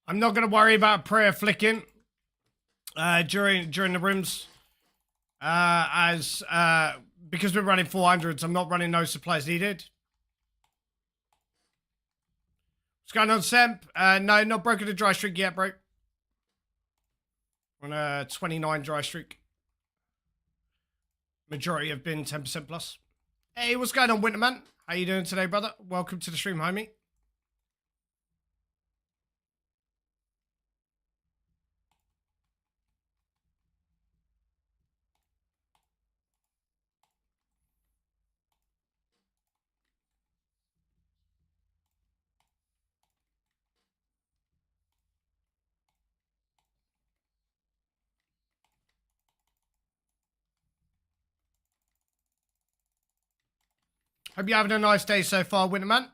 I'm not going to worry about prayer flicking during the rooms. Because we're running 400s, I'm not running no supplies needed. What's going on, Semp? No, not broken the dry streak yet, bro. On a 29 dry streak. Majority have been 10% plus. Hey, what's going on, Winterman? How you doing today, brother? Welcome to the stream, homie. Hope you're having a nice day so far, Winterman.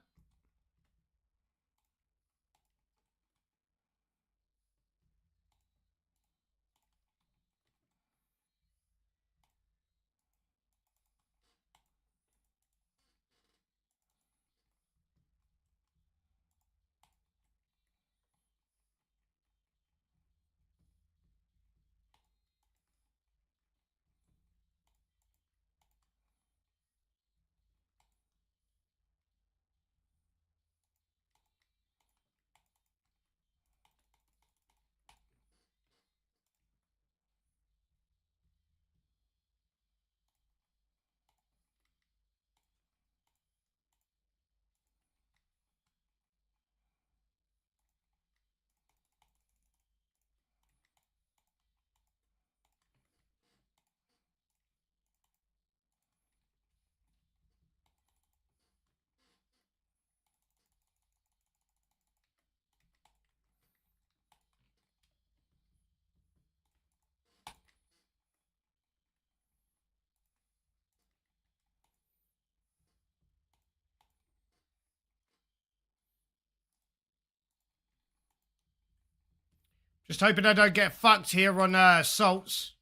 Just hoping I don't get fucked here on salts.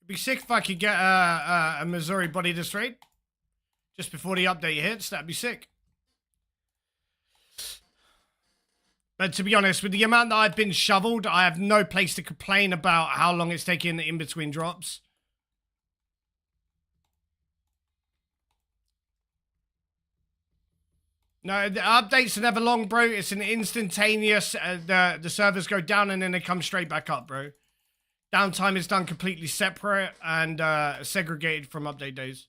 It'd be sick if I could get a Masori body destroyed just before the update hits. That'd be sick. But to be honest, with the amount that I've been shoveled, I have no place to complain about how long it's taking in between drops. No, the updates are never long, bro. It's an instantaneous, the servers go down and then they come straight back up, bro. Downtime is done completely separate and segregated from update days.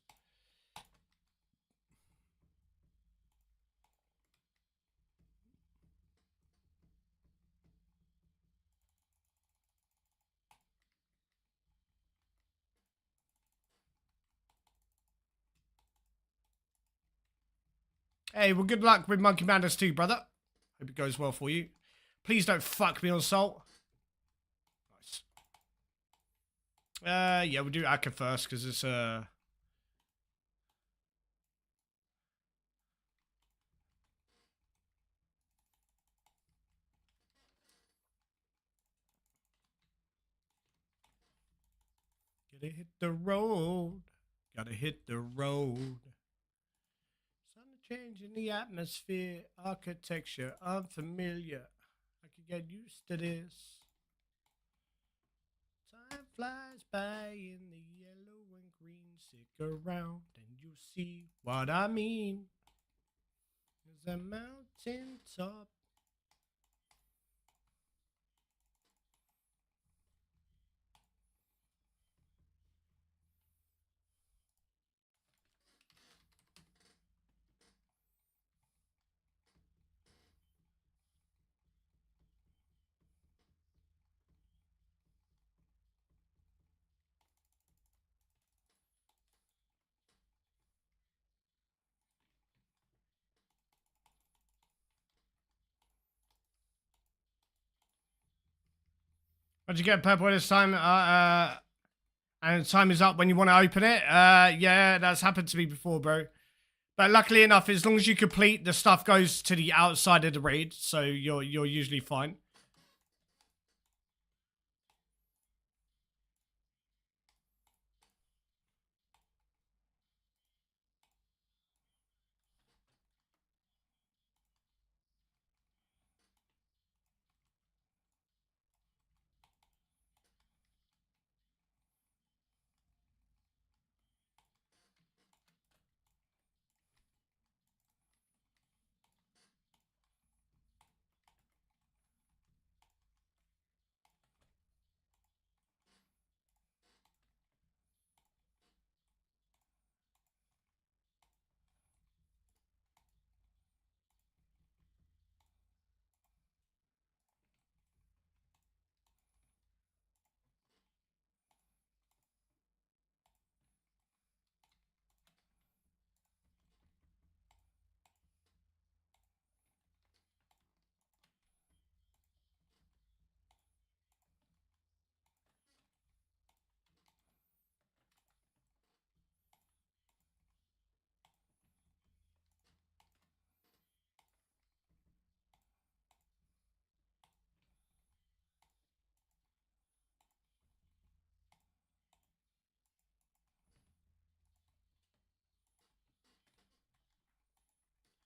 Hey, well, good luck with Monkey Madness too, brother. Hope it goes well for you. Please don't fuck me on salt. Nice. Yeah, we'll do Akka first, because it's, Gotta hit the road. Gotta hit the road. Change in the atmosphere, architecture, unfamiliar. I could get used to this. Time flies by in the yellow and green. Stick around and you'll see what I mean. There's a mountain top. How'd you get purple this time? And the time is up when you want to open it. Yeah, that's happened to me before, bro. But luckily enough, as long as you complete, the stuff goes to the outside of the raid, so you're usually fine.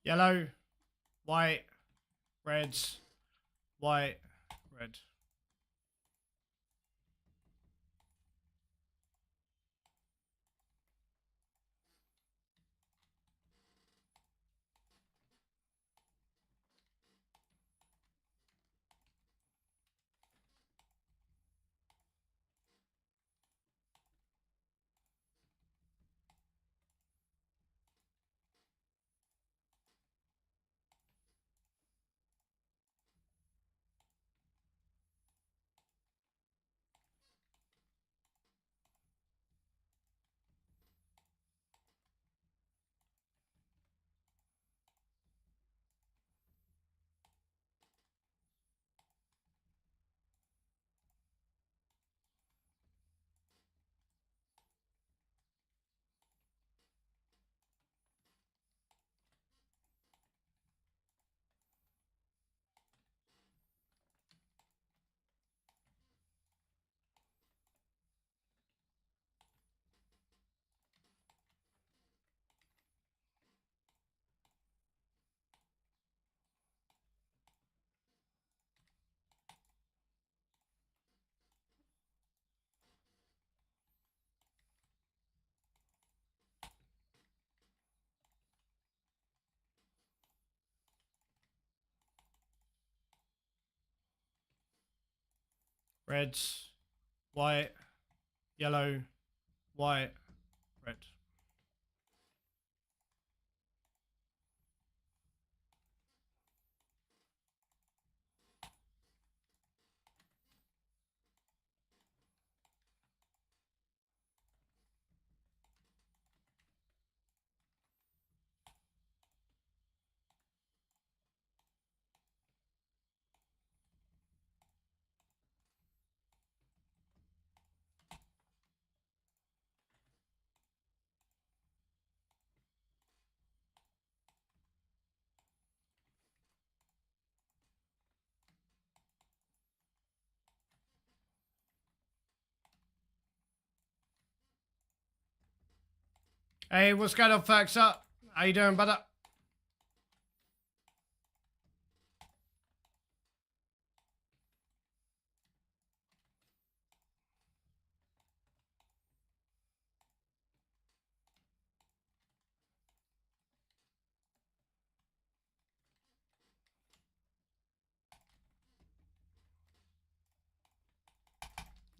Yellow, white, reds, white, red. Reds, white, yellow, white, red. Hey, what's going on, folks? Up? How you doing, brother?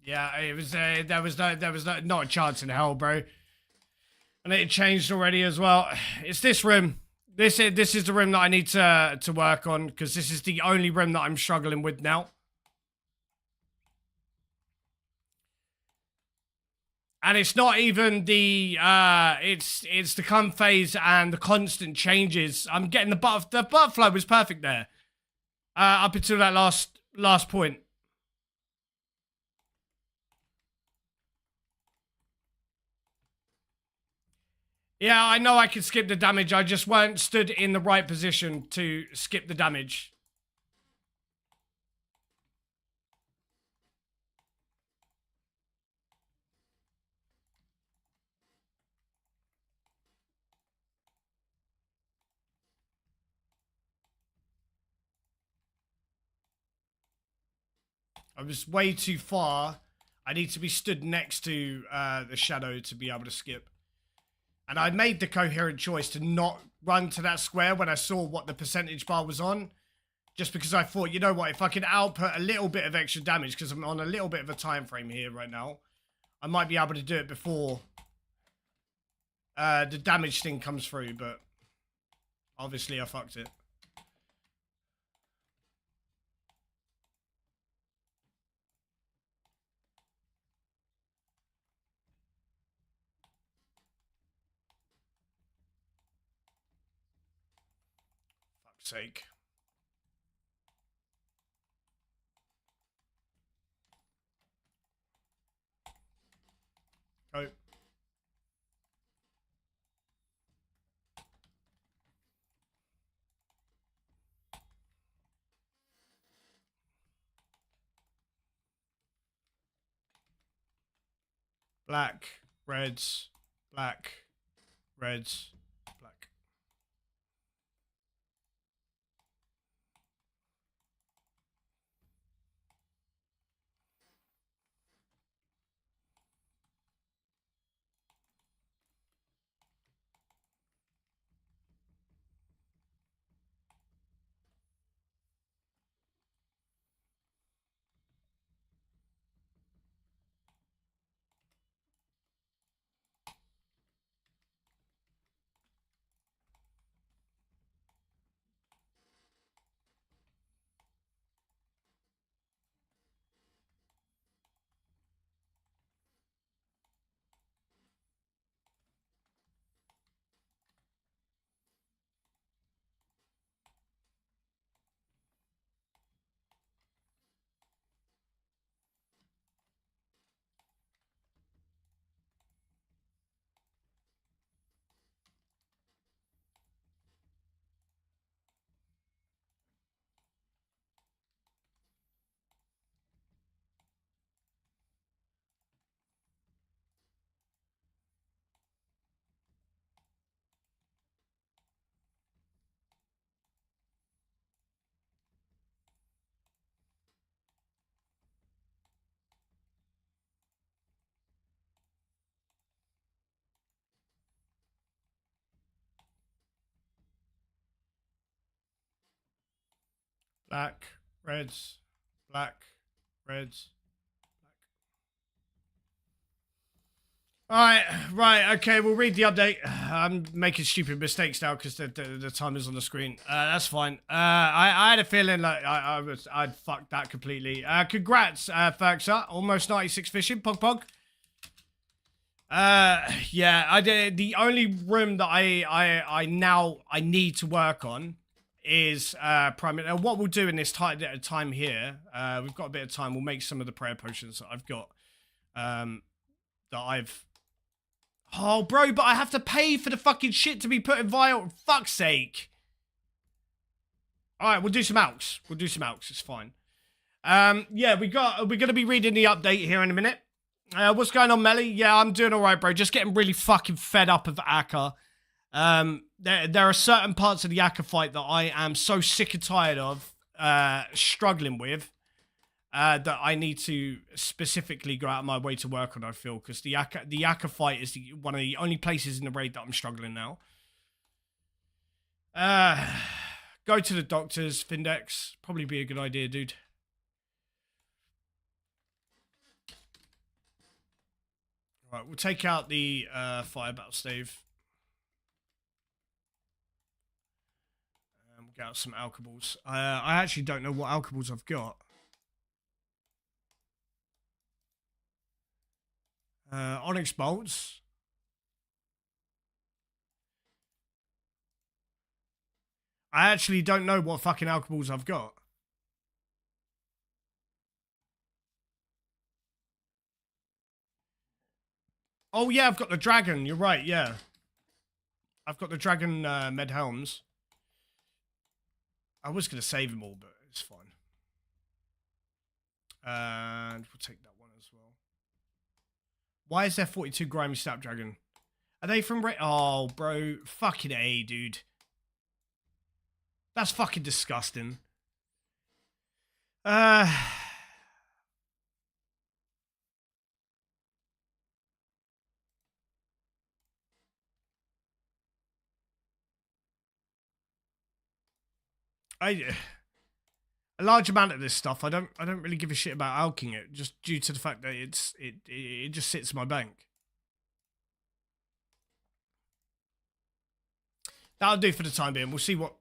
Yeah, it was. There was not a chance in hell, bro. And it changed already as well. It's this room. This is the room that I need to work on, because this is the only room that I'm struggling with now. And it's not even the it's the come phase and the constant changes. I'm getting the butterfly was perfect there. Up until that last point. Yeah, I know I can skip the damage. I just weren't stood in the right position to skip the damage. I was way too far. I need to be stood next to the shadow to be able to skip. And I made the coherent choice to not run to that square when I saw what the percentage bar was on. Just because I thought, you know what, if I could output a little bit of extra damage, because I'm on a little bit of a time frame here right now, I might be able to do it before the damage thing comes through, but obviously I fucked it. Fuck's sake. Go. Black, reds, black, reds, black. Black, reds, black, reds, black. Right, okay, we'll read the update. I'm making stupid mistakes now because the time is on the screen. That's fine. I had a feeling like I'd fucked that completely. Congrats, Ferxa. Almost 96 fishing, pog pog. Yeah, I did. The only room that I need to work on is primary. What we'll do in this time here, we've got a bit of time. We'll make some of the prayer potions that I've got. That I've. Oh, bro, but I have to pay for the fucking shit to be put in vial. Fuck's sake. All right, we'll do some alks. We'll do some alks. It's fine. Yeah, we're gonna be reading the update here in a minute. What's going on, Melly? Yeah, I'm doing all right, bro. Just getting really fucking fed up of Akka. There are certain parts of the Akka fight that I am so sick and tired of struggling with that I need to specifically go out of my way to work on. I feel because the Akka fight is one of the only places in the raid that I'm struggling now. Go to the doctors, Findex. Probably be a good idea, dude. Right, we'll take out the fire battle stave. We'll get out some alcohols. I actually don't know what alcohols I've got. Onyx bolts. I actually don't know what fucking alcohols I've got. Oh yeah, I've got the dragon. You're right, yeah. I've got the dragon med helms. I was going to save them all, but it's fine. And we'll take that one as well. Why is there 42 grimy snapdragon? Are they from... Oh, bro. Fucking A, dude. That's fucking disgusting. A large amount of this stuff, I don't really give a shit about alking it, just due to the fact that it just sits in my bank. That'll do for the time being. We'll see what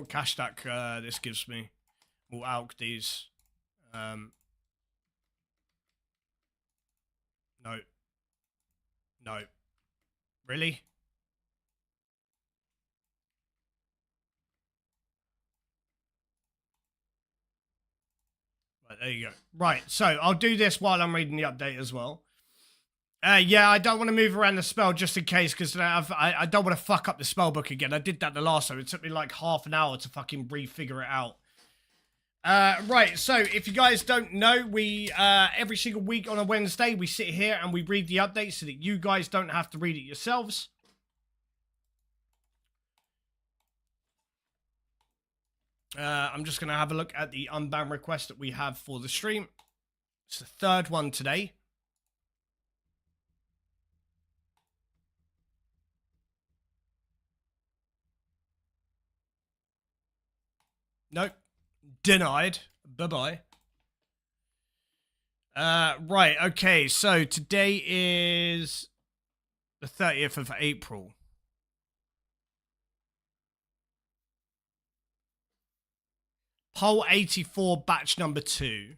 cash stack this gives me. We'll alk these. No. No. Really? Right, there you go. Right, so I'll do this while I'm reading the update as well. Yeah, I don't want to move around the spell just in case, because I don't want to fuck up the spell book again. I did that the last time. It took me like half an hour to fucking refigure it out. Right, so if you guys don't know, we every single week on a Wednesday, we sit here and we read the updates so that you guys don't have to read it yourselves. I'm just going to have a look at the unban request that we have for the stream. It's the third one today. Nope. Denied. Bye-bye. Right, okay, so today is the 30th of April. Poll 84 batch number 2.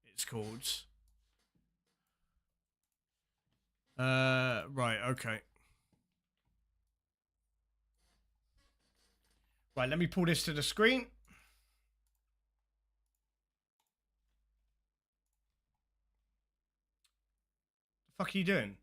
It's called. Right, okay. Right, let me pull this to the screen. What the fuck are you doing?